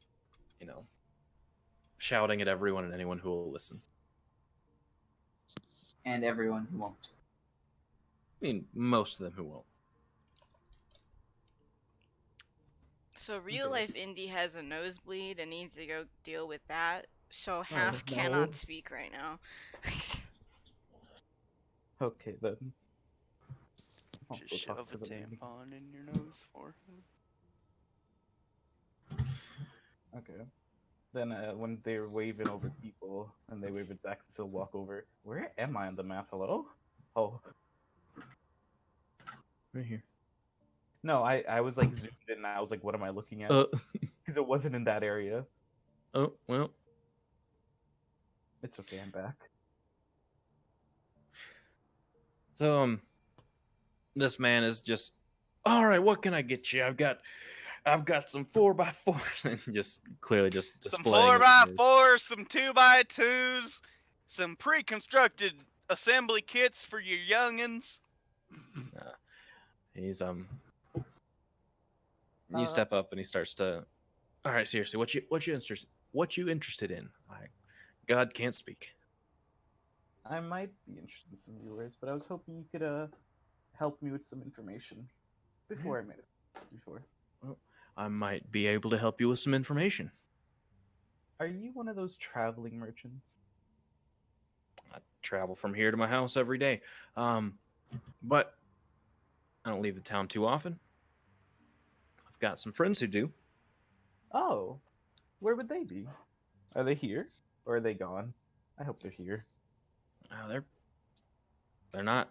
shouting at everyone and anyone who will listen. And everyone who won't. I mean, most of them who won't. So real Okay. life Indy has a nosebleed and needs to go deal with that. So Oh, Half no. cannot speak right now. Okay then. I'll Just go talk shove a to the lady. tampon in your nose for him. Okay. Then when they're waving over people and they wave at Zax, he'll walk over. Where am I on the map? Hello? Oh, Right here. no, I was like zoomed in and I was like, what am I looking at? Uh, Because it wasn't in that area. oh, well. It's okay, I'm back. So, this man is just, "All right, what can I get you? I've got some 4x4s," and just clearly just Some displaying his wares. 4x4s, some 2x2s, some pre-constructed assembly kits for your youngins. He's you step up and he starts to, "All right, seriously, what you interested in? God can't speak. I might be interested in some viewers, but I was hoping you could help me with some information before I made it. Well, I might be able to help you with some information. Are you one of those traveling merchants? I travel from here to my house every day, but I don't leave the town too often. I've got some friends who do. Oh, where would they be? Are they here or are they gone? I hope they're here. They're not.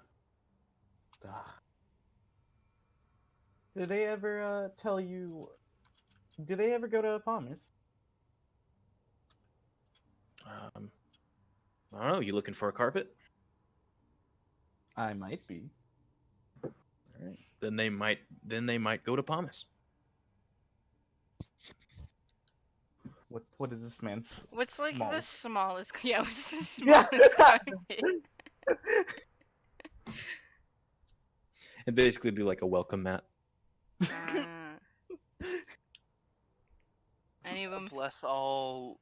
Ah. Do they ever tell you? Do they ever go to Palmer's? I don't know. You looking for a carpet? I might be. All right. Then they might go to Palmas. What is this man's? What's like the smallest? smallest? Yeah, what's the smallest carpet? It'd basically be like a welcome mat. Any of them? Bless all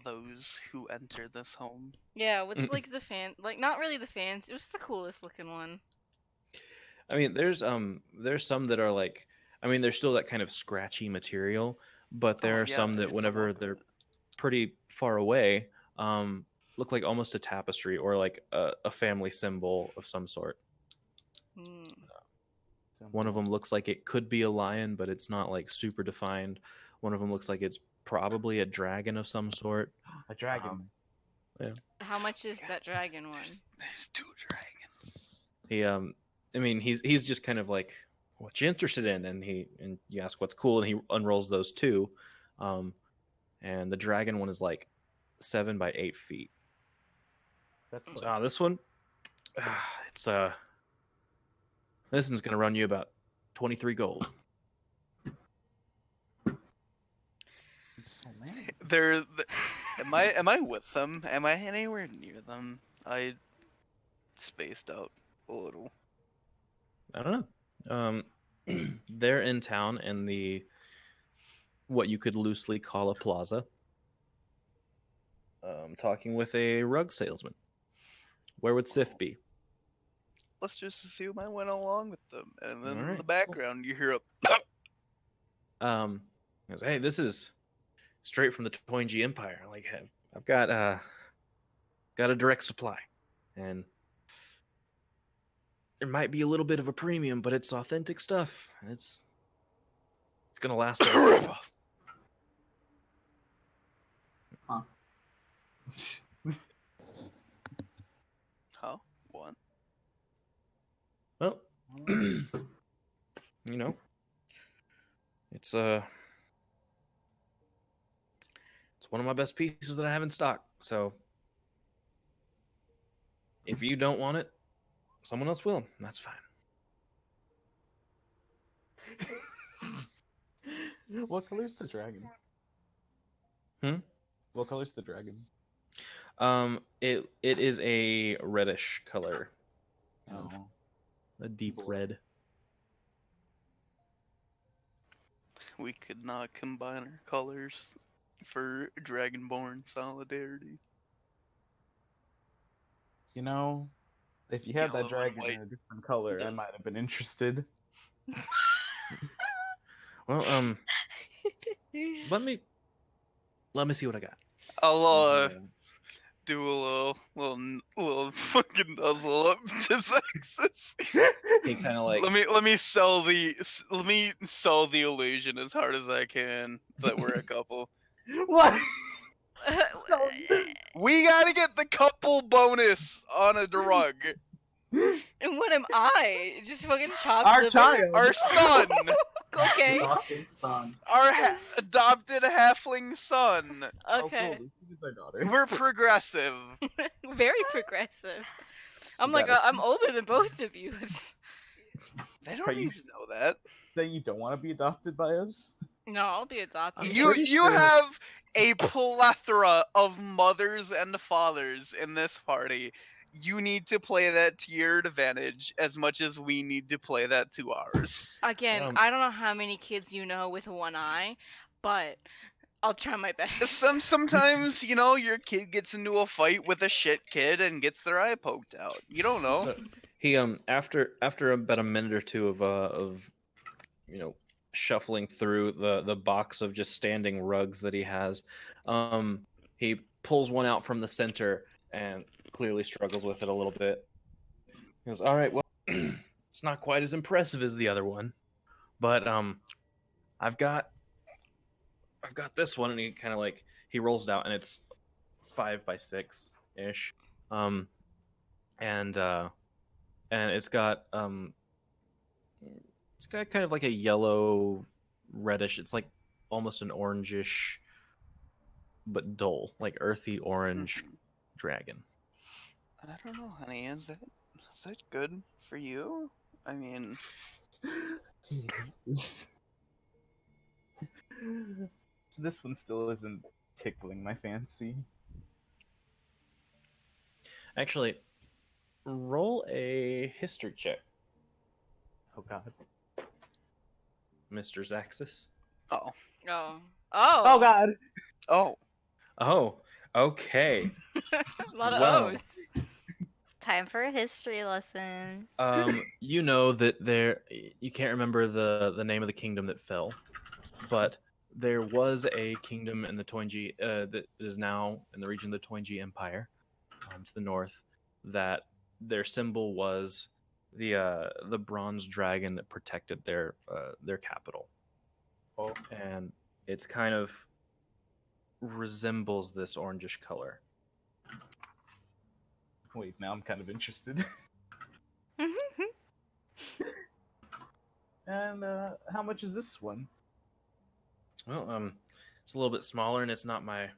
those who enter this home. Yeah, what's like the like not really the fancy, it was the coolest looking one. I mean, there's some that are like, I mean, there's still that kind of scratchy material, but there are some that whenever they're pretty far away, look like almost a tapestry or like a family symbol of some sort. One of them looks like it could be a lion, but it's not like super defined. One of them looks like it's probably a dragon of some sort. A dragon. Yeah. How much is that dragon one? There's 2 dragons. He I mean, he's just kind of like, what you interested in, and you ask what's cool, and he unrolls those 2, and the dragon one is like 7 by 8 feet. That's this one, it's this one's gonna run you about 23 gold. Am I with them? Am I anywhere near them? I spaced out a little. I don't know. They're in town in the what you could loosely call a plaza. Talking with a rug salesman. Where would Sif be? Let's just assume I went along with them, and then in Alright, the background you hear a. He goes, hey, this is straight from the Toinji Empire. Like, I've got a direct supply, and there might be a little bit of a premium, but it's authentic stuff. It's gonna last. Huh? Huh? What? Well, you know, it's one of my best pieces that I have in stock. So if you don't want it, someone else will. That's fine. What color's the dragon? What color's the dragon? It is a reddish color. Oh. A deep red. We could not combine our colors for Dragonborn solidarity. You know, if you had Yellow that dragon and in a different color, I might have been interested. Well, let me see what I got. I'll do a little fucking nuzzle up to Zexus. He kind of like let me sell the illusion as hard as I can that we're a couple. What? We gotta get the couple bonus on a drug. And what am I? Just fucking chopped Our liver? child. Our son. Okay. Adopted son. Our adopted halfling son. Okay. Also, Lucy is our daughter. We're progressive. Very progressive. I'm You like, gotta I'm older than both of you. They don't Are you need to know that. saying you don't want to be adopted by us? No, I'll be adopted. You have a plethora of mothers and fathers in this party. You need to play that to your advantage as much as we need to play that to ours. Again, I don't know how many kids you know with one eye, but I'll try my best. Sometimes, you know, your kid gets into a fight with a shit kid and gets their eye poked out. You don't know. So he after about a minute or two of you know shuffling through the box of just standing rugs that he has, he pulls one out from the center and clearly struggles with it a little bit. He goes, "All right, well, it's not quite as impressive as the other one, but I've got this one," and he kind of like he rolls it out, and it's 5x6 ish, um, and it's got kind of like a yellow reddish. It's like almost an orangish, but dull, like earthy orange dragon. I don't know, honey. Is that good for you? I mean, This one still isn't tickling my fancy. Actually, roll a history check, Oh god. Mr. Zaxis. oh, Oh. Oh god. oh, Oh, okay. A lot of Well. O's. Time for a history lesson. You know that you can't remember the name of the kingdom that fell, but there was a kingdom in the Toynji that is now in the region of the Toynji Empire, to the north, that their symbol was the bronze dragon that protected their capital. Oh. And it's kind of resembles this orangish color. Wait, now I'm kind of interested. And how much is this one? Well, it's a little bit smaller, and it's not my.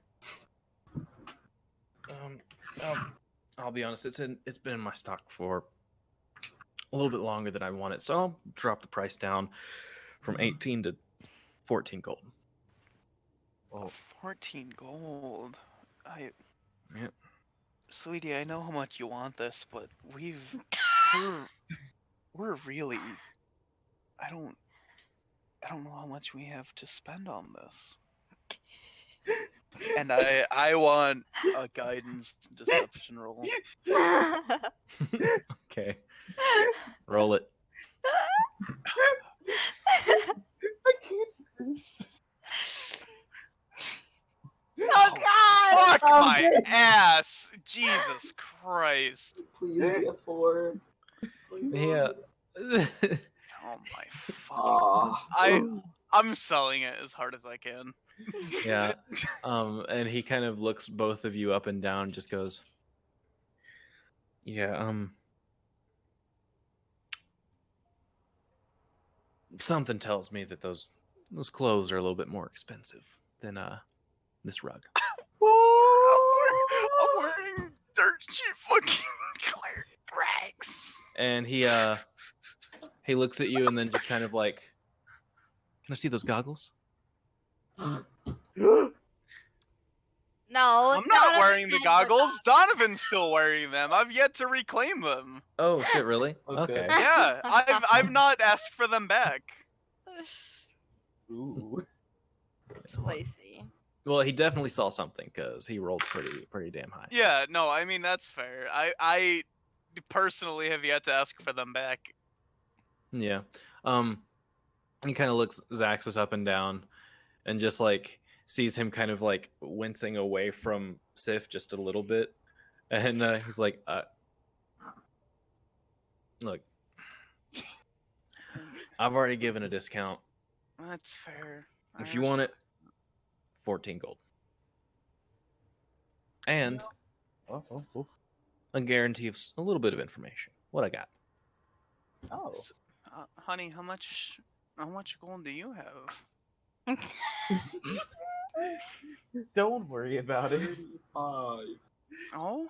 I'll be honest. It's been in my stock for a little bit longer than I want it, so I'll drop the price down from 18 to 14 gold. oh, 14 gold. Yeah. Sweetie, I know how much you want this, but we're really. I don't know how much we have to spend on this. And I want a guidance deception roll. Okay. Roll it. I can't do this. Oh god! Fuck my ass! Jesus Christ! Please be a 4. Yeah. Oh my fucking. Aw. I'm selling it as hard as I can. Yeah. And he kind of looks both of you up and down and just goes, "Yeah, something tells me that those clothes are a little bit more expensive than this rug." I'm wearing dirt cheap fucking rags. And he looks at you and then just kind of like, "Can I see those goggles?" No, I'm not Donovan wearing the has goggles. Donovan's still wearing them. I've yet to reclaim them. Oh shit! Really? Okay. Yeah, I've not asked for them back. Ooh. Spicy. Well, he definitely saw something because he rolled pretty damn high. Yeah, no, I mean that's fair. I personally have yet to ask for them back. Yeah. He kind of looks Zaxus up and down, and just like sees him kind of like wincing away from Sif just a little bit, and he's like, "Look, I've already given a discount. That's fair. If you want it, 14 gold, and Oh. a guarantee of a little bit of information. What I got." Oh. Honey, how much gold do you have? Don't worry about it. 35. Oh,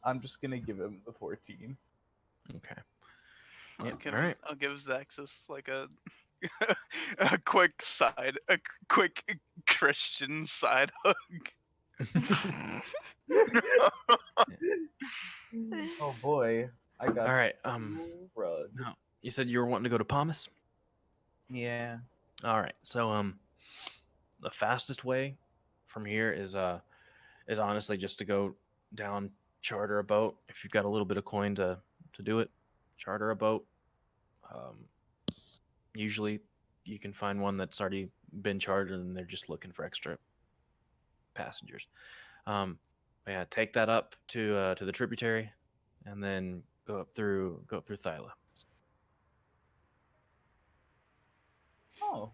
I'm just gonna give him the 14. Okay. I'll Yeah, give all right. I'll give Zaxus like a a quick Christian side hug. Oh boy, I got. All right. Rug. No, you said you were wanting to go to Palmas. Yeah. All right. So the fastest way from here is honestly just to go down, charter a boat. If you've got a little bit of coin to do it, charter a boat. Usually, you can find one that's already been chartered, and they're just looking for extra passengers. Yeah, take that up to the tributary, and then go up through Thyla. Oh,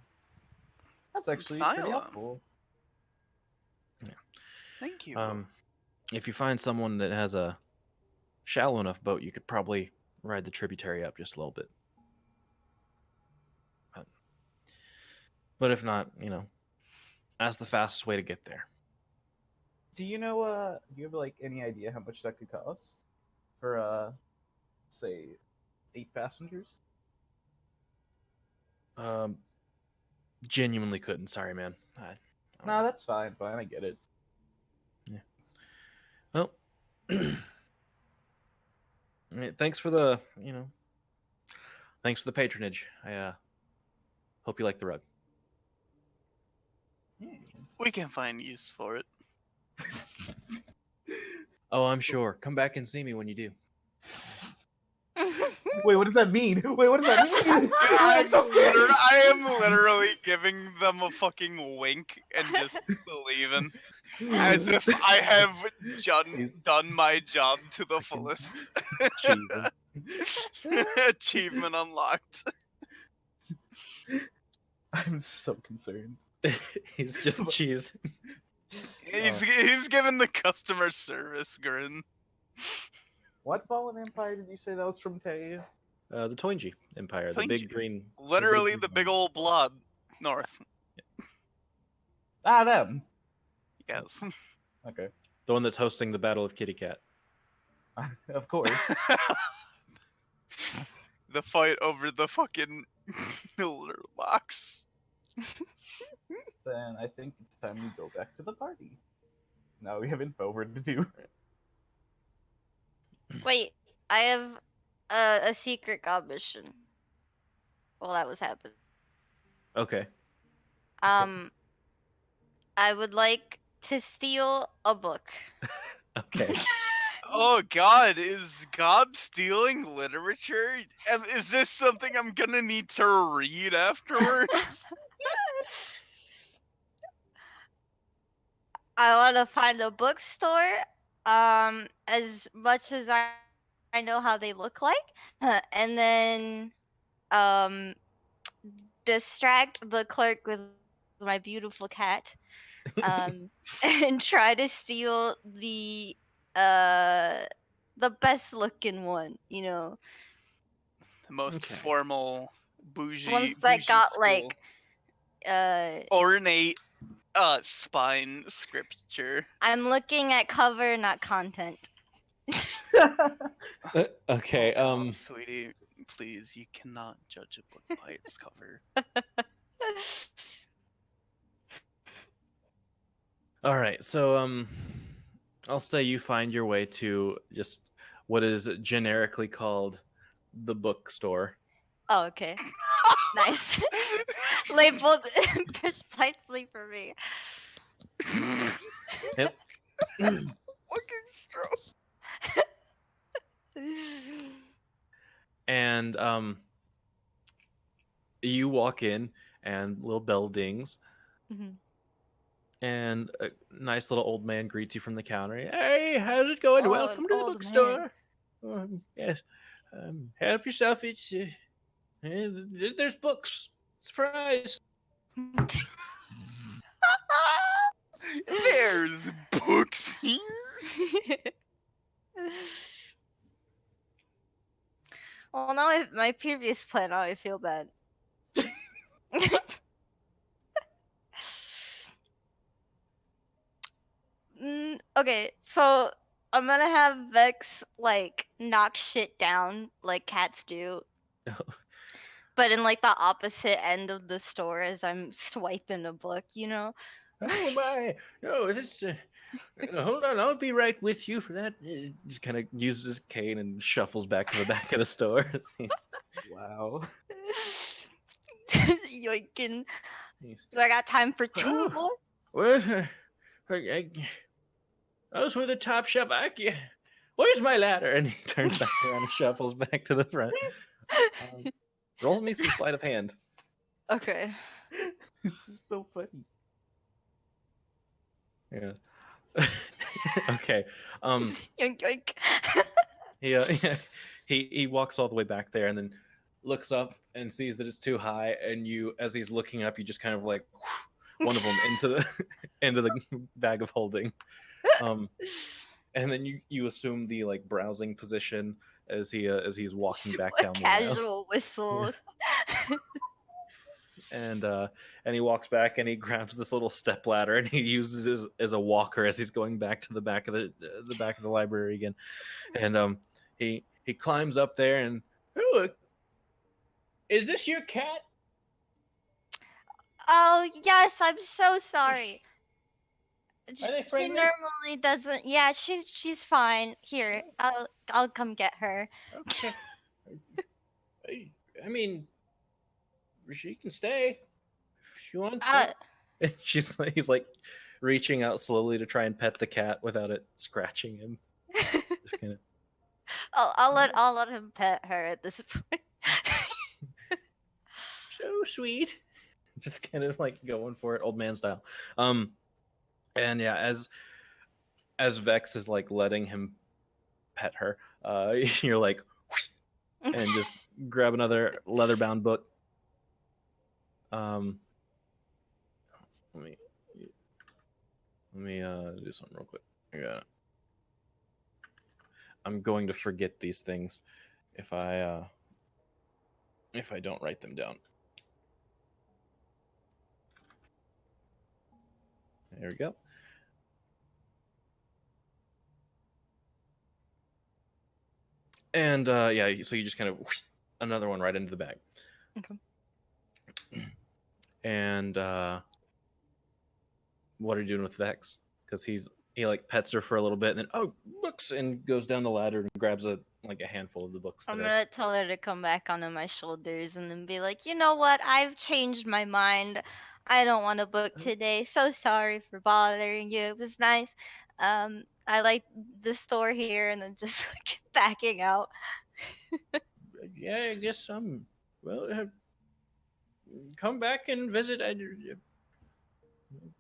that's actually pretty Thyla. helpful. Yeah. Thank you. If you find someone that has a shallow enough boat, you could probably ride the tributary up just a little bit. But if not, that's the fastest way to get there. Do you know? Do you have like any idea how much that could cost for say 8 passengers? Genuinely couldn't. Sorry, man. I No, that's fine. Fine, I get it. Yeah. Well, I mean, thanks for the patronage. I hope you like the rug. We can find use for it. Oh, I'm sure. Come back and see me when you do. Wait, what does that mean? Wait, what does that mean? I am literally giving them a fucking wink and just leaving. As if I have done my job to the fullest. Achievement unlocked. I'm so concerned. He's just cheese. He's giving the customer service grin. What fallen empire did you say that was from, Tay? The Toinji Empire, the big green. Literally the big old blob north. Ah, them. Yes. Okay. The one that's hosting the Battle of Kitty Cat. Of course. The fight over the fucking litter box. Then I think it's time we go back to the party. Now we have info over to do. Wait, I have a secret gob mission. While that was happening. Okay. I would like to steal a book. Okay. Oh god, is Gob stealing literature? Is this something I'm gonna need to read afterwards? I want to find a bookstore. As much as I know how they look like, and then distract the clerk with my beautiful cat, and try to steal the best looking one, The most formal, bougie, ones that got school. like ornate spine scripture. I'm looking at cover, not content. Okay. Oh, sweetie, please, you cannot judge a book by its cover. All right. So I'll say you find your way to just what is generically called the bookstore. Oh, okay. Nice. Labeled precisely for me. Yep. Fucking stroke. And you walk in, and little bell dings, and a nice little old man greets you from the counter. Hey, how's it going? Oh, Welcome to the bookstore. Yes, help yourself. It's there's books. Surprise. There's books here. Well, now my previous plan, now I feel bad. Okay, so I'm gonna have Vex like knock shit down like cats do. But in like the opposite end of the store as I'm swiping a book, Oh my! No, this. Hold on, I'll be right with you for that. Just kind of uses his cane and shuffles back to the back of the store. Wow. Yoinking Do I got time for two more? Well, those were the top shelf. Where's my ladder? And he turns back around and shuffles back to the front. Roll me some sleight of hand. Okay. This is so funny. Yeah. Okay. Yoink, yoink. Yeah. He walks all the way back there and then looks up and sees that it's too high. And you, as he's looking up, you just kind of like one of them into the into the bag of holding. And then you assume the like browsing position as he's walking back down the aisle. Casual whistle. And he walks back and he grabs this little step ladder and he uses it as a walker as he's going back to the back of the library again. And he climbs up there and, oh, is this your cat? Oh yes, I'm so sorry. Are they She friendly? normally doesn't. Yeah, she's fine. Here, I'll come get her. Okay. I mean, she can stay if she wants. He's like reaching out slowly to try and pet the cat without it scratching him. Just kind of. I'll let him pet her at this point. So sweet. Just kind of like going for it, old man style. And yeah, as Vex is like letting him pet her, you're like, and just grab another leather-bound book. Let me do something real quick. I got it. I'm going to forget these things if I don't write them down. There we go. And yeah, so you just kind of another one right into the bag. Okay. And what are you doing with Vex? Because he like pets her for a little bit, and then books, and goes down the ladder and grabs a handful of the books. I'm gonna tell her to come back onto my shoulders and then be like, you know what? I've changed my mind. I don't want a book today. So sorry for bothering you. It was nice. I like the store here, and then just like backing out. Yeah, I guess well, come back and visit. I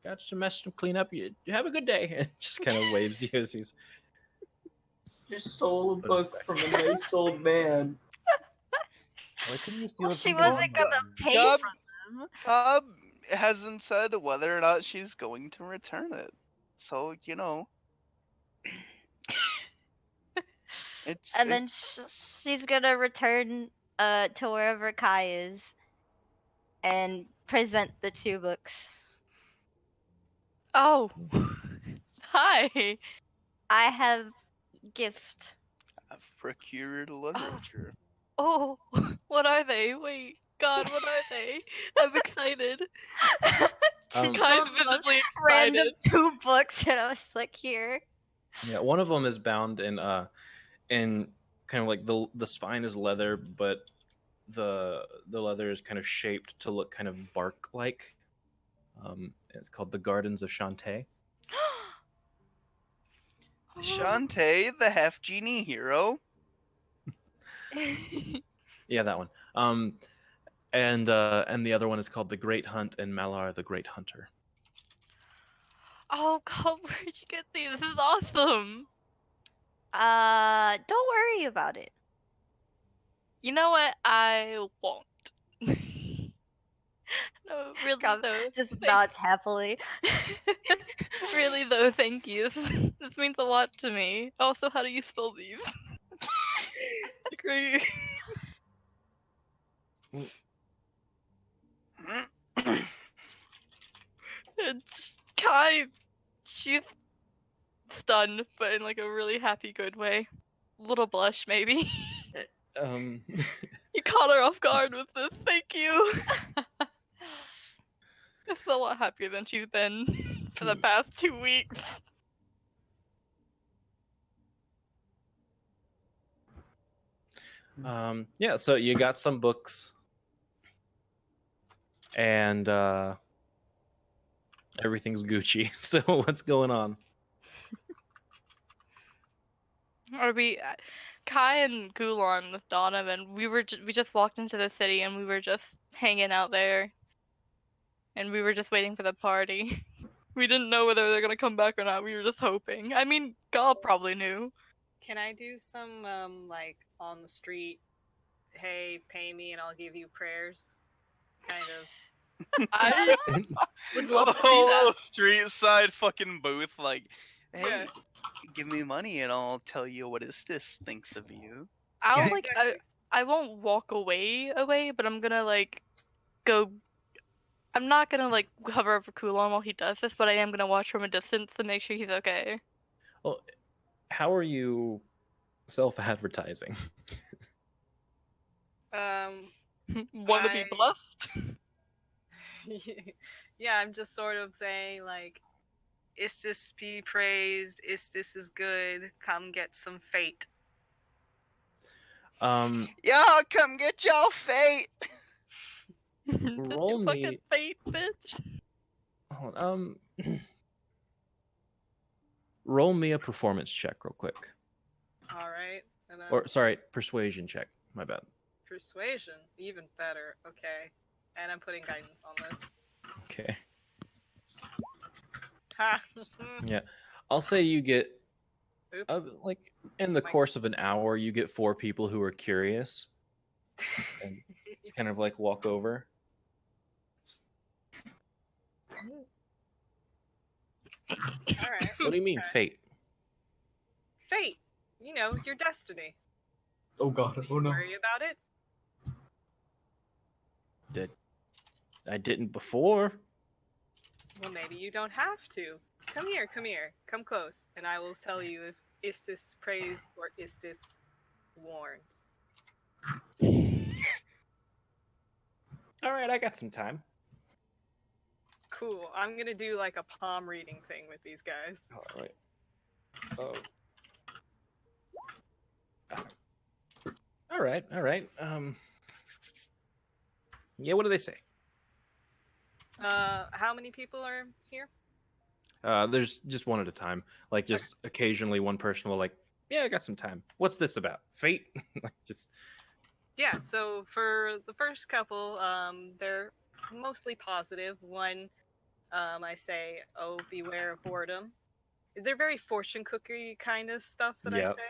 got some mess to clean up. You have a good day. And just kind of waves you as he's. Just stole a book from a nice old man. Why couldn't you steal Well, it she from wasn't Grandma? gonna pay Gob, for them. Cobb hasn't said whether or not she's going to return it. So, you know. And then she's gonna return to wherever Kai is and present the two books. Oh. Hi. I have gift. I've procured literature. Oh, what are they? Wait, God, what are they? I'm excited. Just Kai's those visibly random excited. 2 books, and I was like, here. Yeah, one of them is bound in kind of like the spine is leather, but the leather is kind of shaped to look kind of bark like. It's called The Gardens of Shantae. Shantae, the half genie hero. Yeah, that one. And the other one is called The Great Hunt and Malar the Great Hunter. Oh God, where'd you get these? This is awesome. Don't worry about it. You know what? I won't. No, really though. Just nods happily. Really though, thank you. This means a lot to me. Also, how do you spell these? Great. It's Kai. She's stunned, but in like a really happy, good way. Little blush, maybe. You caught her off guard with this. Thank you. This is a lot happier than she's been for the past 2 weeks. Yeah, so you got some books, and Everything's Gucci. So what's going on? Or Kai and Kulon with Donovan, we just walked into the city and we were just hanging out there, and we were just waiting for the party. We didn't know whether they're gonna come back or not. We were just hoping. I mean, God probably knew. Can I do some like on the street? Hey, pay me and I'll give you prayers. Kind of. I would love to A see whole that. little street side fucking booth, like, hey, Yeah. give me money and I'll tell you what is this thinks of you. I'll Yeah, like exactly. I won't walk away, but I'm gonna like go. I'm not gonna like hover over Kulon while he does this, but I am gonna watch from a distance to make sure he's okay. Well, how are you self-advertising? Want to be blessed? Yeah, I'm just sort of saying like, Istis be praised, Istis is good, come get some fate. Y'all come get y'all fate. Roll Fucking me. fate, bitch. Roll me a performance check real quick. All right. And then Or sorry, persuasion check. My bad. persuasion, even better. Okay. And I'm putting guidance on this. Okay. Ha! Yeah. I'll say you get Oops. like in the course of an hour, you get 4 people who are curious and just kind of like walk over. All right. What do you mean, Okay. fate? Fate. You know, your destiny. Oh god, Do oh you no. worry about it? I didn't before. Well, maybe you don't have to. Come here, come here. Come close, and I will tell you if Istis prays or Istis warns. All right, I got some time. Cool. I'm gonna do like a palm reading thing with these guys. All right. Oh. All right. Yeah, what do they say? How many people are here? There's just one at a time. Like just occasionally one person will like, yeah, I got some time. What's this about? Fate? Like just Yeah, so for the first couple, they're mostly positive. One, I say, oh, beware of boredom. They're very fortune cookie kind of stuff that I Yep. say.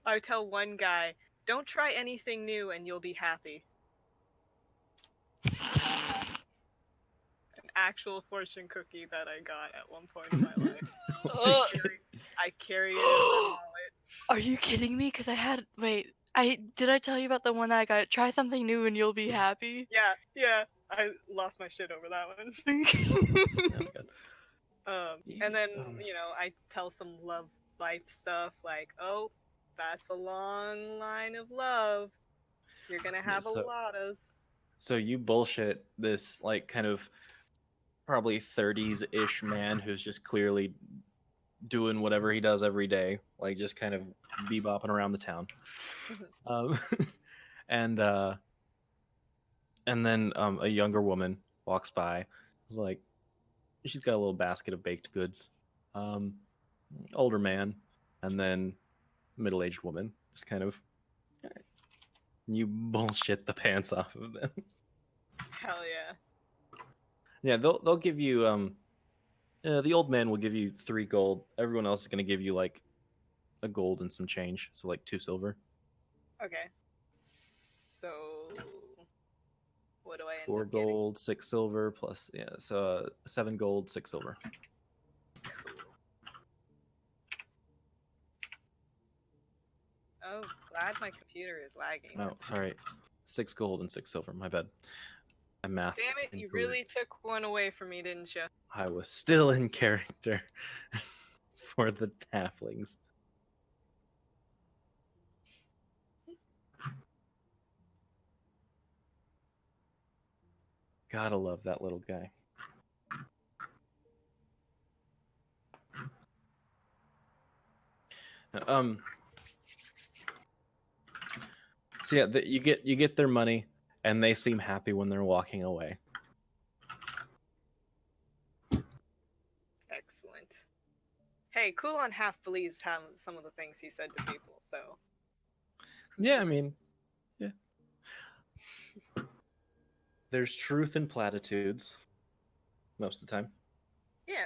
I tell one guy, don't try anything new and you'll be happy. An actual fortune cookie that I got at one point in my life. I carry it in my wallet. Are you kidding me? Because I had did I tell you about the one I got? Try something new and you'll be happy. Yeah. I lost my shit over that one. And then I tell some love life stuff like, oh, that's a long line of love. You're gonna have a lot of. So you bullshit this like kind of probably 30s-ish man who's just clearly doing whatever he does every day, like just kind of bebopping around the town. And then a younger woman walks by. It's like she's got a little basket of baked goods. Older man, and then middle-aged woman. Just kind of you bullshit the pants off of them. Hell yeah. Yeah, they'll give you the old man will give you 3 gold. Everyone else is gonna give you like a gold and some change, so like 2 silver. Okay. So what do I end 4 up getting? gold, 6 silver plus so 7 gold, 6 silver. Oh, glad my computer is lagging. Oh, sorry. 6 gold and 6 silver. My bad. My math. Damn it, you really took one away from me, didn't you? I was still in character for the halflings. Gotta love that little guy. So yeah, you get their money, and they seem happy when they're walking away. Excellent. Hey, Kulon half believes some of the things he said to people, so. Yeah, I mean, yeah. There's truth in platitudes most of the time. Yeah.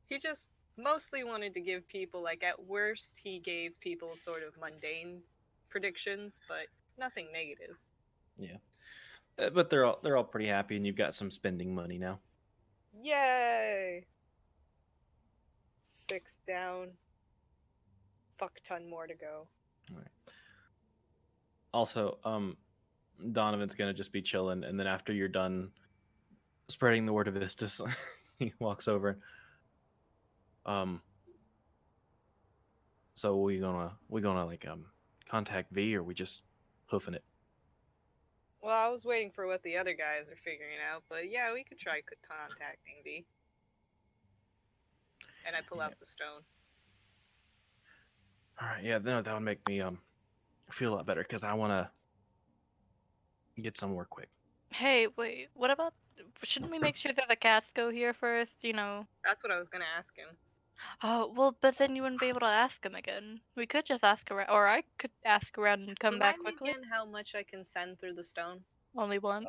He just mostly wanted to give people, like, at worst, he gave people sort of mundane predictions, but nothing negative. Yeah. But they're all pretty happy, and you've got some spending money now. Yay! 6 down. Fuck ton more to go. All right. Also, Donovan's gonna just be chilling, and then after you're done spreading the word of Istus, he walks over. So we gonna like contact V, or we just hoofing it? Well, I was waiting for what the other guys are figuring out, but yeah, we could try contacting V. And I pull Yeah. out the stone. All right, yeah, no, that would make me feel a lot better because I want to get somewhere quick. Hey, wait, what about? Shouldn't we make sure that the cats go here first? You know. That's what I was gonna ask him. Oh, well, but then you wouldn't be able to ask him again. We could just ask around, or I could ask around and come back Remind me quickly. again how much I can send through the stone. Only once.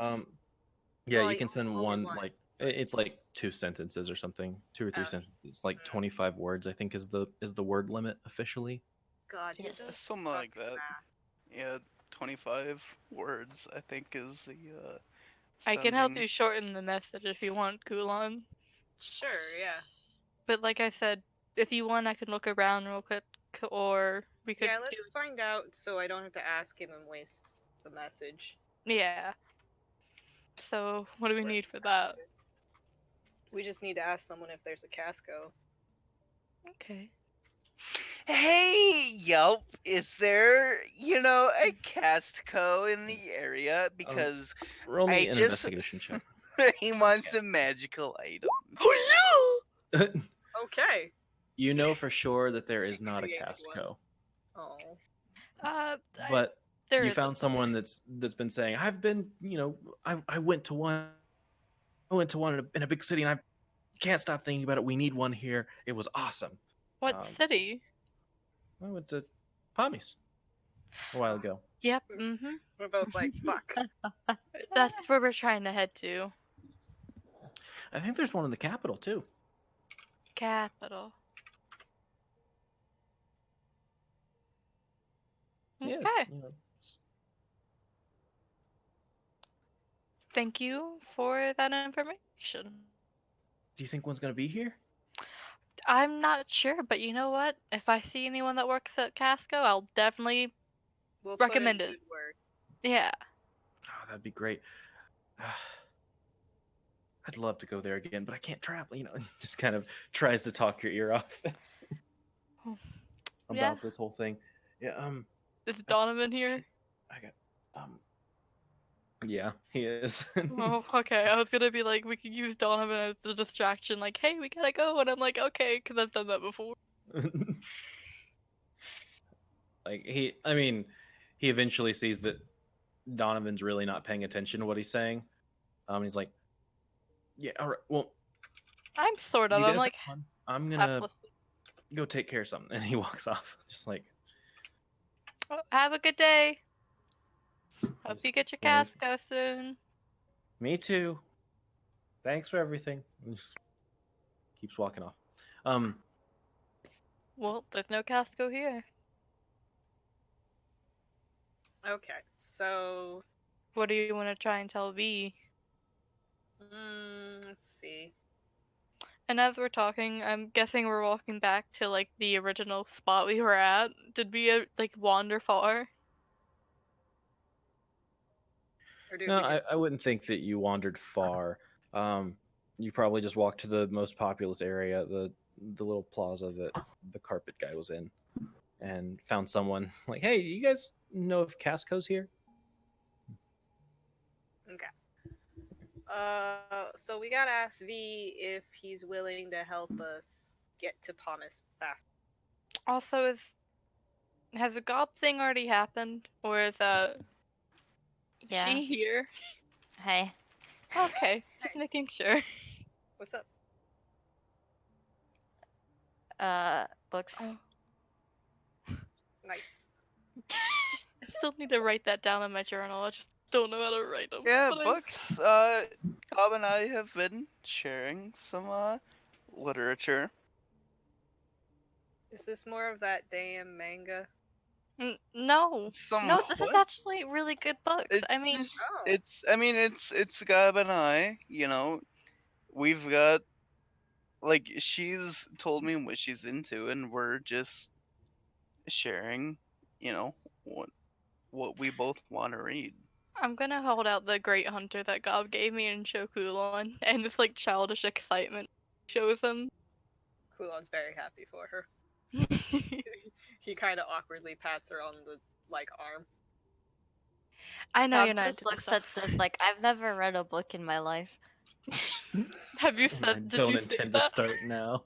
Yeah, Well, you can send only one once, like but- it's like 2 sentences or something, 2 or 3 Oh. sentences. It's like 25 words, I think, is the word limit officially. God, who Yes. does Something like fucking that. math? Yeah, 25 words, I think, is the I can help sending. you shorten the message if you want, Kulon. Sure, yeah. But like I said, if you want, I can look around real quick, or we could Yeah, do. let's find out so I don't have to ask him and waste the message. Yeah. So, what do we Where need for it's that? at. We just need to ask someone if there's a Casco. Okay. Hey, Yelp, is there, a Castco in the area? Because Roll I me an just investigation check. he wants some magical items. Okay. You know for sure that there She is not a created Castco, Oh. but There you is found someone that's been saying, "I've been, I went to one, in a big city, and I can't stop thinking about it. We need one here. It was awesome." What city? I went to Palmies a while ago. Yep. Mm-hmm. We're both like, fuck. That's where we're trying to head to. I think there's one in the capital too. Capital. Yeah. Okay. Thank you for that information. Do you think one's gonna be here? I'm not sure, but you know what? If I see anyone that works at Casco, I'll definitely We'll recommend put in it. good word. Yeah. Oh, that'd be great. I'd love to go there again, but I can't travel. Just kind of tries to talk your ear off Yeah. about this whole thing. Yeah. Is Donovan here? I got. Yeah, he is. Oh, okay. I was gonna be like, we could use Donovan as a distraction, like, hey, we gotta go, and I'm like, okay, because I've done that before. Like he eventually sees that Donovan's really not paying attention to what he's saying. He's like, "Yeah, all right. Well, I'm sort of. you I'm guys like have fun. I'm half gonna listening. go take care of something." And he walks off, just like. Oh, have a good day. Hope He's you get your one of those- Casco soon. Me too. Thanks for everything. And just keeps walking off. Well, there's no Casco here. Okay, so What do you want to try and tell V? let's see. And as we're talking, I'm guessing we're walking back to like the original spot we were at. Did we like wander far? Or did No, we just I wouldn't think that you wandered far. You probably just walked to the most populous area, the little plaza that the carpet guy was in, and found someone like, "Hey, you guys know if Casco's here?" Okay. So we gotta ask V if he's willing to help us get to Palmas fast. Also, has the gob thing already happened, or is Yeah. she here? Hey. Okay, just making sure. What's up? Books. Oh. Nice. I still need to write that down in my journal. I just don't know how to write them. Yeah, but books. Cobb and I have been sharing some literature. Is this more of that damn manga? No. Some No, this is what? actually really good books. I mean, Oh. It's Cobb and I. You know, we've got like she's told me what she's into, and we're just sharing. You know what we both want to read. I'm gonna hold out the Great Hunter that Gob gave me in Shokulon, and it's like childish excitement shows him. Kulon's very happy for her. He kind of awkwardly pats her on the arm. I know Bob you're not just into this looks at stuff. Sith like, I've never read a book in my life. Have you I said? Did don't you say intend to that? start now.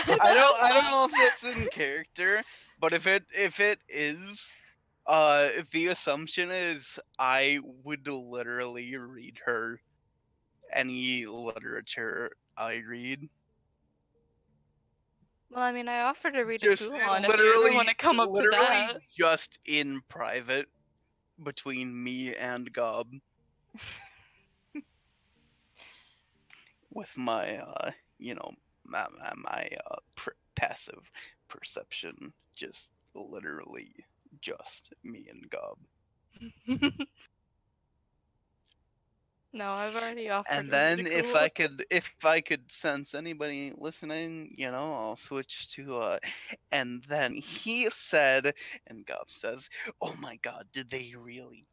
I don't know if that's in character, but if it is, the assumption is I would literally read her any literature I read. Well, I mean, I offered to read a Just Kulon if you ever want to come up to literally that. just in private between me and Gob with my my passive perception, just literally just me and Gob. No, I've already offered And to read a then Kulon. if I could sense anybody listening, you know, I'll switch to and then he said, and Gob says, "Oh my god, did they really?"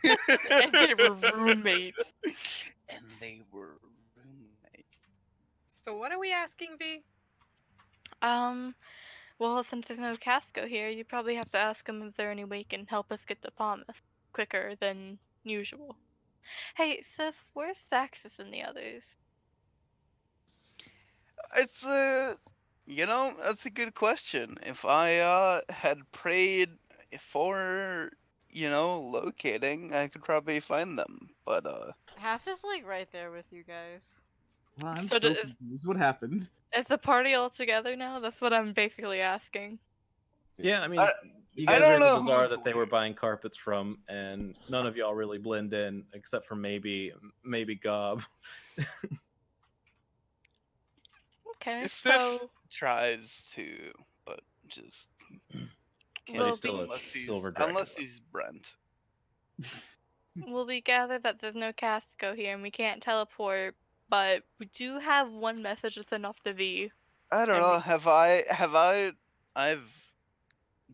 And they were roommates. And they were roommates. So what are we asking, V? Well, since there's no Casco here, you probably have to ask him if there any way he can help us get to Palmas quicker than usual. Hey, Sif, where's Saxus and the others? It's you know, that's a good question. If I had prayed for, you know, locating, I could probably find them. But Half is like right there with you guys. Well, I'm So so confused. What happened? Is the party all together now? That's what I'm basically asking. Yeah, I mean, you I guys are don't in the know bazaar who's that they were buying carpets from, and none of y'all really blend in, except for maybe Gob. Okay, Sif so tries to, but just But he's we'll still be a silver dragon. unless he's Brent. we'll be gathered that there's no Casco here and we can't teleport, but we do have one message that's enough to V. I don't And know. we- I've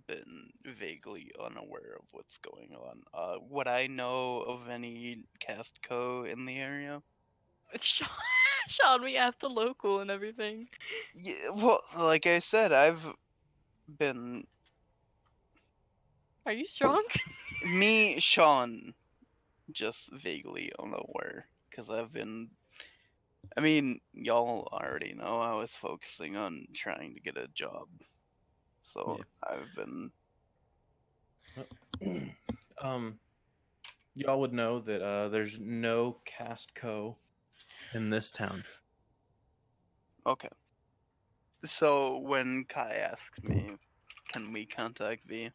been vaguely unaware of what's going on. Would I know of any cast co in the area? Sean, Sean, we asked the local and everything. Yeah, well, like I said, I've been Are you strong? me, Sean, just vaguely unaware because I've been. I mean, y'all already know I was focusing on trying to get a job, so I've been. Y'all would know that there's no cast co in this town. Okay. So when Kai asks me, can we contact V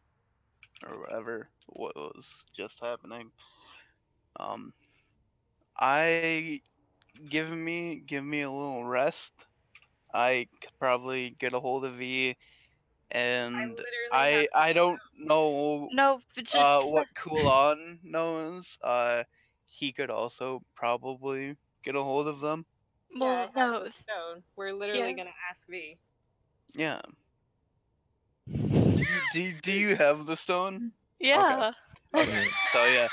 or whatever, what was just happening, I give me a little rest. I could probably get a hold of V, and literally have I don't know No, what Kulon knows. He could also probably get a hold of them. Yeah, I well, have no. the stone. We're literally gonna ask V. Yeah. Do you have the stone? Yeah. Okay. So yeah.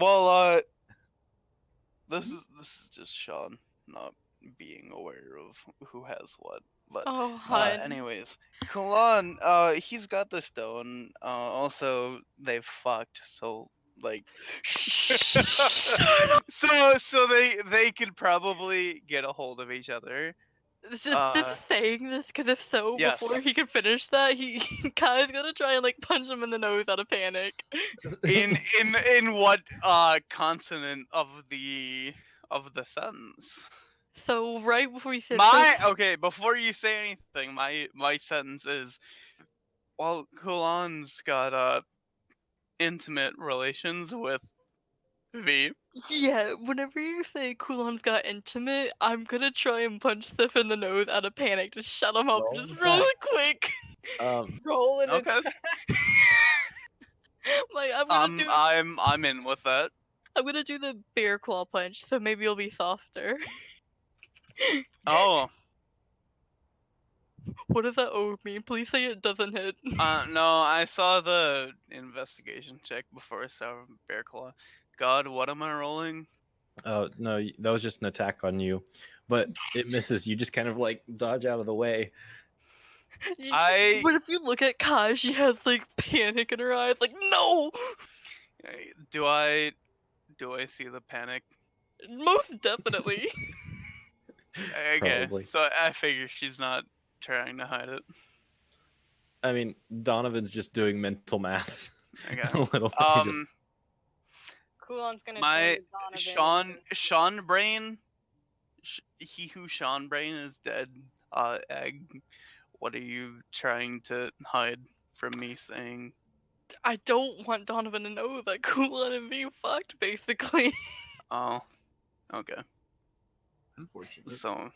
Well, this is just Sean not being aware of who has what. But Oh, hun. anyways, Kulon, he's got the stone. Also they've fucked, so like so they could probably get a hold of each other. Is Sif saying this because if so, Yes. before he can finish that, Kai's gonna try and like punch him in the nose out of panic. In what consonant of the sentence? So right before you said Okay, before you say anything, my sentence is, well, Kulan's got intimate relations with V. yeah, whenever you say Kulon's got intimate, I'm gonna try and punch Sif in the nose out of panic to shut him up Roll just an really attack. quick. Roll an Okay. attack. Like I'm in with that. I'm gonna do the bear claw punch, so maybe it'll be softer. Oh, What does that O mean? Please say it doesn't hit. no, I saw the investigation check before I saw Bear Claw. God, what am I rolling? Oh no, that was just an attack on you, but it misses. You just kind of like dodge out of the way. I But if you look at Kai, she has like panic in her eyes, like no. do I see the panic? Most definitely. Okay, Probably. so I figure she's not trying to hide it. I mean, Donovan's just doing mental math. Okay. A little bit. He just- Kulon's gonna turn My to Donovan. Sean Brain, he who Sean Brain is dead. Egg. What are you trying to hide from me saying? I don't want Donovan to know that Kulon and me fucked, basically. Oh, okay. Unfortunate. So,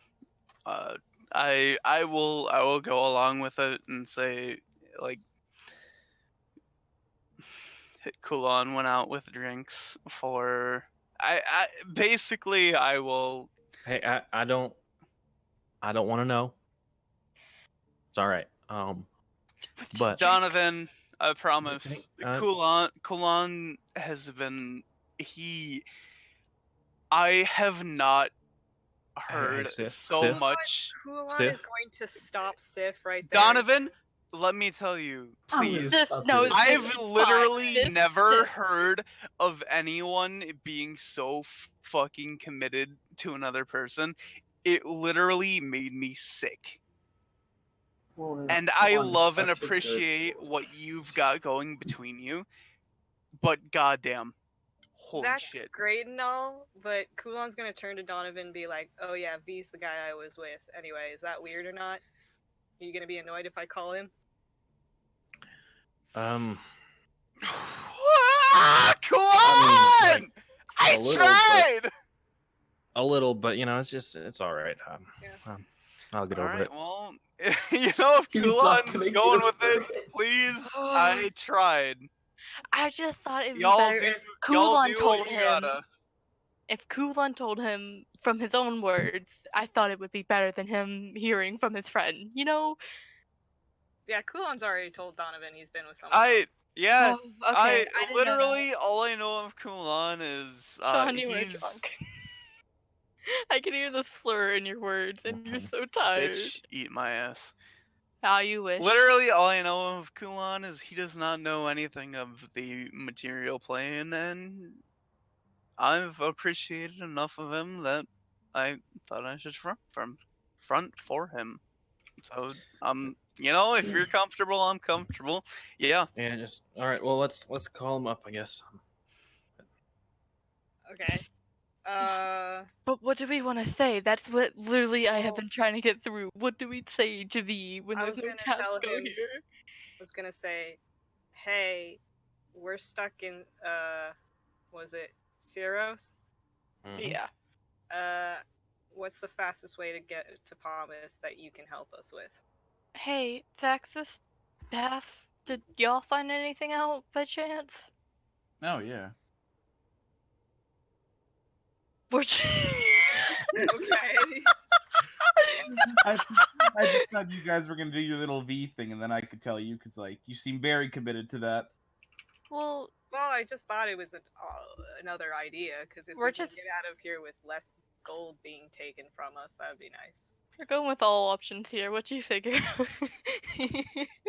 I will go along with it and say, like, Kulon went out with drinks for. I basically I will. Hey, I don't want to know. It's all right. But Donovan, I Hey, promise. Kulon has been he. I have not heard so Sif, much. Kulon is Sif. going to stop Sif right there. Donovan, let me tell you, I'm gonna please. stop no, you. I've it's literally fine. never Sif. heard of anyone being so fucking committed to another person. It literally made me sick. Well, And come I on, you're love and such a good appreciate boy. what you've got going between you, but goddamn, holy That's shit. great and all, but Kulon's gonna turn to Donovan and be like, "Oh yeah, V's the guy I was with. Anyway, is that weird or not? Are you gonna be annoyed if I call him?" Um, Come I mean, on! like I a little, tried! but you know, it's all right. Yeah. I'll get over Alright, it. well, you know, if He's not Kulon's gonna get going with over it, it. please, I tried. I just thought it'd be Y'all better do, if y'all Kulon do told what you him. gotta. If Kulon told him from his own words, I thought it would be better than him hearing from his friend. You know? Yeah, Kulon's already told Donovan he's been with someone else. Yeah, Oh, okay. I didn't know that. literally, all I know of Kulon is, Sean, you were he's, drunk. I can hear the slur in your words, and you're Mhm. so tired. bitch, eat my ass. How you wish. Literally, all I know of Kulon is he does not know anything of the material plane, and I've appreciated enough of him that I thought I should front for him. So, you know, if you're comfortable, I'm comfortable. Yeah. Yeah, just all right. Well, let's call him up, I guess. Okay. But what do we want to say? That's what literally I have Well, been trying to get through. What do we say to V when I there's was no gonna cats tell go him. here? Was gonna say, "Hey, we're stuck in was it Syros? Mhm. Yeah. What's the fastest way to get to Palmas that you can help us with?" Hey, Texas, Beth, did y'all find anything out by chance? Oh yeah. We're Okay. I, I just thought you guys were gonna do your little V thing, and then I could tell you because like you seem very committed to that. Well, Well, I just thought it was another idea because if We're we can just- get out of here with less gold being taken from us, that would be nice. we're going with all options here. What do you figure?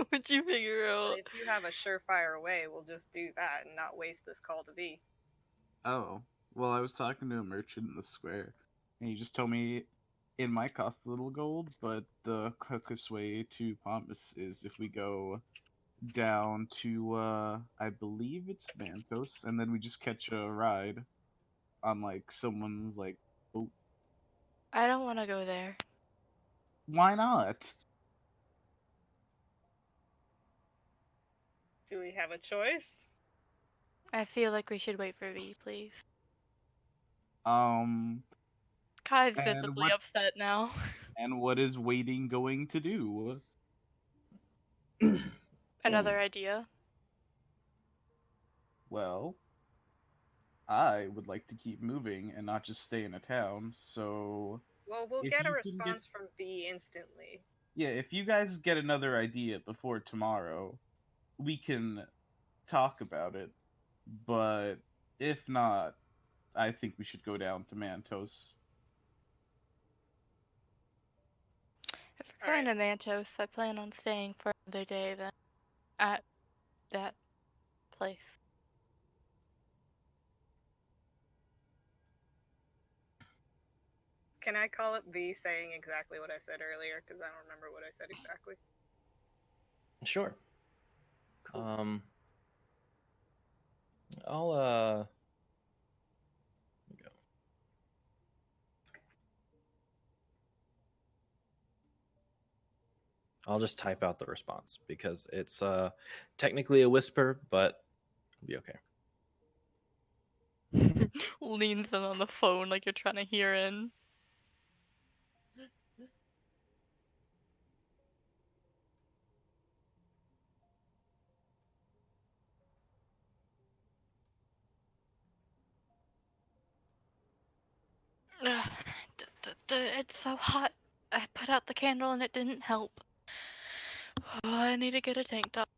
What do you figure But out? if you have a surefire way, we'll just do that and not waste this call to V. Oh, well, I was talking to a merchant in the square, and he just told me it might cost a little gold, but the quickest way to Pompous is if we go down to, I believe it's Mantos, and then we just catch a ride on, like, someone's, like, boat. I don't want to go there. Why not? Do we have a choice? I feel like we should wait for V, please. And Kai's visibly what upset now. and what is waiting going to do? Another idea. Well, I would like to keep moving and not just stay in a town. So Well, we'll if get a you can get response from V instantly. yeah, if you guys get another idea before tomorrow, we can talk about it. But if not, I think we should go down to Mantos. If we're going Alright. to Mantos, I plan on staying for another day then at that place. Can I call up V saying exactly what I said earlier? Because I don't remember what I said exactly. Sure. Cool. I'll here we go. I'll just type out the response because it's technically a whisper, but it'll be okay. Leans in on the phone like you're trying to hear in. It's so hot. I put out the candle and it didn't help. Oh, I need to get a tank top.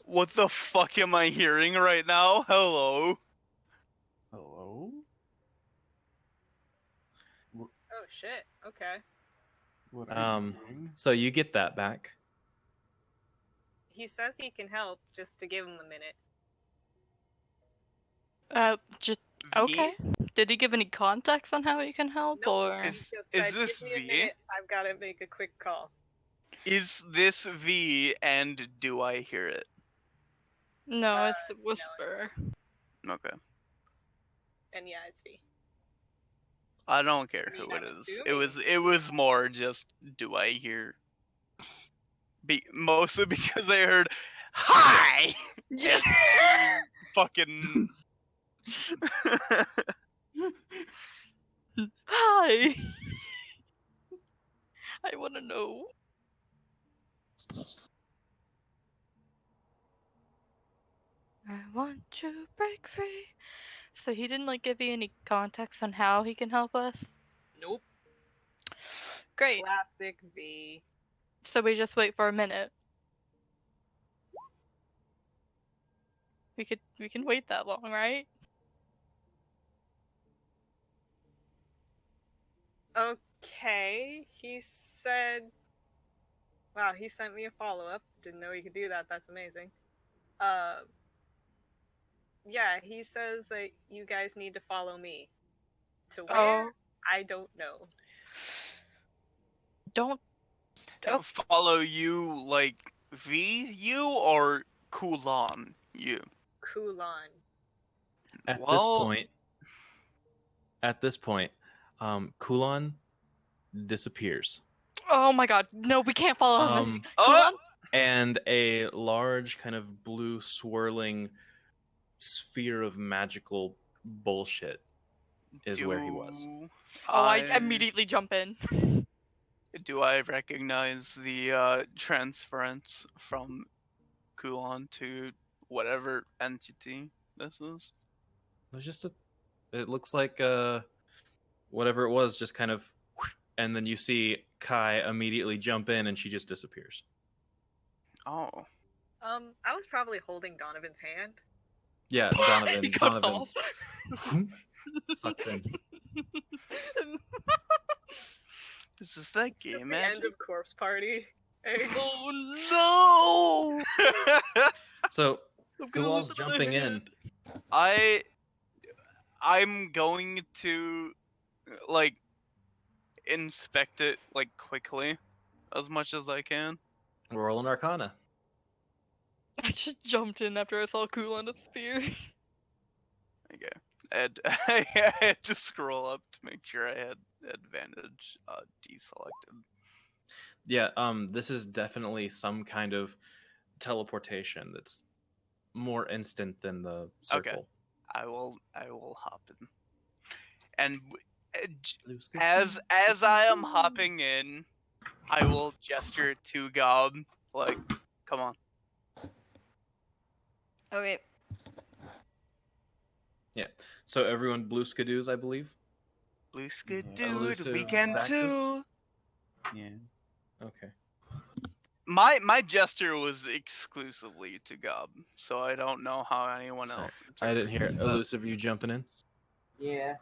What the fuck am I hearing right now? Hello? Hello? Oh shit. Okay. What are you doing? So you get that back. He says he can help, just to give him a minute. Just V? okay. Did he give any context on how he can help, Nope. or? He Is just said, this give me a V? minute. I've got to make a quick call. Is this V and do I hear it? No, it's the No, it's whisper. Okay. And yeah, it's V. I don't care I mean, who it I'm is. assuming. It was more just do I hear mostly because I heard hi. Yeah. Fucking Hi. I want to know. I want to break free. So he didn't like give you any context on how he can help us? Nope. Great. Classic V. So we just wait for a minute. We can wait that long, right? Okay. He said. Wow, he sent me a follow up. Didn't know he could do that. That's amazing. Yeah, he says that you guys need to follow me. To where? Oh, I don't know. don't. Oh, follow you like V you or Kulon you? Kulon. At this Well, point, Kulon disappears. oh my god. No, we can't follow him. oh, Kulon? And a large kind of blue swirling sphere of magical bullshit is where he was. Oh, I immediately jump in. Do I recognize the transference from Kulon to whatever entity this is? There's just it looks like whatever it was just kind of, and then you see Kai immediately jump in and she just disappears. Oh. I was probably holding Donovan's hand. Yeah, He cuts Donovan's off. sucked in. Is this that It's just game the magic? end of Corpse Party. Hey. Oh no! So I'm gonna who lose all's another jumping in? hand. I'm going to like inspect it like quickly as much as I can. Roll an Arcana. I just jumped in after I saw Kulon disappear. Okay. And I had to scroll up to make sure I had advantage deselected. Yeah, this is definitely some kind of teleportation that's more instant than the Okay. circle. I will hop in. And Blue sky as blue I am sky. hopping in, I will gesture to Gob, like, come on. Okay. Yeah. So everyone blue skidoos, I believe. Blue Yeah. Skidoo, the Elusive weekend Zaxxas? too. Yeah. Okay. My gesture was exclusively to Gob, so I don't know how anyone Sorry. else I didn't hear interprets that. elusive you jumping in. Yeah.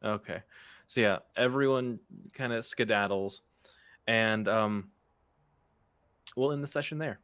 Okay. So yeah, everyone kind of skedaddles, and we'll end the session there.